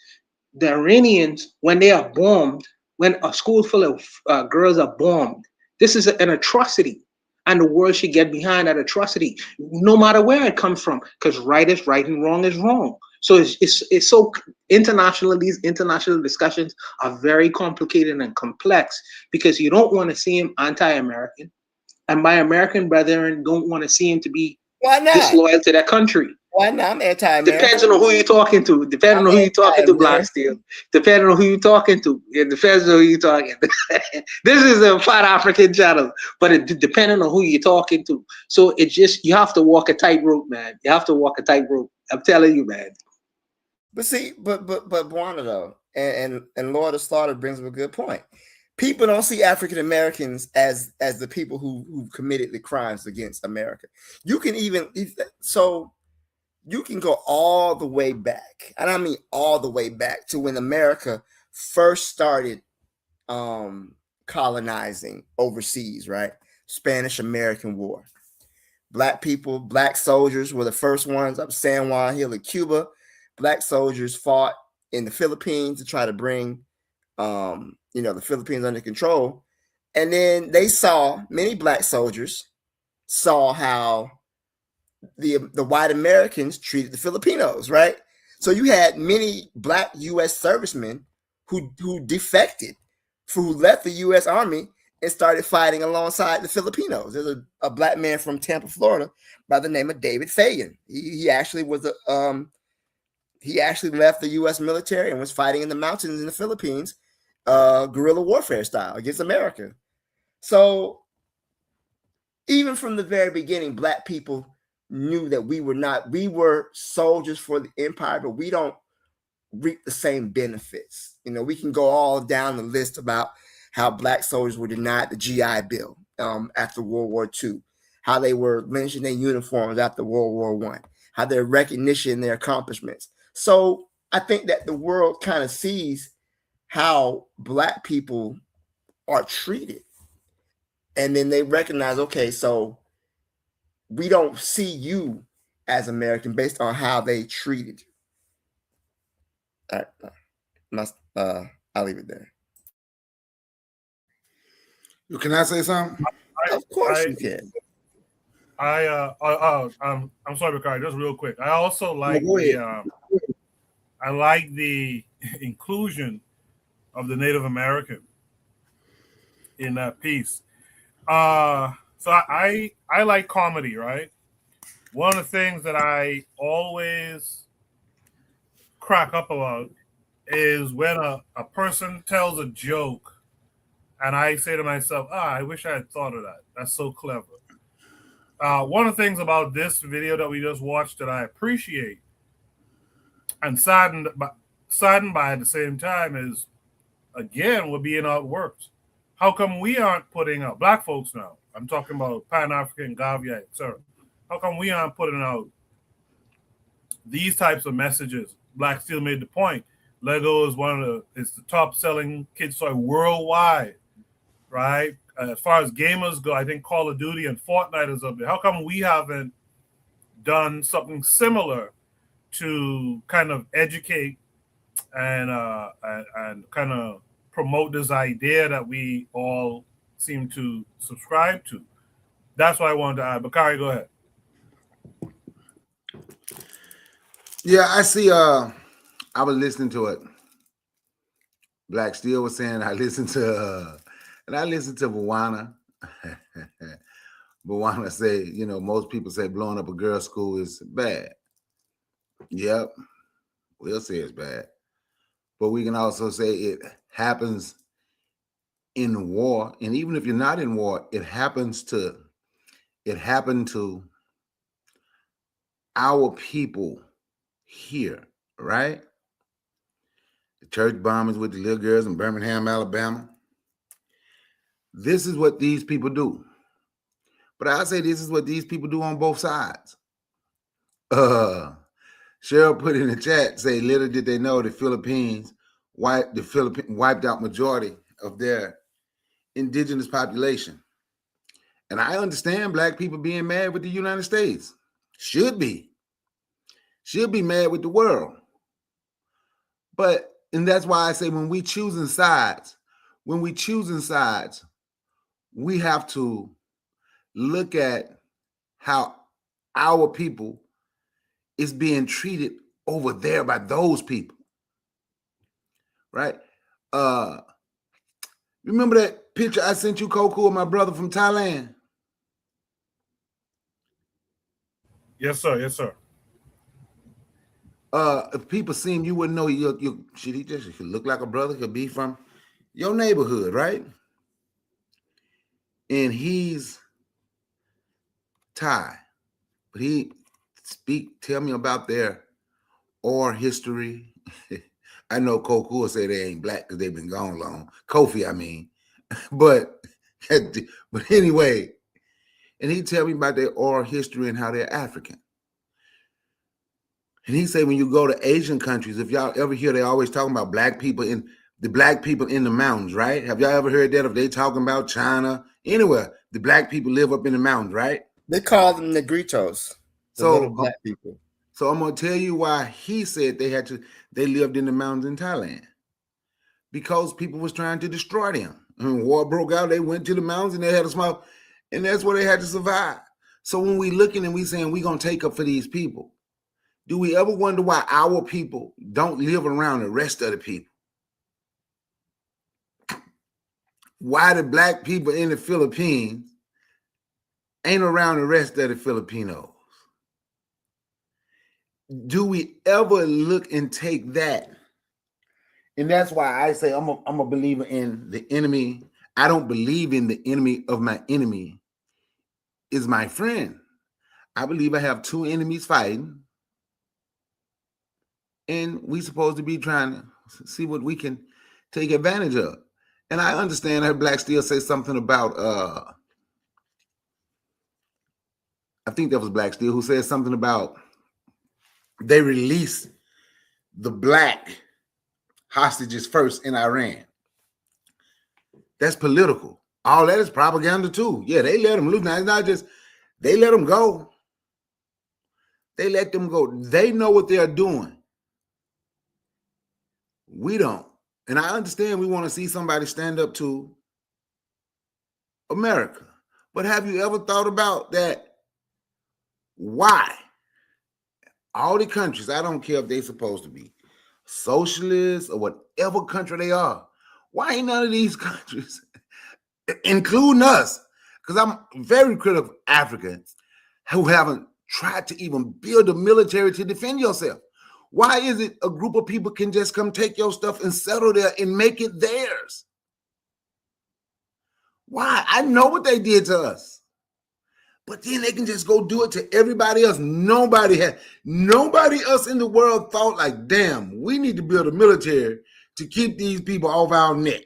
S17: the Iranians, when they are bombed, when a school full of girls are bombed, this is an atrocity. And the world should get behind that atrocity, no matter where it comes from, because right is right and wrong is wrong. So it's so international. These international discussions are very complicated and complex, because you don't want to see him anti-American, and my American brethren don't want to see him to be disloyal to their country.
S6: Why not? I'm anti-American.
S17: Depends on who you're talking to. Depending on who you're talking to, Black Steel. Depending on who you're talking to. It depends on who you're talking to. This is a Fat African channel, but it depending on who you're talking to. So it just, you have to walk a tightrope, man. You have to walk a tightrope. I'm telling you, man.
S6: But see, but Buana though, and Lord of Slaughter brings up a good point. People don't see African Americans as the people who committed the crimes against America. You can even you can go all the way back, and I mean all the way back to when America first started colonizing overseas, right? Spanish-American War. Black people, black soldiers were the first ones up San Juan Hill in Cuba. Black soldiers fought in the Philippines to try to bring the Philippines under control. And then many black soldiers saw how the white Americans treated the Filipinos, right? So you had many black U.S. servicemen who defected, who left the U.S. Army and started fighting alongside the Filipinos. There's a black man from Tampa, Florida, by the name of David Fagan. He actually was he actually left the U.S. military and was fighting in the mountains in the Philippines, guerrilla warfare style against America. So even from the very beginning, black people knew that we were soldiers for the empire, but we don't reap the same benefits. We can go all down the list about how black soldiers were denied the GI Bill after World War II, how they were lynched in their uniforms after World War I, how their recognition, their accomplishments. So I think that the world kind of sees how black people are treated. And then they recognize, okay, so we don't see you as American based on how they treated you. All right. I'll leave it there.
S16: Can I say something?
S6: Of course you can.
S1: I'm sorry, Ricardo, just real quick. I also like the inclusion of the Native American in that piece. So I like comedy, right? One of the things that I always crack up about is when a person tells a joke and I say to myself, I wish I had thought of that. That's so clever. One of the things about this video that we just watched that I appreciate and saddened by at the same time is, again, we're being outworked. How come we aren't putting out, black folks now, I'm talking about Pan-African, Gavia, etc. How come we aren't putting out these types of messages? Black Steel made the point. Lego is it's the top selling kids toy worldwide, right? As far as gamers go, I think Call of Duty and Fortnite is up there. How come we haven't done something similar to kind of educate and kind of promote this idea that we all seem to subscribe to? That's what I wanted to add. Bakari, go ahead.
S16: Yeah, I see. I was listening to it, Black Steel was saying, I listened to Bawana. Bawana say, you know, most people say blowing up a girl's school is bad. Yep, we'll say it's bad. But we can also say it happens in war. And even if you're not in war, it happened to our people here, right? The church bombings with the little girls in Birmingham, Alabama. This is what these people do. But I say this is what these people do on both sides. Cheryl put in the chat, say, little did they know the Philippines wiped out majority of their indigenous population. And I understand Black people being mad with the United States. Should be mad with the world. And that's why I say when we choosing sides, we have to look at how our people is being treated over there by those people, right? Remember that picture I sent you, Coco, of my brother from Thailand?
S1: Yes, sir. Yes, sir.
S16: If people see him, you wouldn't know he could look like a brother, could be from your neighborhood, right? And he's Thai, but he tell me about their oral history. I know Coco will say they ain't Black because they've been gone long. Kofi, I mean. But anyway, and he tell me about their oral history and how they're African. And he say when you go to Asian countries, if y'all ever hear, they always talking about Black people in the mountains, right? Have y'all ever heard that? If they talking about China, anywhere, the Black people live up in the mountains, right?
S6: They call them Negritos, the little Black people.
S16: So I'm gonna tell you why he said they lived in the mountains in Thailand. Because people was trying to destroy them. When war broke out, they went to the mountains and they had a small, and that's where they had to survive. So when we looking and we saying we gonna take up for these people, do we ever wonder why our people don't live around the rest of the people? Why the Black people in the Philippines ain't around the rest of the Filipinos? Do we ever look and take that? And that's why I say I'm a believer in the enemy. I don't believe in the enemy of my enemy is my friend. I believe I have two enemies fighting. And we supposed to be trying to see what we can take advantage of. And I understand her Black Steel say something about I think that was Black Steel who said something about they released the Black hostages first in Iran. That's political. All that is propaganda too. Yeah, they let them loose. Now it's not just they let them go. They let them go. They know what they're doing. We don't. And I understand we want to see somebody stand up to America. But have you ever thought about that? Why? All the countries, I don't care if they're supposed to be socialists or whatever country they are. Why ain't none of these countries, including us, because I'm very critical of Africans who haven't tried to even build a military to defend yourself. Why is it a group of people can just come take your stuff and settle there and make it theirs? Why? I know what they did to us. But then they can just go do it to everybody else. Nobody else in the world thought like, damn, we need to build a military to keep these people off our neck.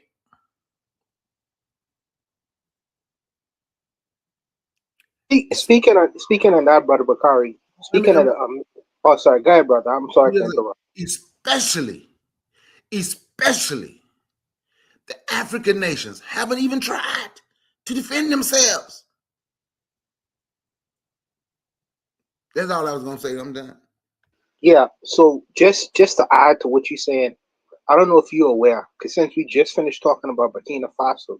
S7: Speaking on that, brother Bakari. Speaking of the oh, sorry, go ahead, brother. I'm sorry to interrupt.
S16: Especially the African nations haven't even tried to defend themselves. That's all I was gonna say. I'm done.
S7: Yeah. So just to add to what you're saying, I don't know if you're aware, because since we just finished talking about Burkina Faso,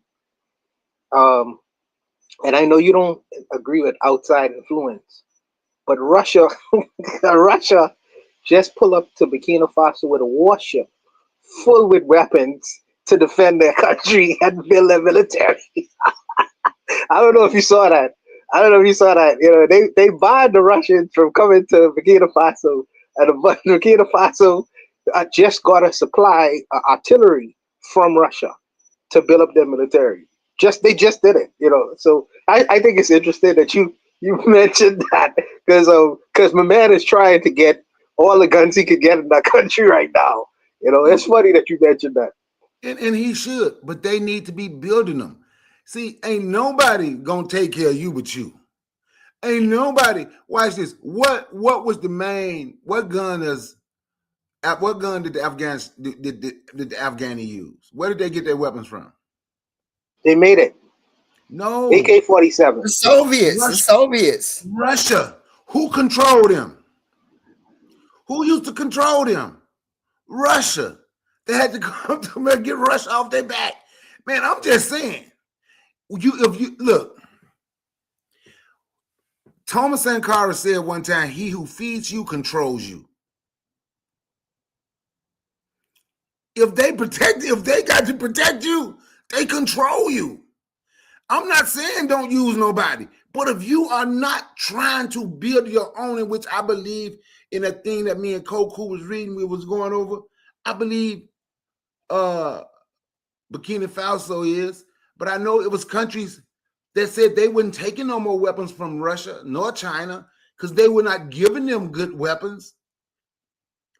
S7: and I know you don't agree with outside influence, but Russia just pulled up to Burkina Faso with a warship full with weapons to defend their country and build their military. I don't know if you saw that. You know, they barred the Russians from coming to Burkina Faso, and Burkina Faso just got a supply artillery from Russia to build up their military. They just did it, you know. So I think it's interesting that you mentioned that because my man is trying to get all the guns he could get in that country right now. You know, it's funny that you mentioned that.
S16: And he should, but they need to be building them. See, ain't nobody gonna take care of you but you. Ain't nobody. Watch this. What was the main? What gun did the Afghans did the Afghani use? Where did they get their weapons from?
S7: They made it.
S16: No.
S7: AK-47.
S6: The Soviets.
S16: Russia. Who controlled them? Who used to control them? Russia. They had to come to get Russia off their back. Man, I'm just saying. If you look, Thomas Sankara said one time, "He who feeds you controls you." If they got to protect you, they control you. I'm not saying don't use nobody, but if you are not trying to build your own, in which I believe in a thing that me and Koku was reading, we was going over, I believe Burkina Faso is, but I know it was countries that said they weren't taking no more weapons from Russia nor China because they were not giving them good weapons.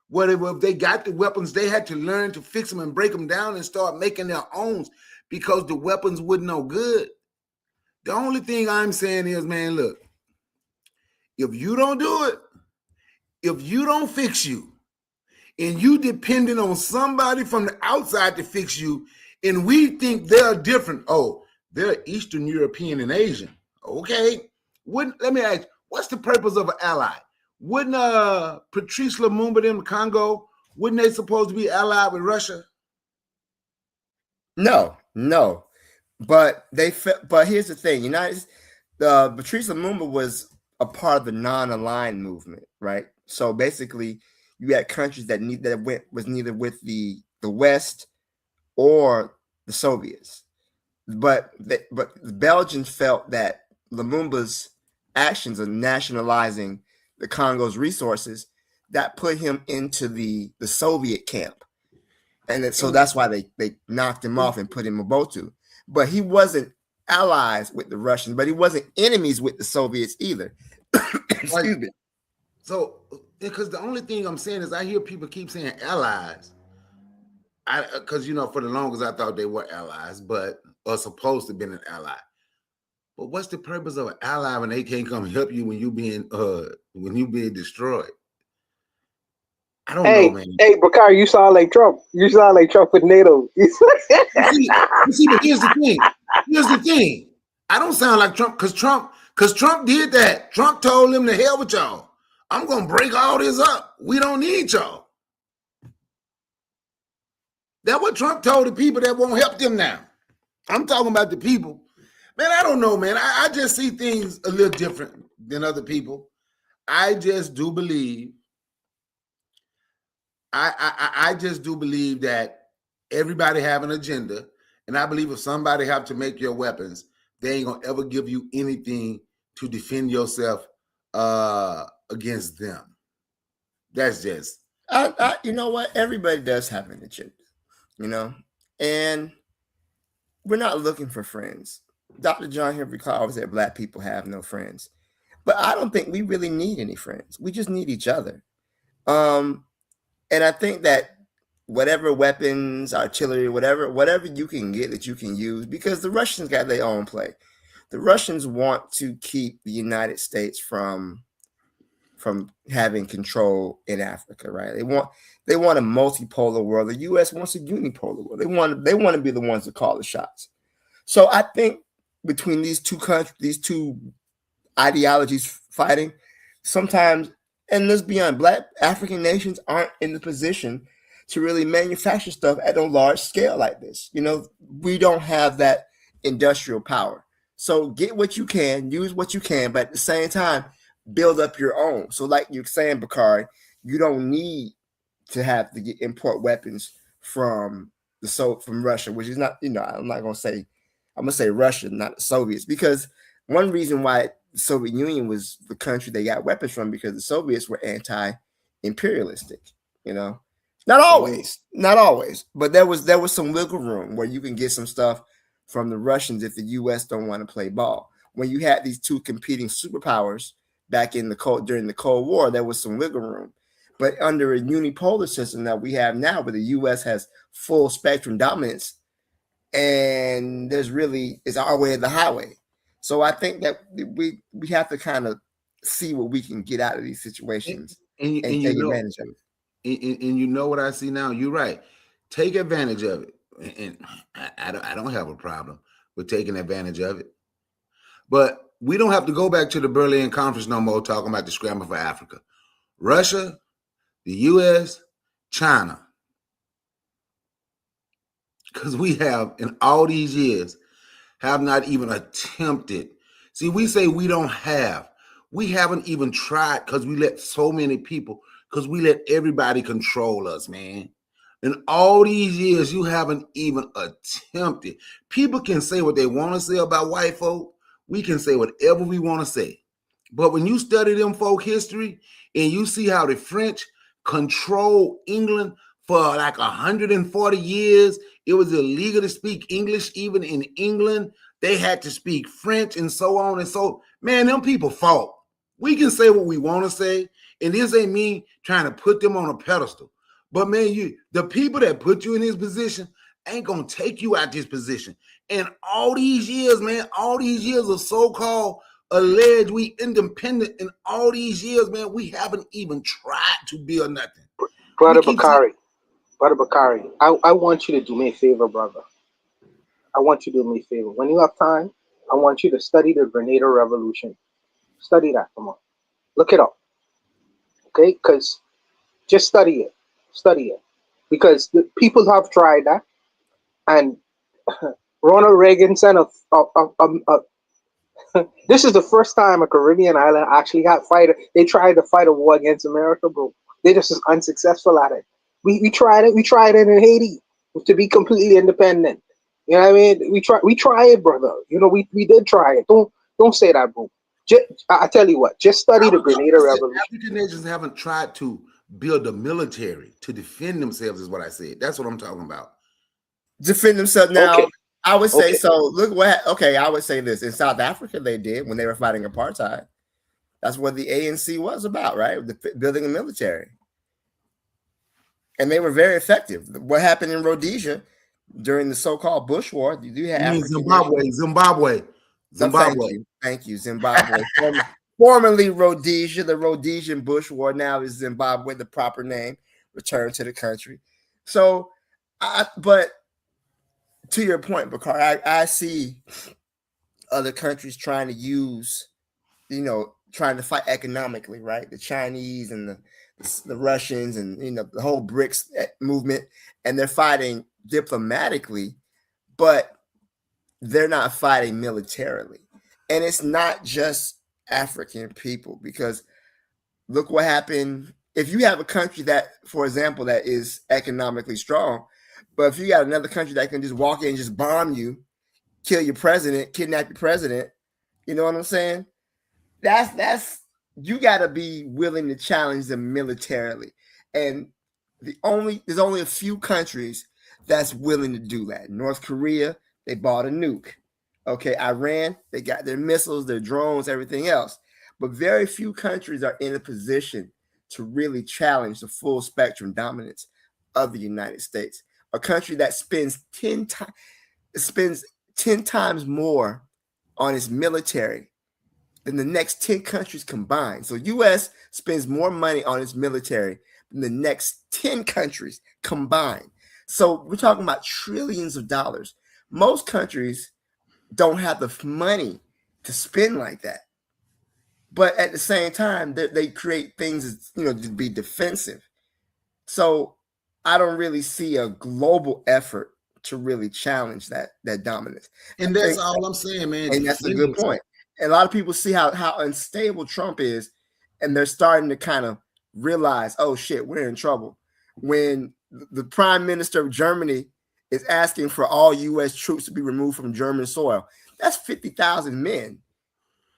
S16: Whatever, if they got the weapons, they had to learn to fix them and break them down and start making their own because the weapons were no good. The only thing I'm saying is, man, look, if you don't do it, if you don't fix you, and you depending on somebody from the outside to fix you, and we think they're different. Oh, they're Eastern European and Asian. Okay. Let me ask, what's the purpose of an ally? Wouldn't Patrice Lumumba in Congo, wouldn't they supposed to be allied with Russia?
S6: No. But here's the thing, Patrice Lumumba was a part of the non-aligned movement, right? So basically, you had countries that was neither with the West or the Soviets, but the Belgians felt that Lumumba's actions of nationalizing the Congo's resources that put him into the Soviet camp, and so that's why they knocked him off and put him in Mobutu. But he wasn't allies with the Russians, but he wasn't enemies with the Soviets either. Excuse me.
S16: So, because the only thing I'm saying is I hear people keep saying allies. Because, for the longest I thought they were allies, but are supposed to be an ally. But what's the purpose of an ally when they can't come help you when you being destroyed? I don't know, man.
S7: Hey, Bakar, you sound like Trump. You sound like Trump with NATO.
S16: see, but here's the thing. I don't sound like Trump because Trump did that. Trump told him to hell with y'all. I'm gonna break all this up. We don't need y'all. That's what Trump told the people that won't help them now. I'm talking about the people. Man, I don't know, man. I just see things a little different than other people. I just do believe. I just do believe that everybody have an agenda, and I believe if somebody have to make your weapons, they ain't gonna ever give you anything to defend yourself against them. That's just.
S6: You know what? Everybody does have an agenda, and we're not looking for friends. Dr. John Henry Clark said Black people have no friends, but I don't think we really need any friends. We just need each other. And I think that whatever weapons, artillery, whatever you can get that you can use, because the Russians got their own play. The Russians want to keep the United States from having control in Africa, right? They want a multipolar world. The U.S. wants a unipolar world. They want to be the ones to call the shots. So I think between these two countries, these two ideologies fighting, sometimes. And let's be honest, Black African nations aren't in the position to really manufacture stuff at a large scale like this. We don't have that industrial power. So get what you can, use what you can, but at the same time, build up your own. So like you're saying, Bakari, you don't need to have to import weapons from from Russia, which is not, I'm gonna say Russia, not the Soviets, because one reason why the Soviet Union was the country they got weapons from, because the Soviets were anti-imperialistic. Not always, but there was some wiggle room where you can get some stuff from the Russians if the U.S. don't want to play ball. When you had these two competing superpowers back during the Cold War, there was some wiggle room. But under a unipolar system that we have now, where the U.S. has full spectrum dominance, and it's our way or the highway. So I think that we have to kind of see what we can get out of these situations and take advantage of it.
S16: And you know what I see now? You're right. Take advantage of it. And I don't have a problem with taking advantage of it. But we don't have to go back to the Berlin Conference no more talking about the scramble for Africa. Russia, the U.S., China. Because we have, in all these years, have not even attempted. See, we say we don't have. We haven't even tried because we let so many people, because we let everybody control us, man. In all these years, you haven't even attempted. People can say what they want to say about white folk. We can say whatever we want to say. But when you study them folk history and you see how the French controlled England for like 140 years, it was illegal to speak English even in England. They had to speak French and so on and so. Man, them people fought. We can say what we want to say, and this ain't me trying to put them on a pedestal. But man, the people that put you in this position ain't gonna take you out this position. And all these years, man, all these years of so-called alleged we independent, in all these years, man, we haven't even tried to build nothing.
S7: Brother Bakari, I want you to do me a favor, brother. I want you to do me a favor. When you have time, I want you to study the Grenada Revolution. Study that, come on. Look it up. Okay? Because just study it. Study it. Because the people have tried that. And Ronald Reagan sent this is the first time a Caribbean island actually they tried to fight a war against America, bro. They just was unsuccessful at it. We tried it. We tried it in Haiti to be completely independent. You know what I mean? We try it, brother. We did try it. Don't say that, bro. I tell you what, just study the Grenada Revolution.
S16: African nations haven't tried to build a military to defend themselves, is what I said. That's what I'm talking about.
S6: Defend themselves now. Okay. I would say so. Look what. Okay, I would say this in South Africa they did when they were fighting apartheid. That's what the ANC was about, right? Building a military, and they were very effective. What happened in Rhodesia during the so-called Bush War? You do have
S16: Zimbabwe.
S6: Thank you, Zimbabwe. Formerly Rhodesia, the Rhodesian Bush War. Now is Zimbabwe, the proper name. Return to the country. So, but to your point, Bakar, I see other countries trying to use, trying to fight economically, right? The Chinese and the Russians and the whole BRICS movement, and they're fighting diplomatically, but they're not fighting militarily. And it's not just African people, because look what happened. If you have a country that, for example, that is economically strong, but if you got another country that can just walk in and just bomb you, kill your president, kidnap your president, you know what I'm saying? That's you got to be willing to challenge them militarily. And there's only a few countries that's willing to do that. North Korea, they bought a nuke. Okay, Iran, they got their missiles, their drones, everything else. But very few countries are in a position to really challenge the full spectrum dominance of the United States. A country that spends 10 times more on its military than the next 10 countries combined. So U.S. spends more money on its military than the next 10 countries combined. So we're talking about trillions of dollars. Most countries don't have the money to spend like that. But at the same time, they create things, to be defensive. So I don't really see a global effort to really challenge that dominance.
S16: And that's all I'm saying, man.
S6: And that's a good point. And a lot of people see how unstable Trump is, and they're starting to kind of realize, oh shit, we're in trouble. When the prime minister of Germany is asking for all U.S. troops to be removed from German soil. That's 50,000 men.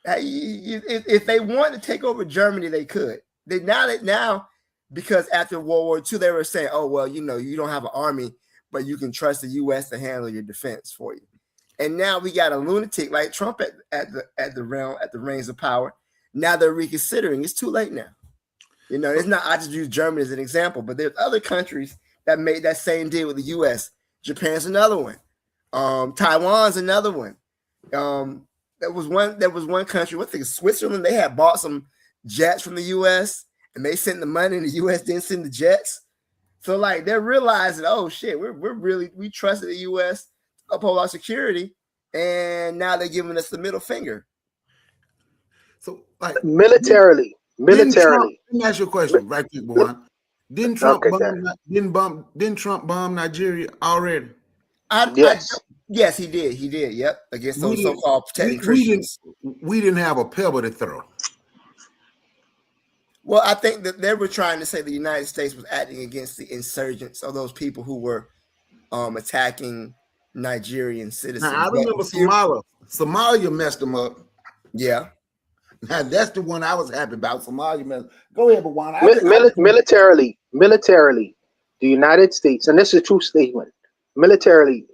S6: If they wanted to take over Germany, they could. Now, because after World War II, they were saying, "Oh well, you don't have an army, but you can trust the U.S. to handle your defense for you." And now we got a lunatic like Trump at the reins of power. Now they're reconsidering. It's too late now. It's not. I just use Germany as an example, but there's other countries that made that same deal with the U.S. Japan's another one. Taiwan's another one. There was one country. I think Switzerland. They had bought some jets from the U.S. and they sent the money, and the U.S. didn't send the jets. So like they're realizing, oh shit, we trusted the U.S. to uphold our security, and now they're giving us the middle finger.
S16: So like
S7: militarily.
S16: Let me ask you a question, right quick, Bwan. Didn't Trump bomb Nigeria already?
S6: Yes, he did. He did. Yep, against those so-called protecting Christians.
S16: We didn't have a pebble to throw.
S6: Well, I think that they were trying to say the United States was acting against the insurgents or those people who were attacking Nigerian citizens.
S16: Now, I remember Somalia. Somalia messed them up.
S6: Yeah.
S16: Now, that's the one I was happy about. Somalia. Go ahead, Bwan.
S7: Militarily, the United States, and this is a true statement, militarily,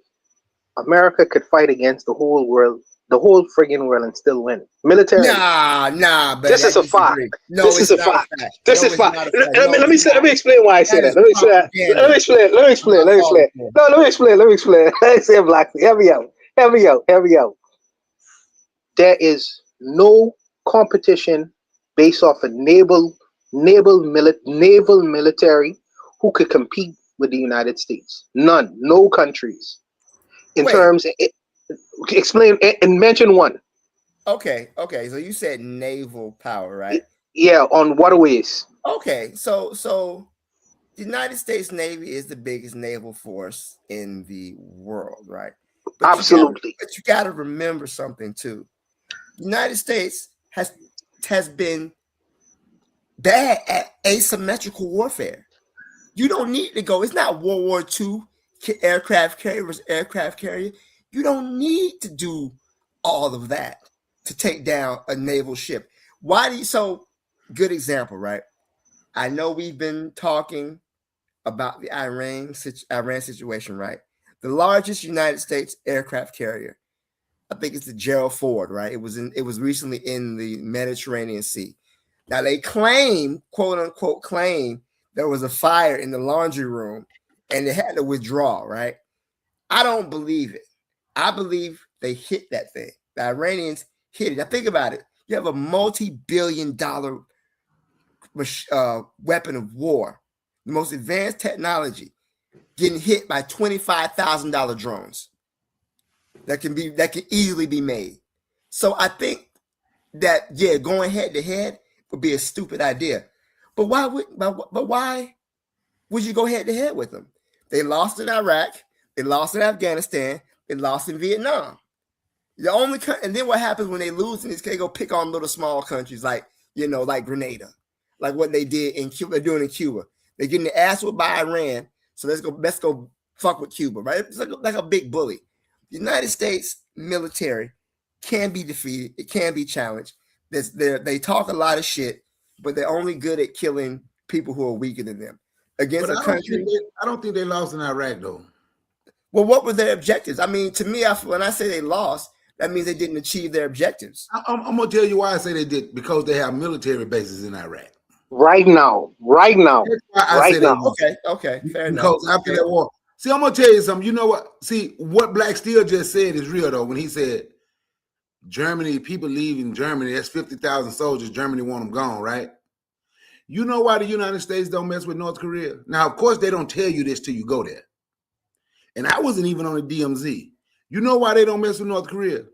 S7: America could fight against the whole world, the whole friggin' world, and still win. Militarily.
S6: Nah,
S7: this is a fact.
S6: No,
S7: this is a fact. This is fact. Let me explain why I say that. Let me explain. No, let me explain. I say black. Hear me out. There is no competition based off a naval military who could compete with the United States. None. No countries. Explain and mention one.
S6: Okay. So you said naval power, right?
S7: Yeah, on what ways?
S6: Okay, so the United States Navy is the biggest naval force in the world, right?
S7: Absolutely.
S6: But you got to remember something too. The United States has been bad at asymmetrical warfare. You don't need to go. It's not World War II aircraft carrier versus aircraft carrier. You don't need to do all of that to take down a naval ship. So good example, right? I know we've been talking about the Iran situation, right? The largest United States aircraft carrier, I think it's the Gerald Ford, right? It was recently in the Mediterranean Sea. Now they claim, quote unquote, there was a fire in the laundry room and they had to withdraw, right? I don't believe it. I believe they hit that thing. The Iranians hit it. Now think about it. You have a multi-billion-dollar weapon of war, the most advanced technology, getting hit by $25,000 drones that can easily be made. So I think that going head to head would be a stupid idea. But why would you go head to head with them? They lost in Iraq, they lost in Afghanistan, they lost in Vietnam. And then what happens when they lose in this? They go pick on little small countries like Grenada, like what they did in Cuba. They're doing in Cuba. They're getting the ass whipped by Iran. So let's go fuck with Cuba, right? It's like a big bully. The United States military can be defeated. It can be challenged. They talk a lot of shit, but they're only good at killing people who are weaker than them. Against a country.
S16: I don't think they lost in Iraq though.
S6: Well, what were their objectives? I mean, to me, when I say they lost, that means they didn't achieve their objectives.
S16: I'm gonna tell you why I say they did, because they have military bases in Iraq.
S7: Right now.
S6: Okay, fair enough.
S16: Because after that war, see, I'm gonna tell you something. You know what? See, what Black Steel just said is real though. When he said Germany, people leaving Germany, that's 50,000 soldiers. Germany want them gone, right? You know why the United States don't mess with North Korea? Now, of course, they don't tell you this till you go there. And I wasn't even on the DMZ. You know why they don't mess with North Korea?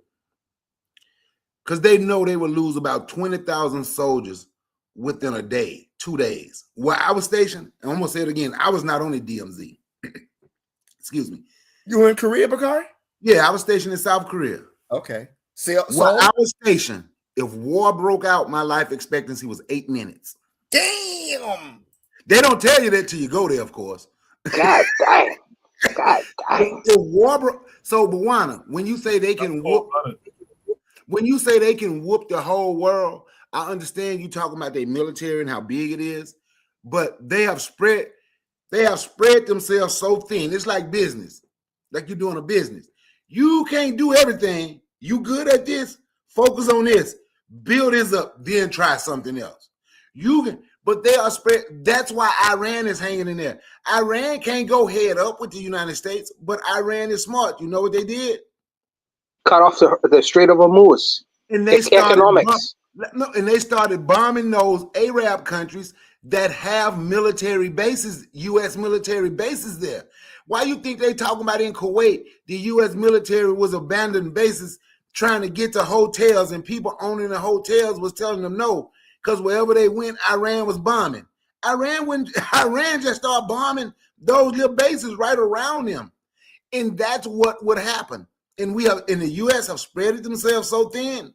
S16: Because they know they will lose about 20,000 soldiers within a day, 2 days. Where I was stationed, and I'm going to say it again, I was not on the DMZ. Excuse me.
S6: You were in Korea, Bakari?
S16: Yeah, I was stationed in South Korea.
S6: Okay.
S16: Where I was stationed, if war broke out, my life expectancy was 8 minutes.
S6: Damn.
S16: They don't tell you that till you go there, of course.
S7: God damn. God dang.
S16: The war. So, Bwana, when you say they can whoop, when you say they can whoop the whole world, I understand you talking about their military and how big it is, but they have spread themselves so thin. It's like business, like you're doing a business. You can't do everything. You good at this? Focus on this. Build this up, then try something else. You can, but they are spread. That's why Iran is hanging in there. Iran can't go head up with the United States, but Iran is smart. You know what they did?
S7: Cut off the Strait of Hormuz.
S16: And they
S7: economics.
S16: They started bombing those Arab countries that have military bases, U.S. military bases there. Why you think they talking about in Kuwait, the U.S. military was abandoning bases trying to get to hotels, and people owning the hotels was telling them no, because wherever they went, Iran was bombing. Iran just started bombing those little bases right around them. And that's what would happen. And we have in the U.S. have spread it themselves so thin.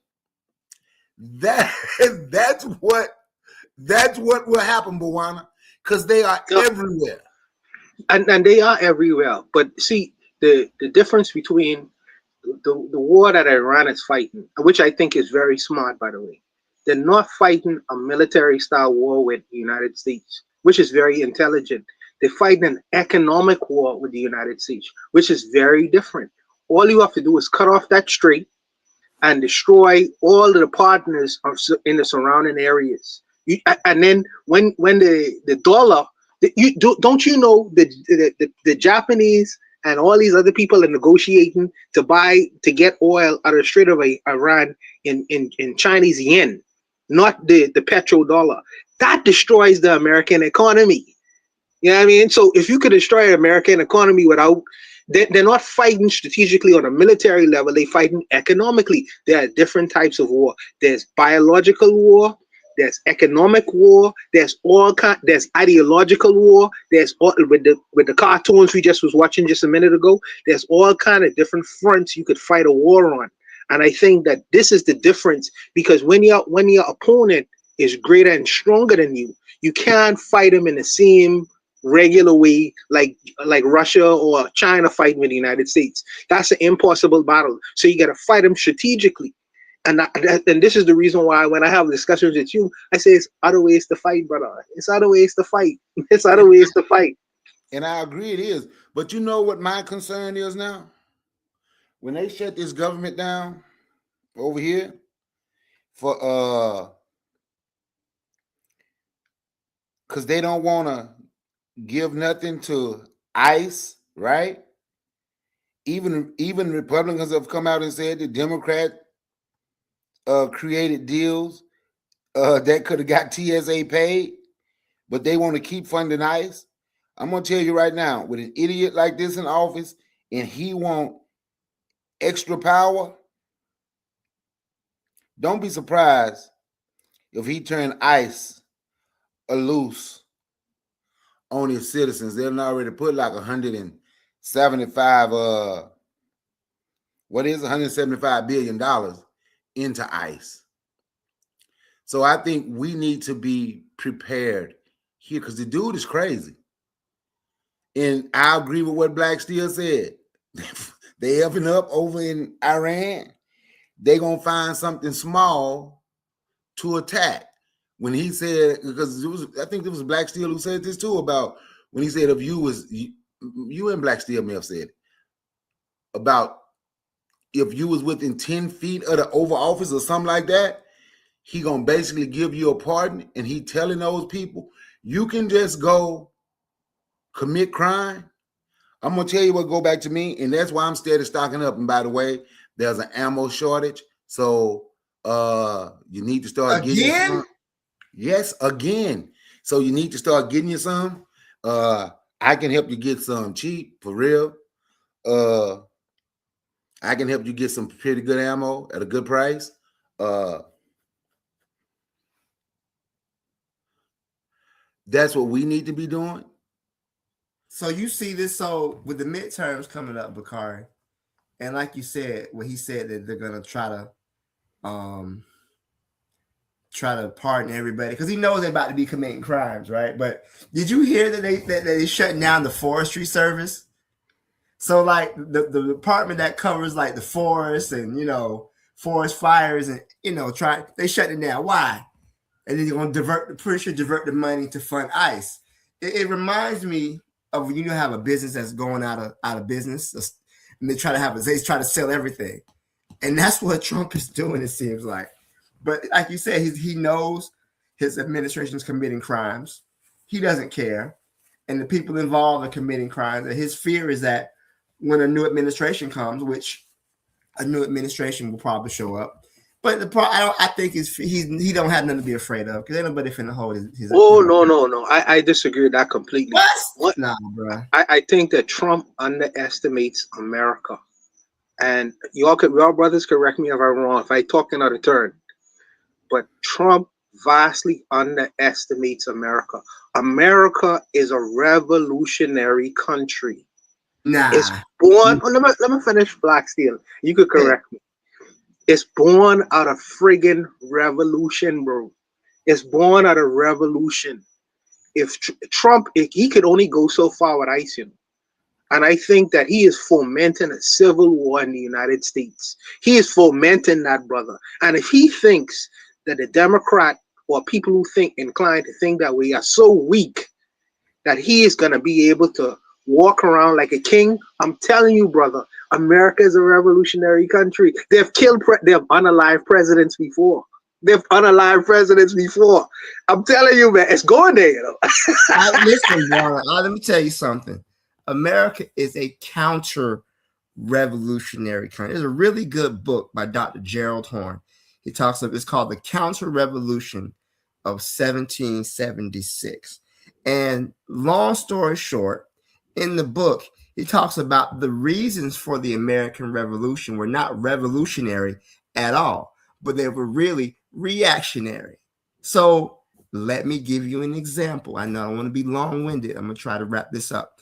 S16: That's what will happen, Bwana, because they are everywhere.
S17: And they are everywhere. But see, the difference between the war that Iran is fighting, which I think is very smart, by the way, they're not fighting a military style war with the United States, which is very intelligent. They're fighting an economic war with the United States, which is very different. All you have to do is cut off that strait and destroy all of the partners in the surrounding areas. And then when the dollar, don't you know the Japanese and all these other people are negotiating to get oil out of the Strait of Iran in Chinese yen, not the petrodollar. That destroys the American economy. You know what I mean? So if you could destroy the American economy without, they're not fighting strategically on a military level, they're fighting economically. There are different types of war. There's biological war, there's economic war, there's ideological war, there's all with the cartoons we just was watching just a minute ago, there's all kind of different fronts you could fight a war on. And I think that this is the difference, because when your opponent is greater and stronger than you, you can't fight him in the same regular way like Russia or China fighting with the United States. That's an impossible battle. So you got to fight them strategically. And this is the reason why when I have discussions with you, I say it's other ways to fight, brother. It's other ways to fight. It's other ways to fight.
S16: And I agree it is. But you know what my concern is now? When they shut this government down over here for because they don't want to give nothing to ICE, right? Even Republicans have come out and said the Democrat created deals that could have got TSA paid, but they want to keep funding ICE. I'm going to tell you right now, with an idiot like this in office and he want extra power, don't be surprised if he turn ICE loose on his citizens. They've already put like 175 $175 billion into ICE. So I think we need to be prepared here, because the dude is crazy. And I agree with what Black Steel said. They effing up over in Iran. They gonna find something small to attack. When he said, because I think it was Black Steel who said this too, about when he said if you and Black Steel may have said it, about if you was within 10 feet of the Oval Office or something like that, he gonna basically give you a pardon, and he telling those people, you can just go commit crime. I'm gonna tell you what go back to me, and that's why I'm steady stocking up. And by the way, there's an ammo shortage, so you need to start getting some. Yes, again. So you need to start getting you some. I can help you get some cheap, for real. I can help you get some pretty good ammo at a good price. That's what we need to be doing.
S6: So you see this, so with the midterms coming up, Bakari, and like you said, what he said that they're gonna try to pardon everybody because he knows they're about to be committing crimes, right? But did you hear that they shutting down the forestry service? So like the department that covers like the forest and forest fires and they shut it down. Why? And then they're gonna divert the money to fund ICE. It reminds me of when you have a business that's going out of business, and they try to sell everything, and that's what Trump is doing. It seems like, but like you said, he knows his administration is committing crimes. He doesn't care, and the people involved are committing crimes. And his fear is that when a new administration comes, which a new administration will probably show up. But I think he don't have nothing to be afraid of because ain't nobody finna hold his.
S17: Oh no! I disagree with that completely.
S6: What? Nah, bro.
S17: I think that Trump underestimates America, and y'all brothers correct me if I'm wrong if I talking out of turn, but Trump vastly underestimates America. America is a revolutionary country.
S6: Nah,
S17: it's born. Let me finish, Black Steel. You could correct me. It's born out of friggin' revolution, bro. It's born out of revolution. If Trump, he could only go so far with ICE, and I think that he is fomenting a civil war in the United States. He is fomenting that, brother. And if he thinks that the Democrat or people who think inclined to think that we are so weak that he is going to be able to walk around like a king, I'm telling you, brother, America is a revolutionary country. They've unalived presidents before. I'm telling you, man, it's going there.
S6: Listen, bro, let me tell you something. America is a counter-revolutionary country. There's a really good book by Dr. Gerald Horne. He talks about it's called The Counter-Revolution of 1776. And long story short, in the book, he talks about the reasons for the American Revolution were not revolutionary at all, but they were really reactionary. So let me give you an example. I know I don't want to be long-winded. I'm going to try to wrap this up.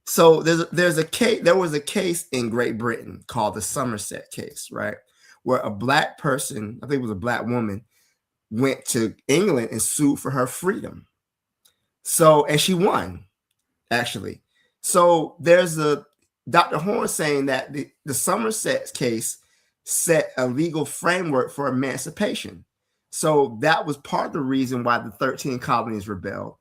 S6: So there was a case in Great Britain called the Somerset case, right? Where a black person, I think it was a black woman, went to England and sued for her freedom. So, and she won, actually. So there's Dr. Horne saying that the Somerset case set a legal framework for emancipation. So that was part of the reason why the 13 colonies rebelled.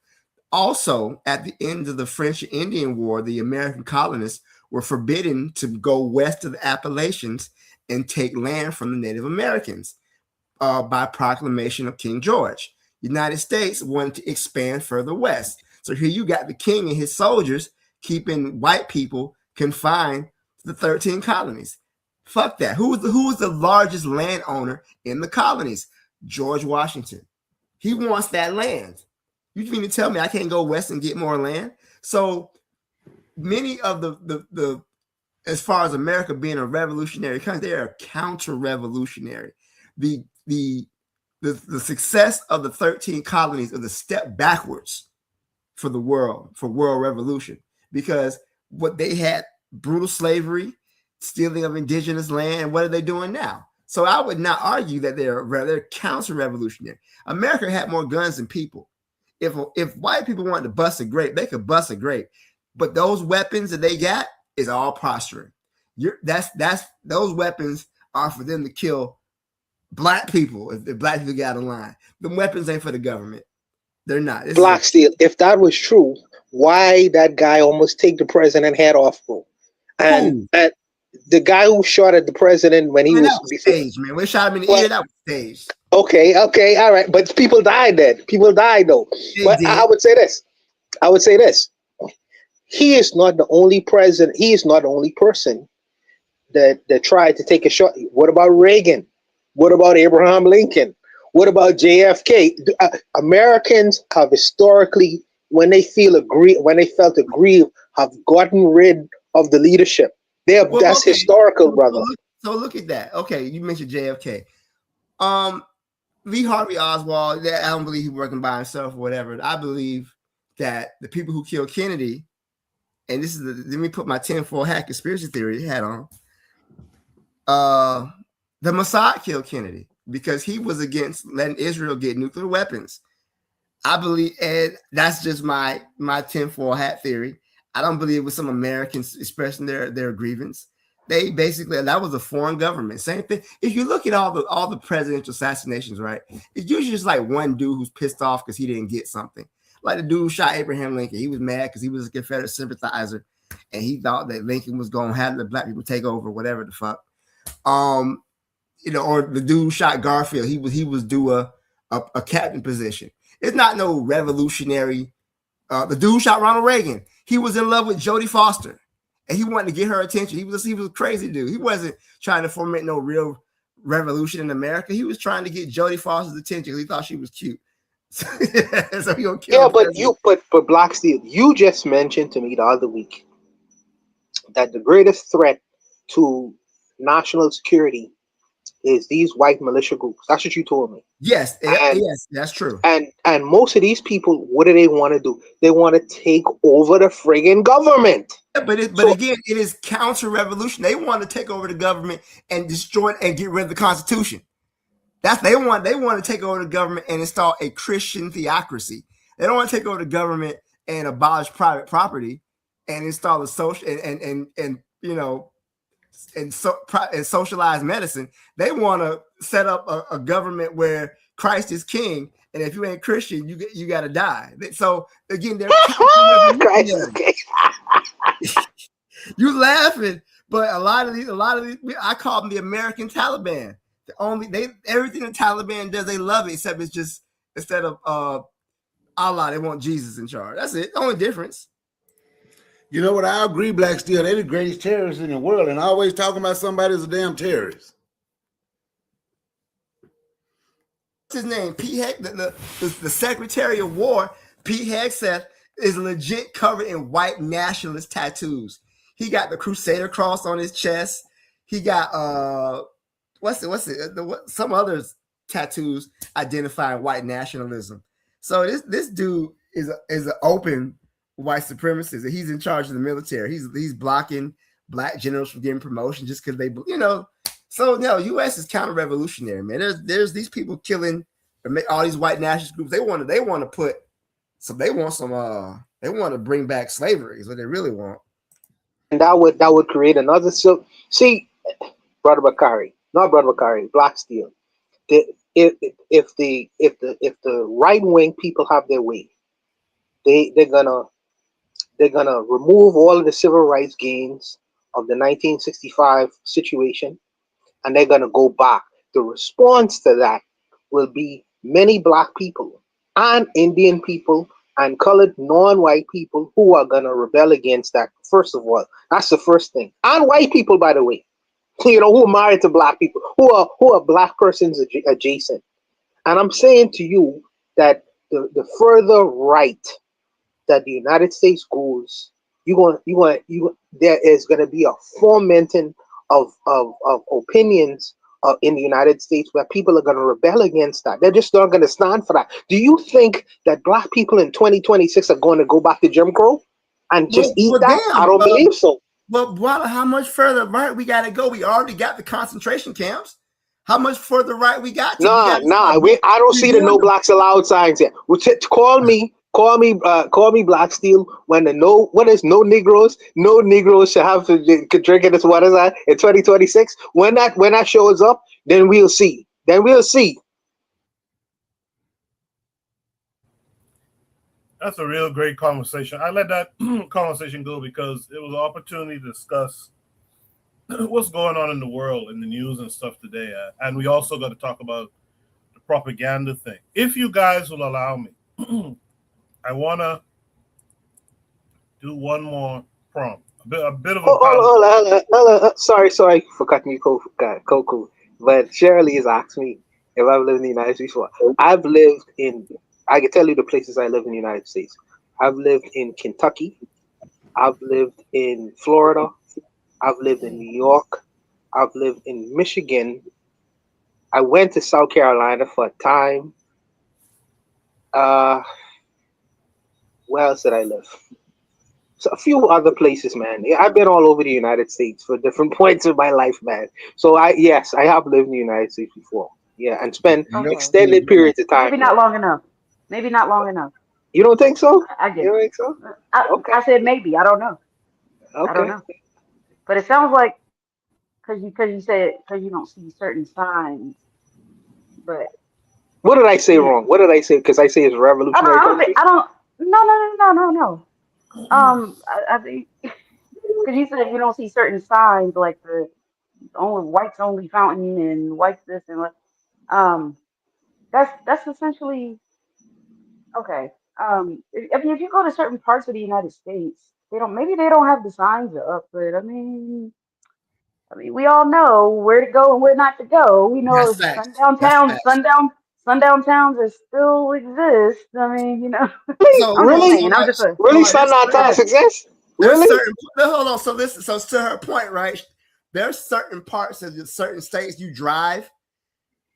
S6: Also, at the end of the French and Indian War, the American colonists were forbidden to go west of the Appalachians and take land from the Native Americans by proclamation of King George. United States wanted to expand further west. So here you got the king and his soldiers keeping white people confined to the 13 colonies. Fuck that. Who was the largest landowner in the colonies? George Washington. He wants that land. You mean to tell me I can't go west and get more land? So many of the as far as America being a revolutionary country, they are counter-revolutionary. The success of the 13 colonies is a step backwards for the world, for world revolution, because what they had, brutal slavery, stealing of indigenous land, and what are they doing now? So I would not argue that they're counter-revolutionary. America had more guns than people. If white people wanted to bust a grape, they could bust a grape, but those weapons that they got is all posturing. Those weapons are for them to kill black people. If black people get out of line, the weapons ain't for the government. They're not.
S17: Black Steel, if that was true, why that guy almost take the president head off, bro? And the guy who shot at the president when he was
S6: staged, man. We shot him in the ear. That was staged.
S17: Okay, all right. But people died then. People died though. But I would say this. He is not the only president. He is not the only person that tried to take a shot. What about Reagan? What about Abraham Lincoln? What about JFK? Americans have historically, when they felt aggrieved, have gotten rid of the leadership. That's historical, brother.
S6: So look at that. Okay, you mentioned JFK. Lee Harvey Oswald, I don't believe he's working by himself or whatever. I believe that the people who killed Kennedy, and this is let me put my tinfoil hat conspiracy theory hat on. The Mossad killed Kennedy because he was against letting Israel get nuclear weapons. I believe, and that's just my tinfoil hat theory. I don't believe it was some Americans expressing their grievance. They basically, that was a foreign government. Same thing. If you look at all the presidential assassinations, right, it's usually just like one dude who's pissed off because he didn't get something. Like the dude who shot Abraham Lincoln. He was mad because he was a Confederate sympathizer, and he thought that Lincoln was going to have the black people take over, whatever the fuck. You know, or the dude who shot Garfield. He was due a captain position. It's not no revolutionary. The dude who shot Ronald Reagan. He was in love with Jodie Foster. And he wanted to get her attention. He was a crazy dude. He wasn't trying to foment no real revolution in America. He was trying to get Jodie Foster's attention because he thought she was cute. So he gonna kill
S7: but Black Steel, you just mentioned to me the other week that the greatest threat to national security is these white militia groups. That's what you told me.
S6: Yes, yes, that's true.
S7: And most of these people, what do they want to do? They want to take over the friggin' government.
S6: Yeah, but again, it is counter-revolution. They want to take over the government and destroy it and get rid of the Constitution. They want to take over the government and install a Christian theocracy. They don't want to take over the government and abolish private property and install a social and you know and socialized medicine. They want to set up a government where Christ is king, and if you ain't Christian, you got to die. So again, they're Christ is king. You laughing, but a lot of these, I call them the American Taliban. Everything the Taliban does, they love it, except it's just instead of Allah, they want Jesus in charge. That's it. The only difference.
S16: You know what? I agree, Black Steel. They're the greatest terrorists in the world, and always talking about somebody as a damn terrorist.
S6: What's his name? Pete Hegseth, the Secretary of War. Pete Hegseth is legit covered in white nationalist tattoos. He got the Crusader cross on his chest. He got some others tattoos identifying white nationalism. So this dude is an open white supremacist. He's in charge of the military. He's blocking black generals from getting promotion just because they, you know. So no, U.S. is counter-revolutionary, man. There's these people killing all these white nationalist groups. They want to bring back slavery is what they really want.
S7: And that would create another. So see, Brother Bakari, Black Steel. If the right wing people have their way, they're gonna remove all of the civil rights gains of the 1965 situation, and they're gonna go back. The response to that will be many black people and Indian people and colored non-white people who are gonna rebel against that. First of all, that's the first thing. And white people, by the way, you know, who are married to black people, who are black persons adjacent. And I'm saying to you that the further right that the United States goes, there is going to be a fomenting of opinions in the United States where people are going to rebel against that. They're just not going to stand for that. Do you think that black people in 2026 are going to go back to Jim Crow and just eat that? Damn, I don't believe so.
S6: But how much further right we got to go? We already got the concentration camps. How much further right we got?
S7: I don't see the no blacks allowed signs yet. Call me Black Steel when there's no Negroes should have to drink in this water in 2026. When that shows up, then we'll see.
S1: That's a real great conversation. I let that conversation go because it was an opportunity to discuss what's going on in the world, in the news and stuff today. And we also got to talk about the propaganda thing. If you guys will allow me, I want to do one more prompt. A bit of a...
S7: Sorry for cutting you, Coco. But Shirley has asked me if I've lived in the United States before. I can tell you the places I live in the United States. I've lived in Kentucky. I've lived in Florida. I've lived in New York. I've lived in Michigan. I went to South Carolina for a time. Where else did I live? So a few other places, man. I've been all over the United States for different points of my life, man. So I have lived in the United States before. Yeah, and spent extended periods of time.
S15: Maybe not long enough.
S7: You don't think so?
S15: I get
S7: You
S15: it.
S7: don't think so? Okay.
S15: I said maybe. I don't know. I don't
S7: Okay.
S15: know. But it sounds like because you said because you don't see certain signs. But
S7: What did I say
S15: yeah,
S7: wrong? What did I say? Because I say it's a revolutionary
S15: I don't think
S7: country.
S15: I don't. No. I think because you said you don't see certain signs like the only whites only fountain and whites this and what. Um, that's essentially okay. If you go to certain parts of the United States, they don't have the signs up, but I mean, we all know where to go and where not to go. We know
S6: That's facts.
S15: sundown
S6: That's
S15: towns,
S6: facts.
S15: sundown towns that still exist. I mean,
S6: So,
S15: I'm just
S6: so,
S15: saying.
S6: so
S15: I'm
S6: like,
S15: just a
S6: so
S7: Really,
S6: like,
S7: son, not
S15: I'm
S7: tax
S15: just
S7: exist?
S6: there's
S7: Really?
S6: certain. No, hold on. So listen. So to her point, right? There's certain parts of certain states you drive,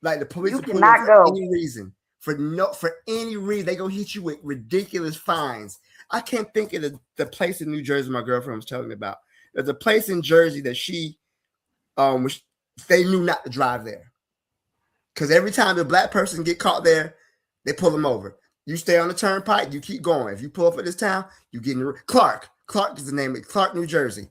S6: like the police
S15: you
S6: will pull you over
S15: cannot
S6: for
S15: go.
S6: any reason. For any reason, they gonna hit you with ridiculous fines. I can't think of the place in New Jersey my girlfriend was telling me about. There's a place in Jersey that they knew not to drive there. Because every time the black person get caught there, they pull them over. You stay on the turnpike, you keep going. If you pull up at this town, you get in Clark. Clark is the name of Clark, New Jersey.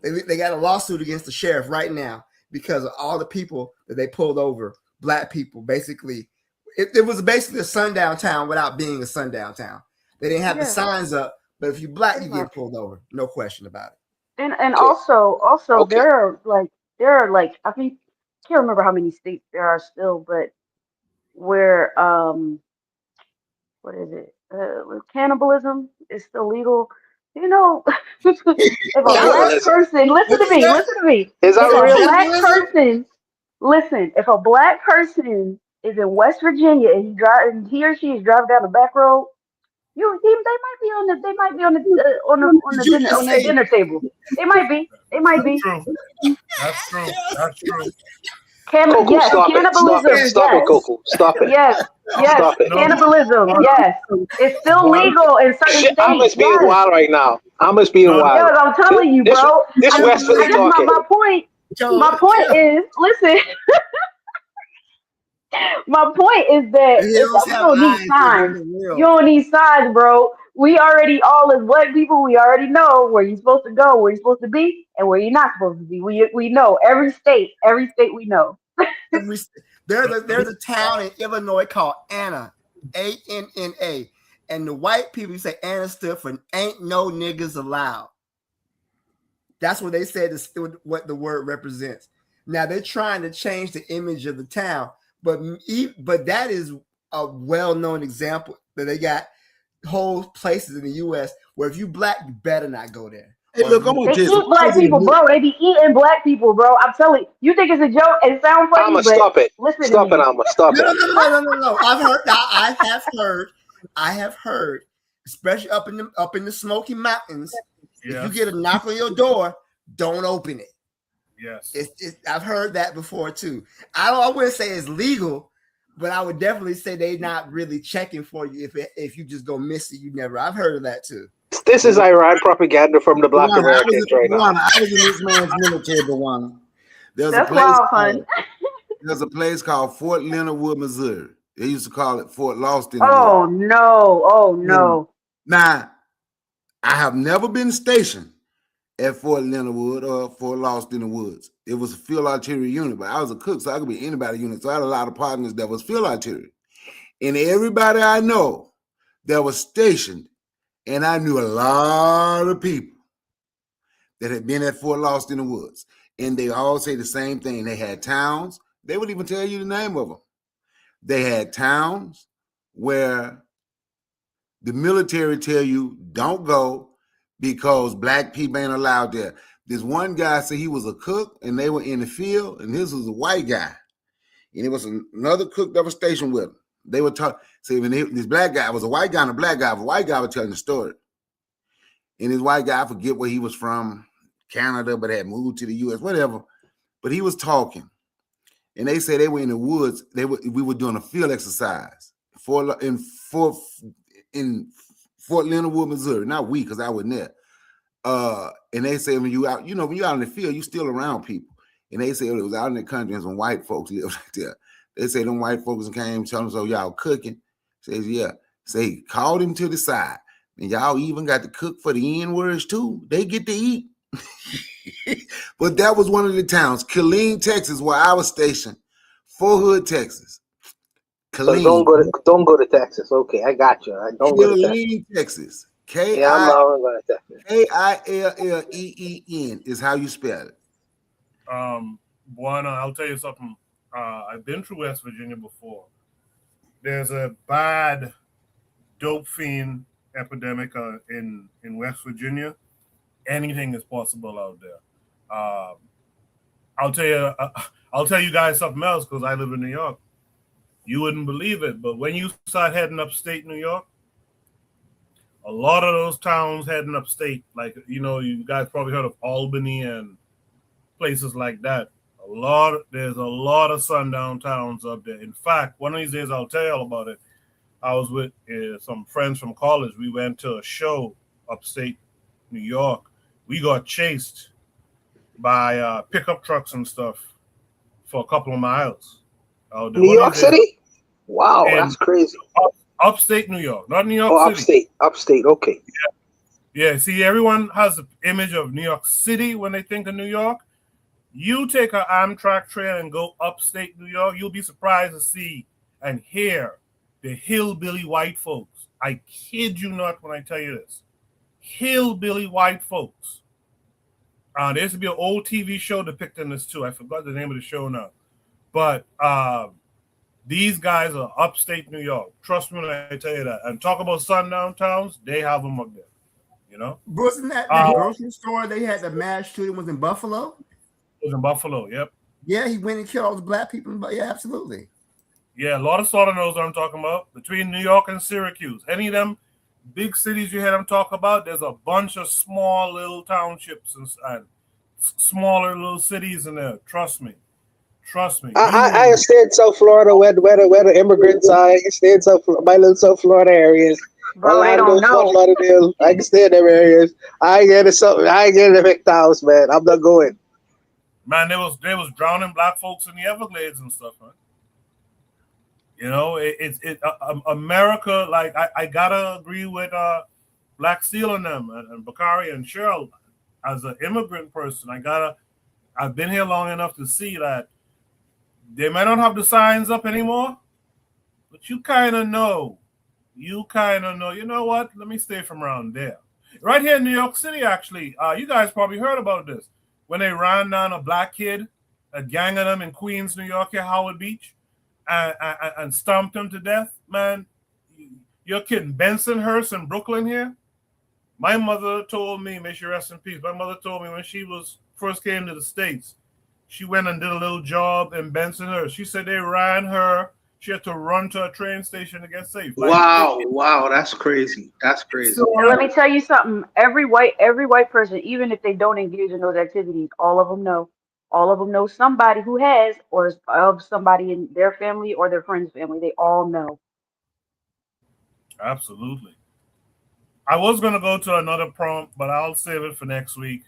S6: They got a lawsuit against the sheriff right now because of all the people that they pulled over, black people. Basically, it was basically a sundown town without being a sundown town. They didn't have the
S15: Yeah,
S6: signs up, but if you black,
S15: pretty
S6: you get
S15: much.
S6: pulled over. No question about it.
S15: And also
S7: Okay.
S15: there are like I think I can't remember how many states there are still, but where what is it? Where cannibalism is still legal. You know, if a black
S7: Cannibalism.
S15: person,
S6: What is that?
S15: listen to me.
S7: Is that
S15: If a
S7: real?
S15: black
S6: Cannibalism?
S15: person, listen, if a black person is in West Virginia and he or she is driving down the back road, they might be on
S6: Did you just
S15: on the
S6: say
S15: dinner table. They might
S1: That's
S15: be.
S1: true. That's true. That's true.
S7: Coco,
S15: Yes,
S7: stop it. Stop it.
S15: cannibalism.
S7: Stop it, Coco. Stop it.
S15: Yes, yes,
S7: Stop it.
S1: No,
S15: cannibalism.
S1: but,
S15: Yes, it's still
S1: but
S15: legal in certain
S7: Shit, I'm
S15: states.
S7: just being
S15: Yes,
S7: wild right now. I'm just being
S1: no,
S7: wild.
S15: yes, I'm telling you,
S7: This
S15: bro.
S7: this West
S15: I
S7: Philly
S15: just
S7: talking.
S15: my point.
S6: Joe?
S15: My point is, listen. My point is that
S6: Hills
S15: we
S6: have
S15: don't need
S6: eyes to hear
S15: signs.
S6: the
S15: You
S6: world.
S15: don't need signs, bro. We already all as black people, we already know where you're supposed to go, where you're supposed to be, and where you're not supposed to be. We know every state we know.
S6: Every, there's a town in Illinois called Anna, Anna, and the white people say Anna stood for "Ain't No Niggas Allowed." That's what they said. What the word represents. Now they're trying to change the image of the town, but that is a well-known example that they got whole places in the U.S. where if you black, you better not go there.
S16: Hey,
S6: Or if
S16: look, I'm
S6: you
S16: gonna
S15: They
S16: tell you.
S15: eat black people, bro. They be eating black people, bro. I'm telling you. You think it's a joke? It sounds
S7: I'ma
S15: funny, but
S7: stop it.
S15: listen to
S7: Stop it,
S15: me.
S7: I'ma stop
S6: no,
S7: it.
S6: no, no, no, no, no, no. I have heard, especially up in the Smoky Mountains, if you
S1: yes,
S6: get a knock on your door, don't open it.
S1: yes.
S6: I've heard that before too. I wouldn't say it's legal, but I would definitely say they're not really checking for you if you just go miss it. You never. I've heard of that too.
S7: This is Iran propaganda from the black Americans right now.
S16: I was in this man's military, Bawana. There's a
S15: That's
S16: place
S15: wild,
S16: called
S15: son.
S16: Fort Leonard Wood, Missouri. They used to call it Fort Lost in the Woods.
S15: Oh no! Oh
S16: And
S15: no!
S16: now, I have never been stationed at Fort Leonard Wood or Fort Lost in the Woods. It was a field artillery unit, but I was a cook, so I could be anybody's unit. So I had a lot of partners that was field artillery. And everybody I know that was stationed, and I knew a lot of people that had been at Fort Lost in the Woods. And they all say the same thing. They had towns. They would even tell you the name of them. They had towns where the military tell you don't go because black people ain't allowed there. This one guy said he was a cook and they were in the field, and this was a white guy. And it was another cook that was stationed with him. They were talking, say when this black guy was a white guy and a black guy, the white guy was telling the story. And this white guy, I forget where he was from, Canada, but had moved to the US, whatever. But he was talking. And they say they were in the woods. We were doing a field exercise in Fort Leonard Wood, Missouri. Not we, because I wasn't there. And they say when you out, when you're out in the field, you still around people. And they say it was out in the country and some white folks lived right there. They say them white folks came telling them, so y'all cooking? Says, yeah. Say, called him to the side. And y'all even got to cook for the N-words too. They get to eat. But that was one of the towns. Killeen, Texas, where I was stationed. Fort Hood, Texas.
S7: So
S16: Killeen.
S7: don't go to Texas. Okay, I got you. I don't go to Texas.
S16: Killeen, Texas.
S7: Yeah, I'm not going to Texas.
S16: K-I-L-L-E-E-N is how you spell it.
S1: Buana, I'll tell you something. I've been through West Virginia before. There's a bad dope fiend epidemic in West Virginia. Anything is possible out there. I'll tell you guys something else because I live in New York. You wouldn't believe it, but when you start heading upstate New York, a lot of those towns heading upstate, like you guys probably heard of Albany and places like that. There's a lot of sundown towns up there. In fact, one of these days I'll tell you all about it. I was with some friends from college. We went to a show upstate New York. We got chased by pickup trucks and stuff for a couple of miles.
S7: New York City? Wow, that's crazy.
S1: Upstate New York, not New York
S7: City. Upstate, okay.
S1: Yeah, see, everyone has an image of New York City when they think of New York. You take an Amtrak train and go upstate New York, you'll be surprised to see and hear the hillbilly white folks. I kid you not when I tell you this. Hillbilly white folks. There used to be an old TV show depicting this too. I forgot the name of the show now. But these guys are upstate New York. Trust me when I tell you that. And talk about sundown towns, they have them up there.
S18: Wasn't that the grocery store they had the mass shooting was in Buffalo?
S1: It was in Buffalo, yep.
S18: Yeah, he went and killed all the black people. But yeah, absolutely.
S1: Yeah, a lot of sort of knows what I'm talking about. Between New York and Syracuse. Any of them big cities you hear them talk about, there's a bunch of small little townships and smaller little cities in there. Trust me.
S7: I stay in South Florida where the immigrants are. I can stay in my little South Florida areas.
S15: Bro, they don't know.
S7: Fort Lauderdale. I can stay in them areas. I ain't getting a big house, man. I'm not going.
S1: Man, they was drowning black folks in the Everglades and stuff, man. America, like I gotta agree with Black Steel and them and Bakari and Cheryl. As an immigrant person, I've been here long enough to see that they might not have the signs up anymore, but you kind of know. You know what? Let me stay from around there. Right here in New York City, actually, you guys probably heard about this. When they ran down a black kid, a gang of them in Queens, New York, here, Howard Beach, and stomped him to death, man. You're kidding. Bensonhurst in Brooklyn here? My mother told me, may she rest in peace, my mother told me when she first came to the States, she went and did a little job in Bensonhurst. She said they ran her. She had to run to a train station to get safe.
S17: Wow, that's crazy. That's crazy.
S15: So let me tell you something. Every white person, even if they don't engage in those activities, all of them know. All of them know somebody who has or is of somebody in their family or their friend's family. They all know.
S1: Absolutely. I was going to go to another prompt, but I'll save it for next week.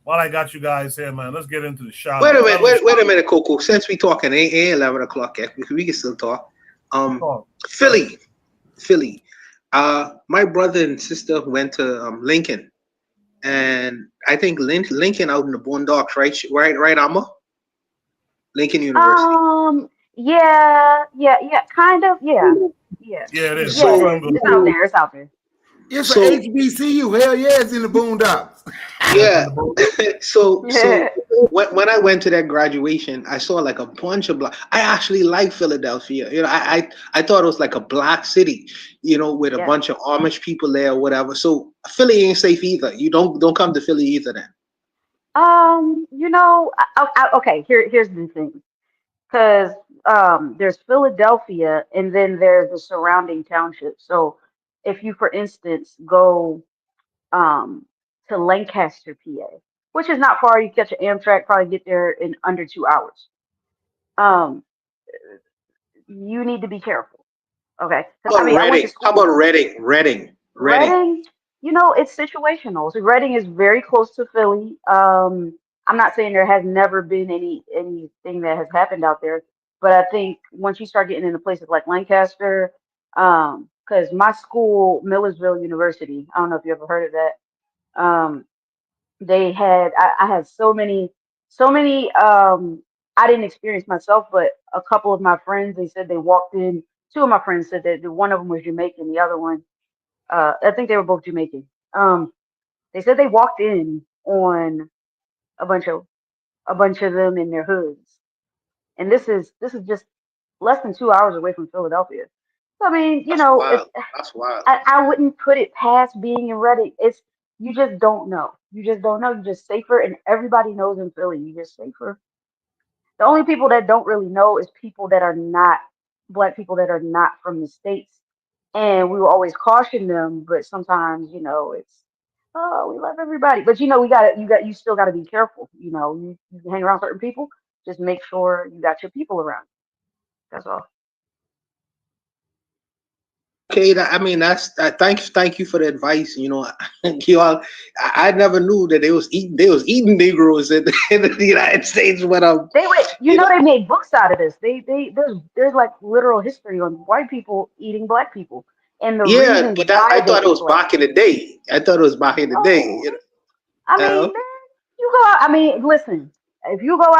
S1: While I got you guys here, man, let's get into the shot.
S17: Wait a minute, Coco. Since we talking, ain't 11 o'clock yet. We can still talk. Philly. My brother and sister went to Lincoln, and I think Lincoln out in the boondocks, right, Amma? Lincoln University.
S15: Yeah, kind of, yeah.
S1: Yeah, it is.
S15: Yeah, it's out there.
S16: It's an HBCU. Hell yeah, it's in the boondocks.
S17: Yeah. So when I went to that graduation, I saw like a bunch of black. I actually like Philadelphia. I thought it was like a black city, with a bunch of Amish people there or whatever. So Philly ain't safe either. You don't come to Philly either then.
S15: Okay, here's the thing. Because there's Philadelphia and then there's the surrounding townships. So if you, for instance, go to Lancaster, PA, which is not far, you catch an Amtrak, probably get there in under 2 hours. You need to be careful. Okay.
S17: How about Reading? Reading.
S15: It's situational. So Reading is very close to Philly. I'm not saying there has never been anything that has happened out there, but I think once you start getting into places like Lancaster, because my school, Millersville University, I don't know if you ever heard of that. They had I had so many I didn't experience myself, but a couple of my friends, they said they walked in. Two of my friends said that one of them was Jamaican, the other one, I think they were both Jamaican. They said they walked in on a bunch of them in their hoods, and this is just less than 2 hours away from Philadelphia. So, I mean,
S17: That's
S15: if
S17: wild. That's wild.
S15: I wouldn't put it past being in Reddit. It's you just don't know. You just don't know. You're just safer, and everybody knows in Philly. You just safer. The only people that don't really know is people that are not black people that are not from the states. And we will always caution them, but sometimes, it's oh, we love everybody. But you still gotta be careful. You hang around certain people, just make sure you got your people around. That's all.
S17: Okay, I mean thank you for the advice. You all, I never knew that they was eating Negroes in, in the United States. But
S15: They wait, they made books out of this. There's like literal history on white people eating black people and the
S17: yeah,
S15: reasons
S17: but
S15: why
S17: I
S15: they
S17: thought it
S15: ate
S17: was
S15: black
S17: back in the
S15: people.
S17: day. I thought it was back in the day.
S15: No, I mean,
S17: know?
S15: man, you go out. I mean, listen, if you go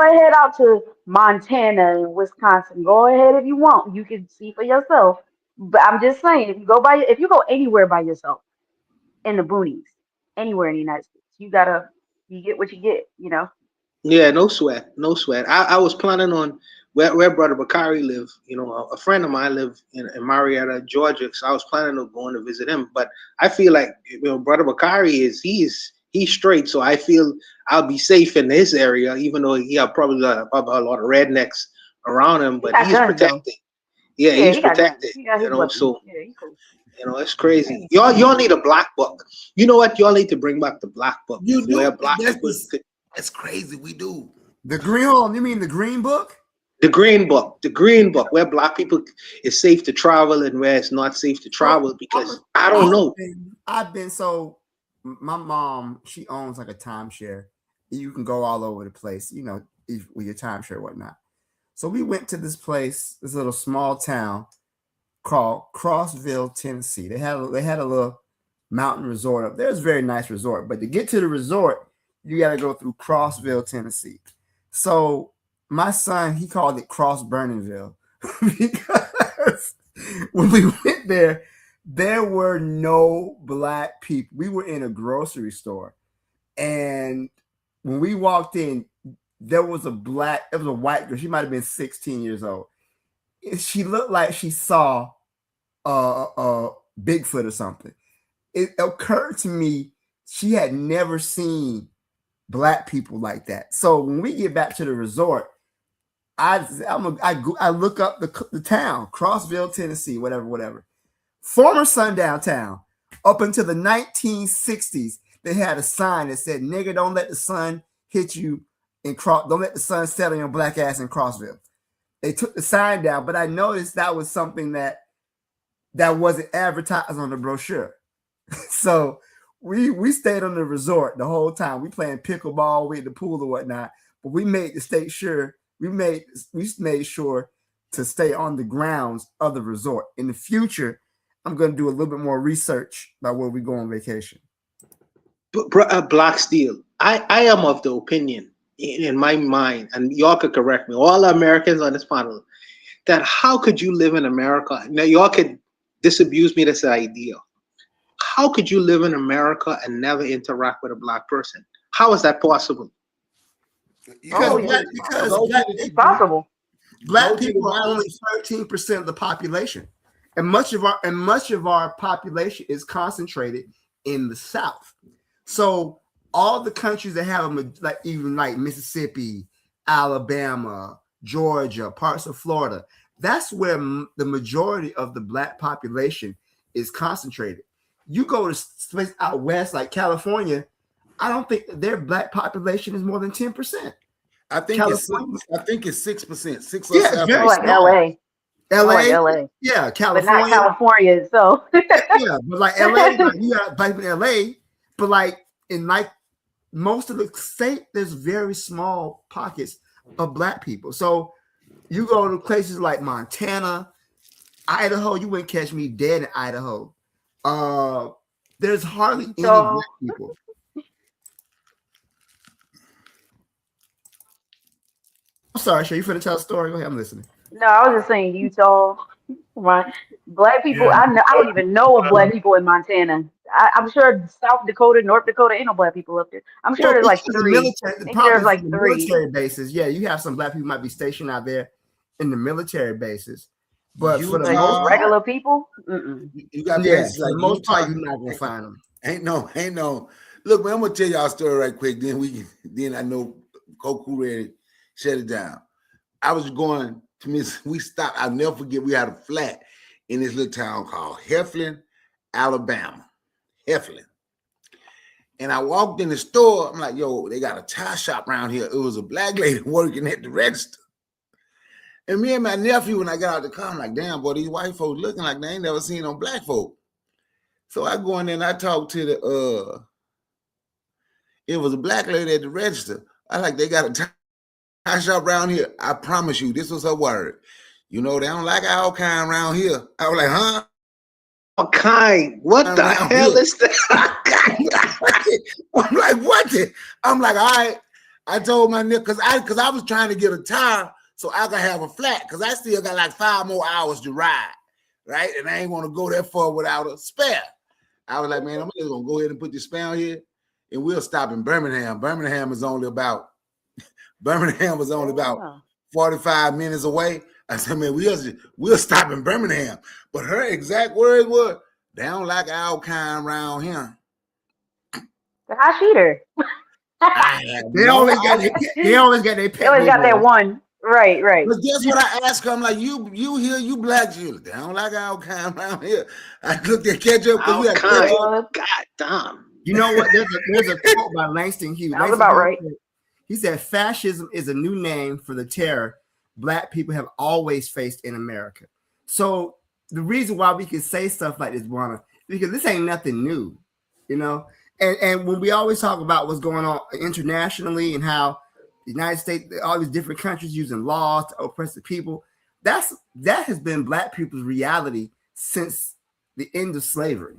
S15: ahead out to Montana and Wisconsin, go ahead if you want. You can see for yourself. But I'm just saying, if you go anywhere by yourself in the boonies, anywhere in the United States, you get what you get.
S17: Yeah, no sweat, no sweat. I was planning on where Brother Bakari live. A friend of mine live in Marietta, Georgia. So I was planning on going to visit him. But I feel like Brother Bakari he's straight. So I feel I'll be safe in his area, even though he have probably a lot of rednecks around him.
S15: He
S17: But
S15: got
S17: he's
S15: guns though.
S17: protected. Yeah,
S15: Yeah,
S17: he's
S15: he got guns.
S17: protected.
S15: He got his weapons.
S17: So
S15: Yeah, he cool.
S17: it's crazy. Y'all need a black book. You know what? Y'all need to bring back the black book.
S18: You do.
S17: Where black people could.
S16: That's crazy. We do.
S18: The green hole. You mean the green book?
S17: The green book, where black people it's safe to travel and where it's not safe to travel, because I don't know.
S18: I've been so. My mom, she owns like a timeshare. You can go all over the place, with your timeshare and whatnot. So we went to this place, this little small town called Crossville, Tennessee. They had a little mountain resort up there. It's a very nice resort, but to get to the resort, you got to go through Crossville, Tennessee. So my son, he called it Cross Burningville because when we went there were no black people. We were in a grocery store, and when we walked in, there was a white girl. She might have been 16 years old. She looked like she saw a Bigfoot or something. It occurred to me she had never seen black people like that. So when we get back to the resort, I look up the town, Crossville, Tennessee, whatever. Former sundown town. Up until the 1960s, they had a sign that said, "Nigga, don't let the sun hit you don't let the sun set on your black ass in Crossville." They took the sign down, but I noticed that was something that wasn't advertised on the brochure. So we stayed on the resort the whole time. We playing pickleball, we at the pool or whatnot, but we made sure to stay on the grounds of the resort. In the future, I'm going to do a little bit more research about where we go on vacation.
S17: Black Steel, I am of the opinion in my mind, and y'all could correct me, all Americans on this panel, that how could you live in America? Now y'all could disabuse me this idea. How could you live in America and never interact with a black person? How is that possible?
S18: Because
S15: it's possible.
S18: Black people are only 13% of the population, and much of our population is concentrated in the South. So all the countries that have like Mississippi, Alabama, Georgia, parts of Florida, that's where the majority of the black population is concentrated. You go to places out west like California, I don't think their black population is more than 10%.
S16: I think it's 6%. 6 or
S18: yeah,
S16: 7.
S18: Very
S15: like
S18: small.
S15: LA.
S18: LA,
S15: like LA.
S18: Yeah, California.
S15: But not California, so
S18: yeah, but like LA, you got black in LA, but like in like most of the state, there's very small pockets of black people. So you go to places like Montana, Idaho, you wouldn't catch me dead in Idaho. There's hardly any black people. I'm sorry, Shay, you finna tell a story? Go ahead, I'm listening.
S15: No, I was just saying Utah. Right. Black people,
S1: Yeah.
S15: I don't even know of black people in Montana. I'm sure South Dakota, North Dakota, ain't no black people up there. I'm sure
S18: Well,
S15: there's like
S18: in the
S15: three.
S18: military, the
S15: Maybe
S18: problem
S15: there's
S18: is
S15: like
S18: in the
S15: three.
S18: military bases. Yeah, you have some black people might be stationed out there in the military bases, but for the
S15: But
S18: most part,
S15: regular people,
S16: you got
S18: yeah,
S16: places
S18: for
S16: like
S18: the most
S16: Utah.
S18: part, you're not gonna find them.
S16: Ain't no. Look, man, I'm gonna tell y'all a story right quick. Then I know Koku ready shut it down. I was going to Miss. We stopped. I'll never forget. We had a flat in this little town called Heflin, Alabama. Heflin. And I walked in the store. I'm like, yo, they got a tie shop around here. It was a black lady working at the register. And me and my nephew, when I got out the car, I'm like, damn, boy, these white folks looking like they ain't never seen no black folk. So I go in there and I talk to it was a black lady at the register. I like, they got a tie shop around here. I promise you, this was her word. You know, they don't like our kind around here. I was like, huh?
S17: What kind? What the hell is that?
S16: I'm like, what? I'm like, all right. I told my nigga, because I was trying to get a tire so I could have a flat, because I still got like 5 more hours to ride, right? And I ain't want to go that far without a spare. I was like, man, I'm just going to go ahead and put this spare here, and we'll stop in Birmingham. Birmingham was only about 45 minutes away. I said, man, we'll stop in Birmingham. But her exact words were, they don't like our kind around here.
S15: the high cheater.
S18: They always got their pet. They always got
S15: that one. Right.
S16: But guess what I asked her? I'm like, you here, you black Jew. They don't like our kind around here. I looked at ketchup.
S17: God damn.
S18: You know what? There's a quote by Langston Hughes.
S15: Sounds about right.
S18: He said, fascism is a new name for the terror black people have always faced in America. So the reason why we can say stuff like this, Juana, because this ain't nothing new, you know? And when we always talk about what's going on internationally and how the United States, all these different countries using laws to oppress the people, that has been black people's reality since the end of slavery.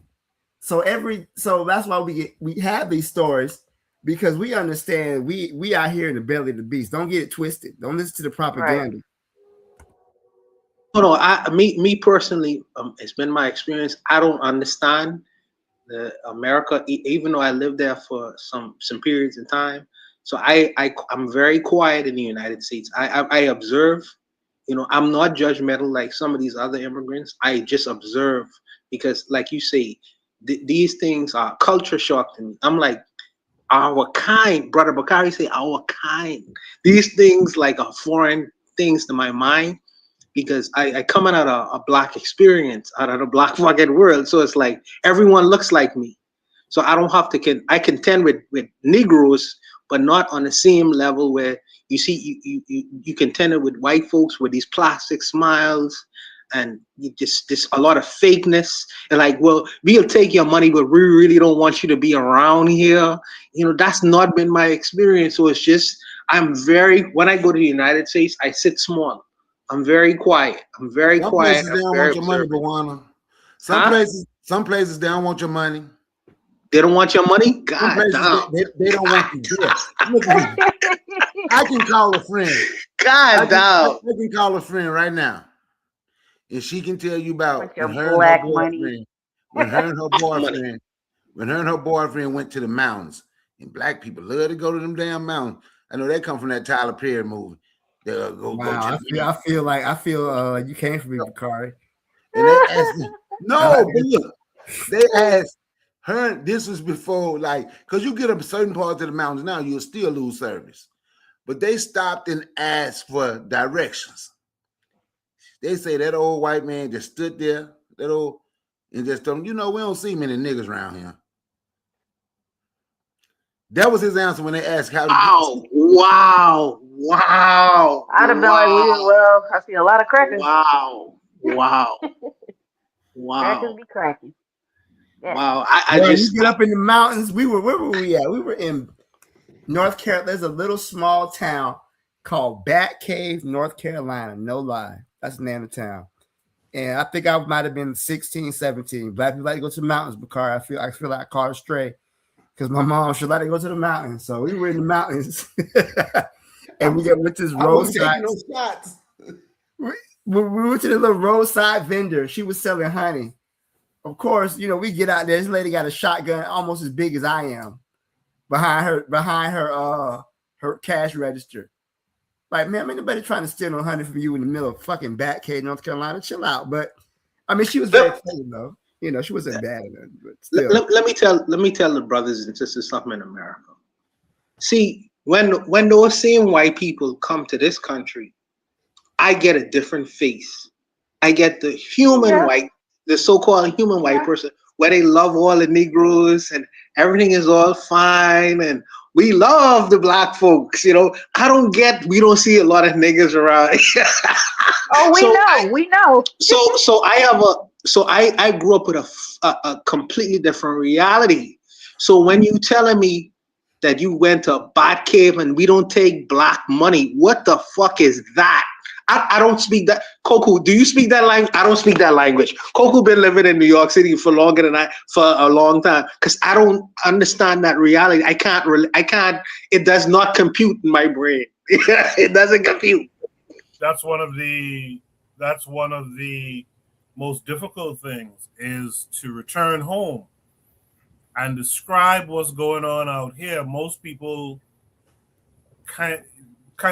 S18: So that's why we have these stories, because we understand we are here in the belly of the beast. Don't get it twisted. Don't listen to the propaganda.
S17: Right. No, me personally, it's been my experience. I don't understand America, even though I lived there for some periods of time. So I'm very quiet in the United States. I observe. You know, I'm not judgmental like some of these other immigrants. I just observe because, like you say, these things are culture shock to me. I'm like, our kind, Brother Bakari say, our kind. These things like are foreign things to my mind because I come out of a black experience, out of the black fucking world. So it's like everyone looks like me. So I don't have to I contend with Negroes, but not on the same level where you see you contend with white folks with these plastic smiles and just a lot of fakeness and like, well, we'll take your money, but we really don't want you to be around here. You know, that's not been my experience. So it's just when I go to the United States, I sit small. I'm very quiet. I'm very quiet.
S16: Places they don't want your money, Bawana. Some places they don't want your money.
S17: They don't want your money? God damn.
S16: They don't want you there. Look at me. I can call a friend.
S17: God damn.
S16: I can call a friend right now. And she can tell you about when her and her boyfriend went to the mountains. And black people love to go to them damn mountains. I know they come from that Tyler Perry movie.
S18: I feel you came from me, Bakari.
S16: And they asked me, but look, they asked her, this was before, like, because you get up certain parts of the mountains now, you'll still lose service. But they stopped and asked for directions. They say that old white man just stood there, and just told them, we don't see many niggas around here. That was his answer when they asked how to get.
S17: Wow.
S15: I'd have been like, well, I see a lot of crackers.
S17: Wow.
S15: Crackers be cracking. Yeah.
S17: Wow.
S18: You get up in the mountains. Where were we at? We were in North Carolina. There's a little small town called Bat Cave, North Carolina. No lie. That's the name of the town. And I think I might have been 16, 17. Black people like to go to the mountains, Bakari. I feel like I caught a stray because my mom should let it go to the mountains. So we were in the mountains. And we went to this roadside.
S16: No shots.
S18: We went to the little roadside vendor. She was selling honey. Of course, you know, we get out there. This lady got a shotgun almost as big as I am behind her cash register. Like, man, ain't nobody trying to steal no honey from you in the middle of fucking Batcave, North Carolina. Chill out. But I mean, she was very clean though. You know, she wasn't bad at it, but still.
S17: Let me tell the brothers and sisters something in America. See, when those same white people come to this country, I get a different face. I get the human white, the so-called human white person, where they love all the Negroes and everything is all fine and we love the black folks. You know, we don't see a lot of niggas around.
S15: We know.
S17: So I grew up with a completely different reality. So when you telling me that you went to Bat Cave and we don't take black money, what the fuck is that? I don't speak that. Koku, do you speak that language? I don't speak that language. Koku been living in New York City for longer than for a long time because I don't understand that reality. I can't. It does not compute in my brain. It doesn't compute.
S1: That's one of the most difficult things is to return home and describe what's going on out here. Most people kind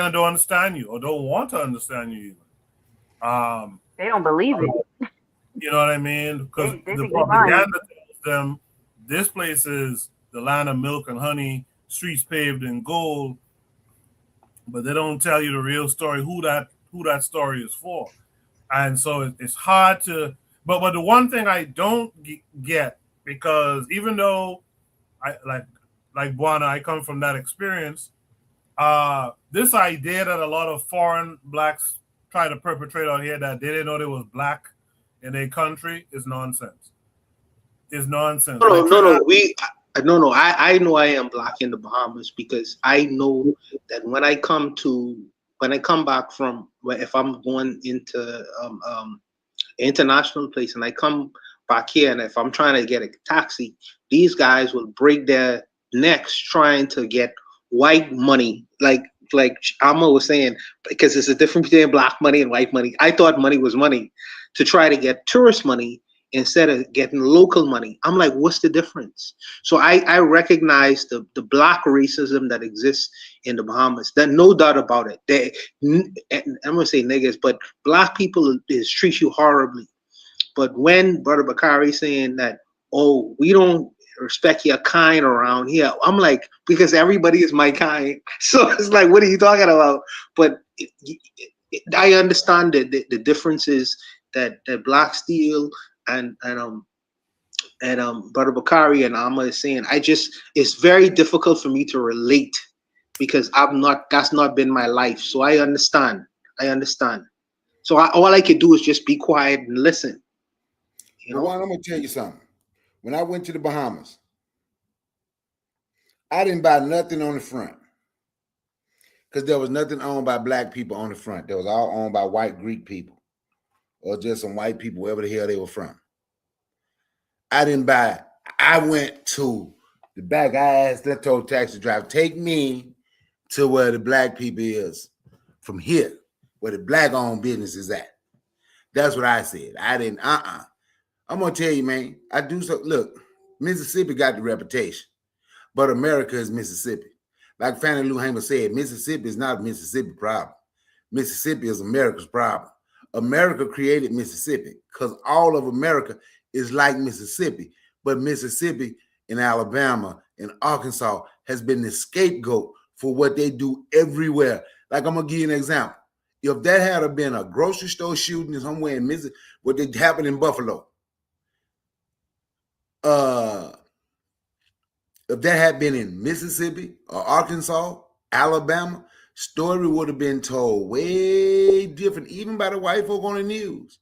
S1: of don't understand you or don't want to understand you even.
S15: They don't believe it.
S1: You know what I mean? Because the propaganda tells them this place is the land of milk and honey, streets paved in gold, but they don't tell you the real story, who that story is for. And so it's hard to, but the one thing I don't get, because even though I like Buana, I come from that experience, this idea that a lot of foreign blacks try to perpetrate out here that they didn't know they was black in their country is nonsense. It's nonsense.
S17: I know I am black in the Bahamas because I know that when I come back from if I'm going into international place and I come back here and if I'm trying to get a taxi, these guys will break their necks trying to get white money, like Amma was saying, because there's a difference between black money and white money. I thought money was money to try to get tourist money instead of getting local money. I'm like, what's the difference? So I recognize the black racism that exists in the Bahamas. There's no doubt about it. I'm gonna say niggas, but black people treat you horribly. But when Brother Bakari saying that, oh, we don't respect your kind around here, I'm like, because everybody is my kind. So it's like, what are you talking about? But I understand the differences that black steel and Brother Bakari and Amma is saying. It's very difficult for me to relate because that's not been my life. So I understand. So all I could do is just be quiet and listen. You know?
S16: I'm gonna tell you something. When I went to the Bahamas, I didn't buy nothing on the front because there was nothing owned by black people on the front. They was all owned by white Greek people or just some white people, wherever the hell they were from. I didn't buy. I went to the back. I asked that told taxi driver, take me to where the black people is from here, where the black-owned business is at. That's what I said. I didn't, I'm going to tell you, man, I do so. Look, Mississippi got the reputation, but America is Mississippi. Like Fannie Lou Hamer said, Mississippi is not a Mississippi problem. Mississippi is America's problem. America created Mississippi because all of America is like Mississippi, but Mississippi and Alabama and Arkansas has been the scapegoat for what they do everywhere. Like, I'm going to give you an example. If that had been a grocery store shooting somewhere in Mississippi, what did happen in Buffalo? If that had been in Mississippi or Arkansas, Alabama, story would have been told way different, even by the white folk on the news.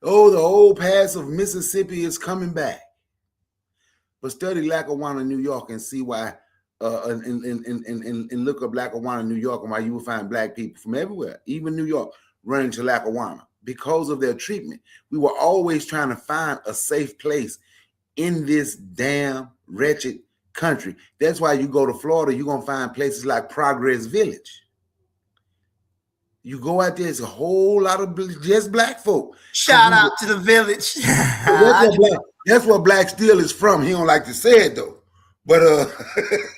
S16: Oh, the old past of Mississippi is coming back. But study Lackawanna, New York, and see why, and look up Lackawanna, New York, and why you will find black people from everywhere, even New York, running to Lackawanna because of their treatment. We were always trying to find a safe place in this damn wretched country. That's why you go to Florida, you're going to find places like Progress Village. You go out there, it's a whole lot of just black folk.
S18: Shout out to the village.
S16: That's what Black Steel is from. He don't like to say it though. But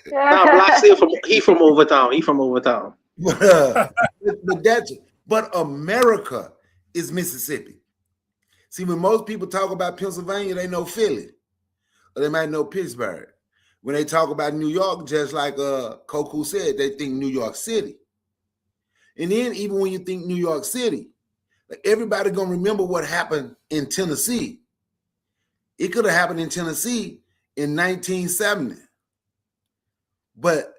S17: nah, Black Steel from Overtown. He from Overtown.
S16: But America is Mississippi. See, when most people talk about Pennsylvania, they know Philly. Or they might know Pittsburgh. When they talk about New York, just like Koku said, they think New York City. And then even when you think New York City, like everybody gonna remember what happened in Tennessee. It could have happened in Tennessee in 1970. But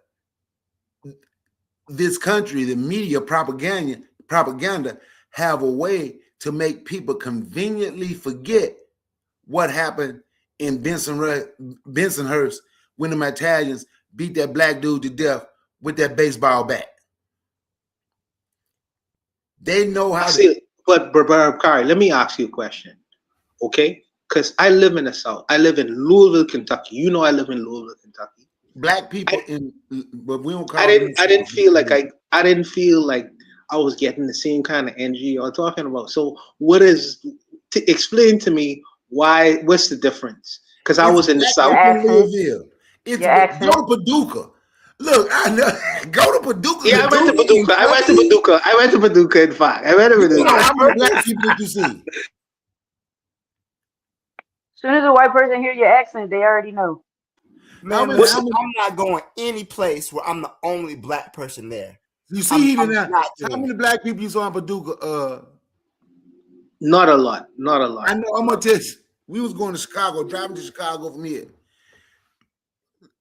S16: this country, the media propaganda have a way to make people conveniently forget what happened in Bensonhurst when the Italians beat that black dude to death with that baseball bat. They know how to.
S17: But Kari, let me ask you a question, okay? Because I live in the South. I live in Louisville, Kentucky. You know I live in Louisville, Kentucky.
S16: Black people but we don't call
S17: I didn't feel like I was getting the same kind of energy you're talking about. So explain to me what's the difference? Because I was in the South.
S16: Louisville. Go to Paducah. Look, I know. Go to Paducah.
S17: Yeah, I went to Paducah. I went to Paducah, in fact. I went to Paducah.
S16: How many black people did you see?
S15: As soon as a white person hear your accent, they already know.
S18: Man, I'm not going any place where I'm the only black person there.
S16: You see, how many black people you saw in Paducah?
S17: Not a lot.
S16: I know. I'm gonna tell you. We was going to Chicago, driving to Chicago from here.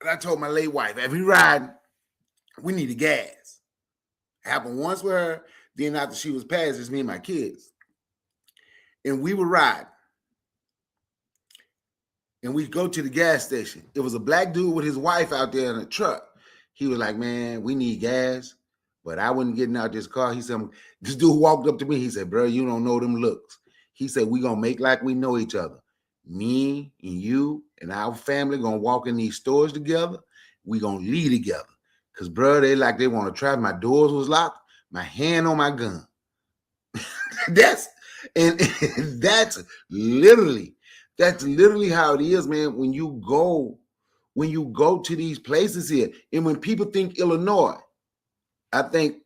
S16: And I told my late wife, if we ride, we needed gas. Happened once with her. Then after she was passed, it's me and my kids. And we would ride. And we go to the gas station. It was a black dude with his wife out there in a truck. He was like, man, we need gas. But I wasn't getting out this car. He said, this dude walked up to me. He said, bro, you don't know them looks. He said, we going to make like we know each other. Me and you and our family going to walk in these stores together. We going to leave together. Because, bro, they want to try. My doors was locked. My hand on my gun. That's literally how it is, man. When you go to these places here, and when people think Illinois, I think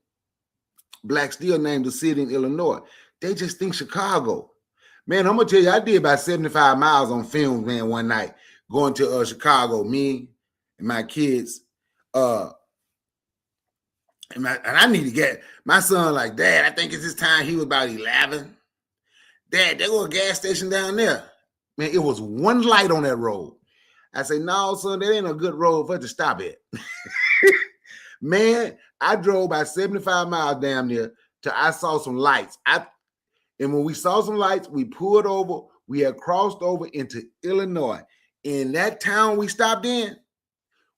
S16: Black Steel named the city in Illinois. They just think Chicago. Man, I'm gonna tell you, I did about 75 miles on film, man, one night going to Chicago. Me and my kids, and I need to get my son. Like, Dad, I think it's this time. He was about 11. Dad, there go a gas station down there. Man, it was one light on that road. I say, no, son, that ain't a good road for us to stop at. Man, I drove about 75 miles down there till I saw some lights. And when we saw some lights, we pulled over. We had crossed over into Illinois. And that town we stopped in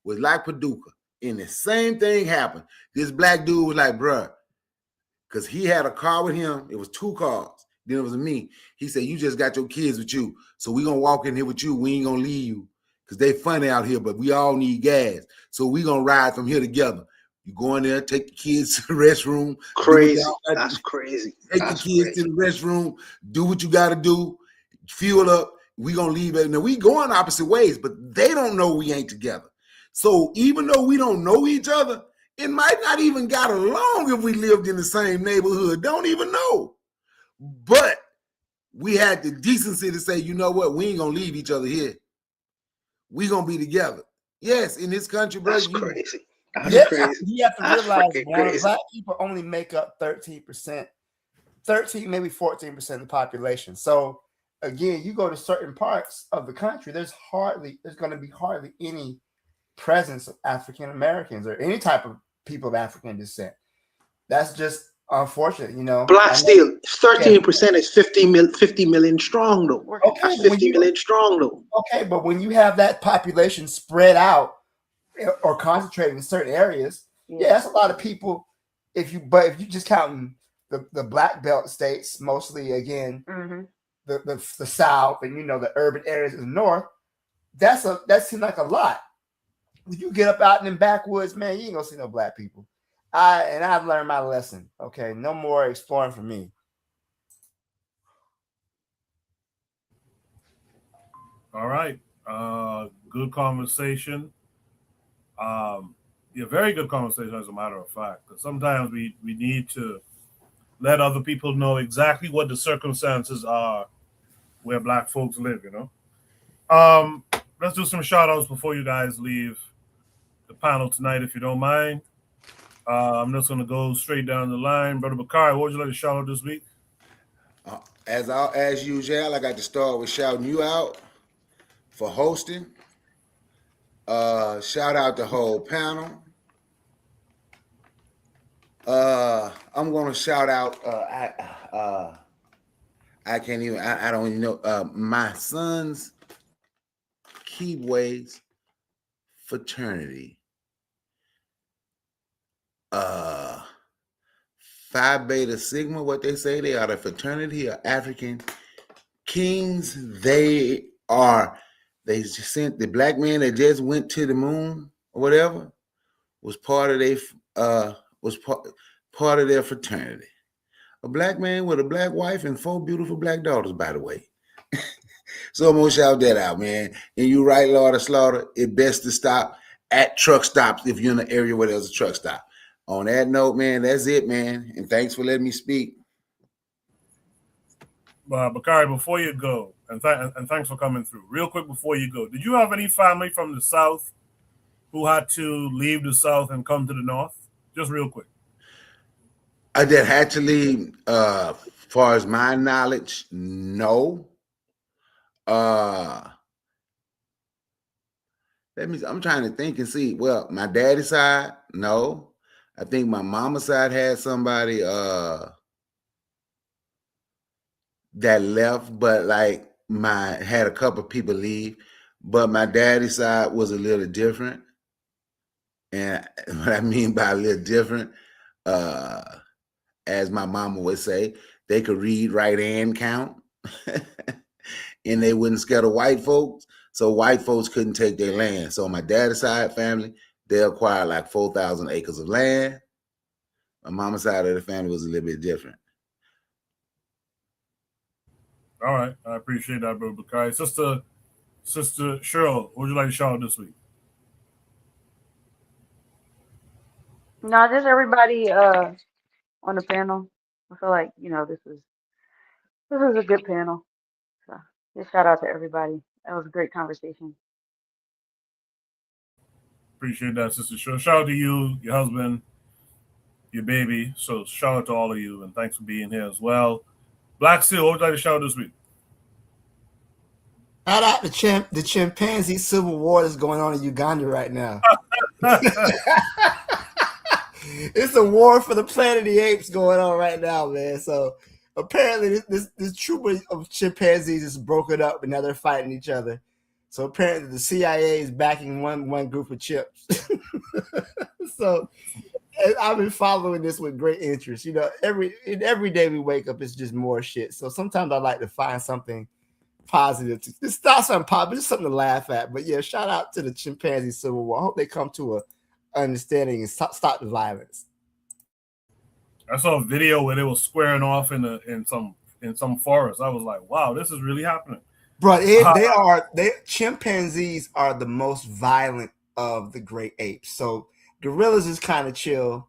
S16: was like Paducah. And the same thing happened. This black dude was like, bruh, because he had a car with him. It was 2 cars. Then it was me. He said, you just got your kids with you. So we're going to walk in here with you. We ain't going to leave you because they funny out here, but we all need gas. So we're going to ride from here together. You go in there, take the kids to the restroom.
S17: Crazy. That's crazy.
S16: Take the kids to the restroom. Do what you got to do. Fuel up. We going to leave it. Now, we going opposite ways, but they don't know we ain't together. So even though we don't know each other, it might not even got along if we lived in the same neighborhood. Don't even know. But we had the decency to say, you know what? We ain't going to leave each other here. We going to be together. Yes, in this country, bro.
S17: That's crazy.
S18: That's crazy. You have to realize black people only make up 13%, maybe 14% of the population. So again, you go to certain parts of the country, there's going to be hardly any presence of African Americans or any type of people of African descent. That's just unfortunate, you know.
S17: Black Steel, 13% is 50 million strong, though.
S18: Okay,
S17: that's 50 million strong, though.
S18: Okay, but when you have that population spread out or concentrated in certain areas, yeah, that's a lot of people. If you just counting the black belt states, mostly again
S15: Mm-hmm.
S18: the South and the urban areas of the North. That seems like a lot. If you get up out in the backwoods, man, you ain't gonna see no black people. I've learned my lesson. Okay, no more exploring for me.
S1: All right. Good conversation. Yeah, very good conversation, as a matter of fact. Because sometimes we need to let other people know exactly what the circumstances are where black folks live, Let's do some shout outs before you guys leave the panel tonight, if you don't mind. I'm just going to go straight down the line. Brother Bakari, what would you like to shout out this week?
S16: As usual, I got to start with shouting you out for hosting. Shout out the whole panel. I'm going to shout out. I can't even. I don't even know. My son's Keyways fraternity. Phi Beta Sigma, what they say, they are the fraternity of African kings. They sent the black man that just went to the moon or whatever was part of their fraternity. A black man with a black wife and 4 beautiful black daughters, by the way. So I'm gonna shout that out, man. And you right, Lord of Slaughter, it best to stop at truck stops if you're in an area where there's a truck stop. On that note, man, that's it, man. And thanks for letting me speak.
S1: Bakari, before you go, and thanks for coming through. Real quick before you go, did you have any family from the South who had to leave the South and come to the North? Just real quick.
S16: I did had to leave, far as my knowledge, no. I'm trying to think and see. Well, my daddy's side, no. I think my mama's side had somebody that left, but like had a couple of people leave. But my daddy's side was a little different. And what I mean by a little different, as my mama would say, they could read, write, and count. And they wouldn't scare the white folks. So white folks couldn't take their land. So my dad's side family, they acquired like 4,000 acres of land. My mama's side of the family was a little bit different.
S1: All right. I appreciate that, Brother Bakari. Sister Cheryl, what would you like to shout out this week?
S15: No, just everybody on the panel. I feel like, this is a good panel. So just shout out to everybody. That was a great conversation.
S1: Appreciate that, Sister Cheryl. Shout out to you, your husband, your baby. So shout out to all of you, and thanks for being here as well. Black Seal, what would you like to shout out this week?
S18: Shout out the chimpanzee civil war that's going on in Uganda right now. It's a war for the Planet of the Apes going on right now, man. So apparently this troop of chimpanzees is broken up and now they're fighting each other. So apparently the CIA is backing one group of chips. So I've been following this with great interest. Every day we wake up, it's just more shit. So sometimes I like to find something positive. It's not something positive, just something to laugh at. But yeah, shout out to the chimpanzee civil war. I hope they come to a understanding and stop the violence.
S1: I saw a video where they were squaring off in some forest. I was like, wow, this is really happening.
S18: Bro, chimpanzees are the most violent of the great apes. So gorillas is kind of chill,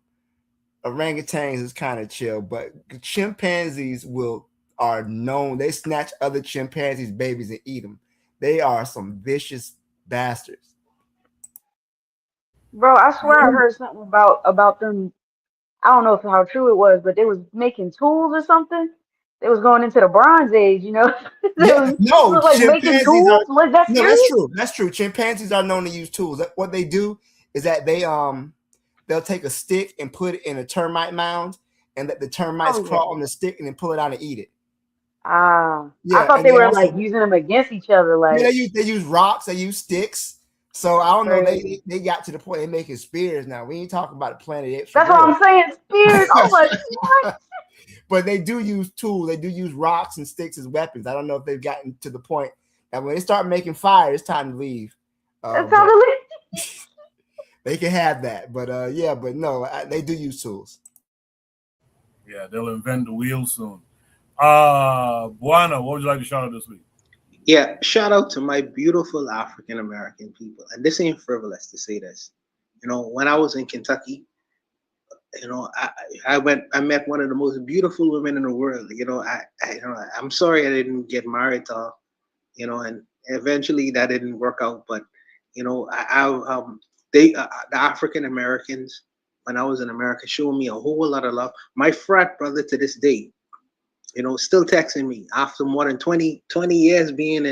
S18: orangutans is kind of chill, but chimpanzees are known. They snatch other chimpanzees' babies and eat them. They are some vicious bastards.
S15: Bro, I swear I heard something about them. I don't know how true it was, but they was making tools or something. They was going into the Bronze Age, They was like making tools. Was that serious?
S18: That's true. Chimpanzees are known to use tools. What they do is that they'll take a stick and put it in a termite mound, and let the termites crawl on the stick and then pull it out and eat it.
S15: I thought they were like using them against each other. Like
S18: they use rocks, they use sticks. So I don't know. They got to the point they're making spears now. We ain't talking about the Planet Apes.
S15: That's what I'm saying. Spears. Oh my God.
S18: But they do use tools. They do use rocks and sticks as weapons. I don't know if they've gotten to the point that when they start making fire, it's time to leave.
S15: It's time to leave.
S18: They can have that, but they do use tools.
S1: Yeah, they'll invent the wheel soon. Buana, what would you like to shout out this week?
S17: Yeah, shout out to my beautiful African American people. And this ain't frivolous to say this. You know, when I was in Kentucky, you know, I met one of the most beautiful women in the world. You know, I'm sorry I didn't get married to her, you know, and eventually that didn't work out. But, you know, the African Americans, when I was in America, showed me a whole lot of love. My frat brother to this day, you know, still texting me after more than 20 years being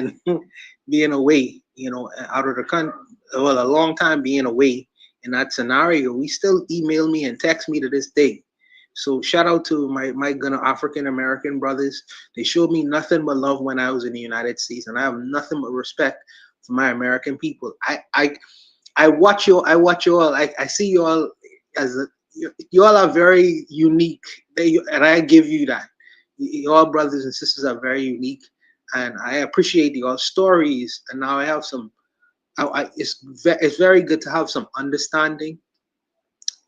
S17: away, you know, out of the country, well, a long time being away in that scenario. We still email me and text me to this day. So shout out to my African American brothers. They showed me nothing but love when I was in the United States, and I have nothing but respect for my American people. I watch you all. I see you all you all are very unique, and I give you that. Your brothers and sisters are very unique, and I appreciate your stories. And now I have some. It's very good to have some understanding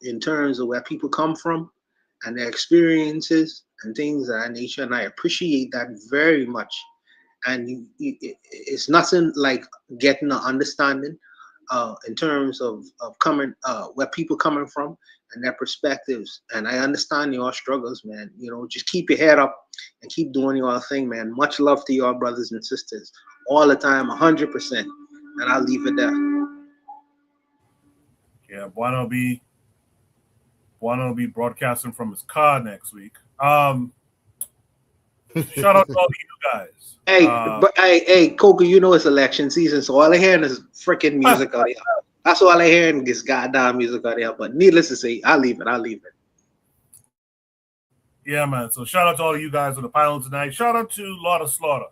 S17: in terms of where people come from and their experiences and things of that nature. And I appreciate that very much. And it's nothing like getting an understanding in terms of coming where people coming from and their perspectives. And I understand your struggles, man. You know, just keep your head up and keep doing your thing, man. Much love to your brothers and sisters all the time, 100%. And I'll leave it there.
S1: Yeah, Buano will be broadcasting from his car next week. Shout out to all of you guys.
S17: Hey, Coco, you know it's election season, so all I hear is freaking music out here. That's all I hear in this goddamn music out here. But needless to say, I'll leave it.
S1: Yeah, man. So shout out to all of you guys on the panel tonight. Shout out to Lord of Slaughter.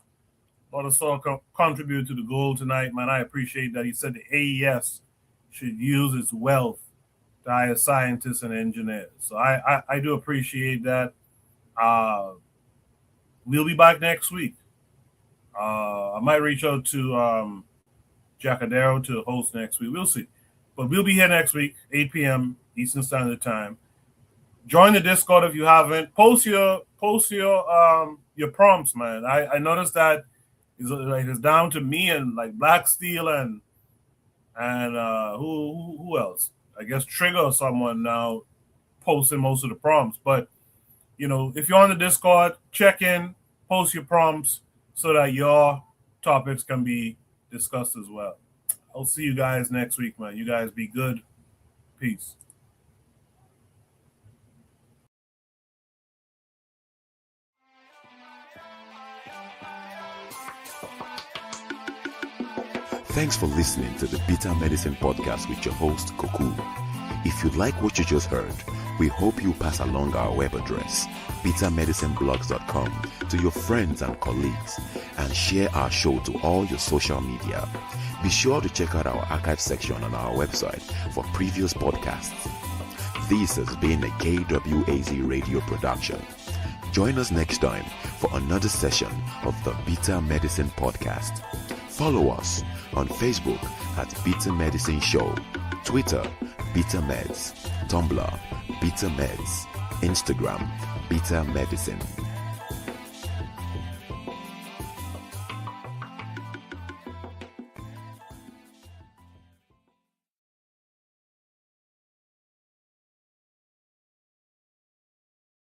S1: Lord of Slaughter contributed to the goal tonight, man. I appreciate that. He said the AES should use its wealth to hire scientists and engineers. So I do appreciate that. We'll be back next week. I might reach out to Jacadero to host next week. We'll see. But we'll be here next week, 8 p.m. Eastern Standard Time. Join the Discord if you haven't. Post your prompts, man. I noticed that it's down to me and like Black Steel and who else? I guess Trigger or someone now posting most of the prompts. But you know, if you're on the Discord, check in, post your prompts so that your topics can be discussed as well. I'll see you guys next week, man. You guys be good. Peace.
S2: Thanks for listening to the Bitter Medicine Podcast with your host, Koku. If you like what you just heard, we hope you pass along our web address, bittermedicineblogs.com, to your friends and colleagues, and share our show to all your social media. Be sure to check out our archive section on our website for previous podcasts. This has been a KWAZ radio production. Join us next time for another session of the Bitter Medicine Podcast. Follow us on Facebook at Bitter Medicine Show, Twitter, Bitter Meds, Tumblr, Bitter Meds, Instagram, Bitter Medicine.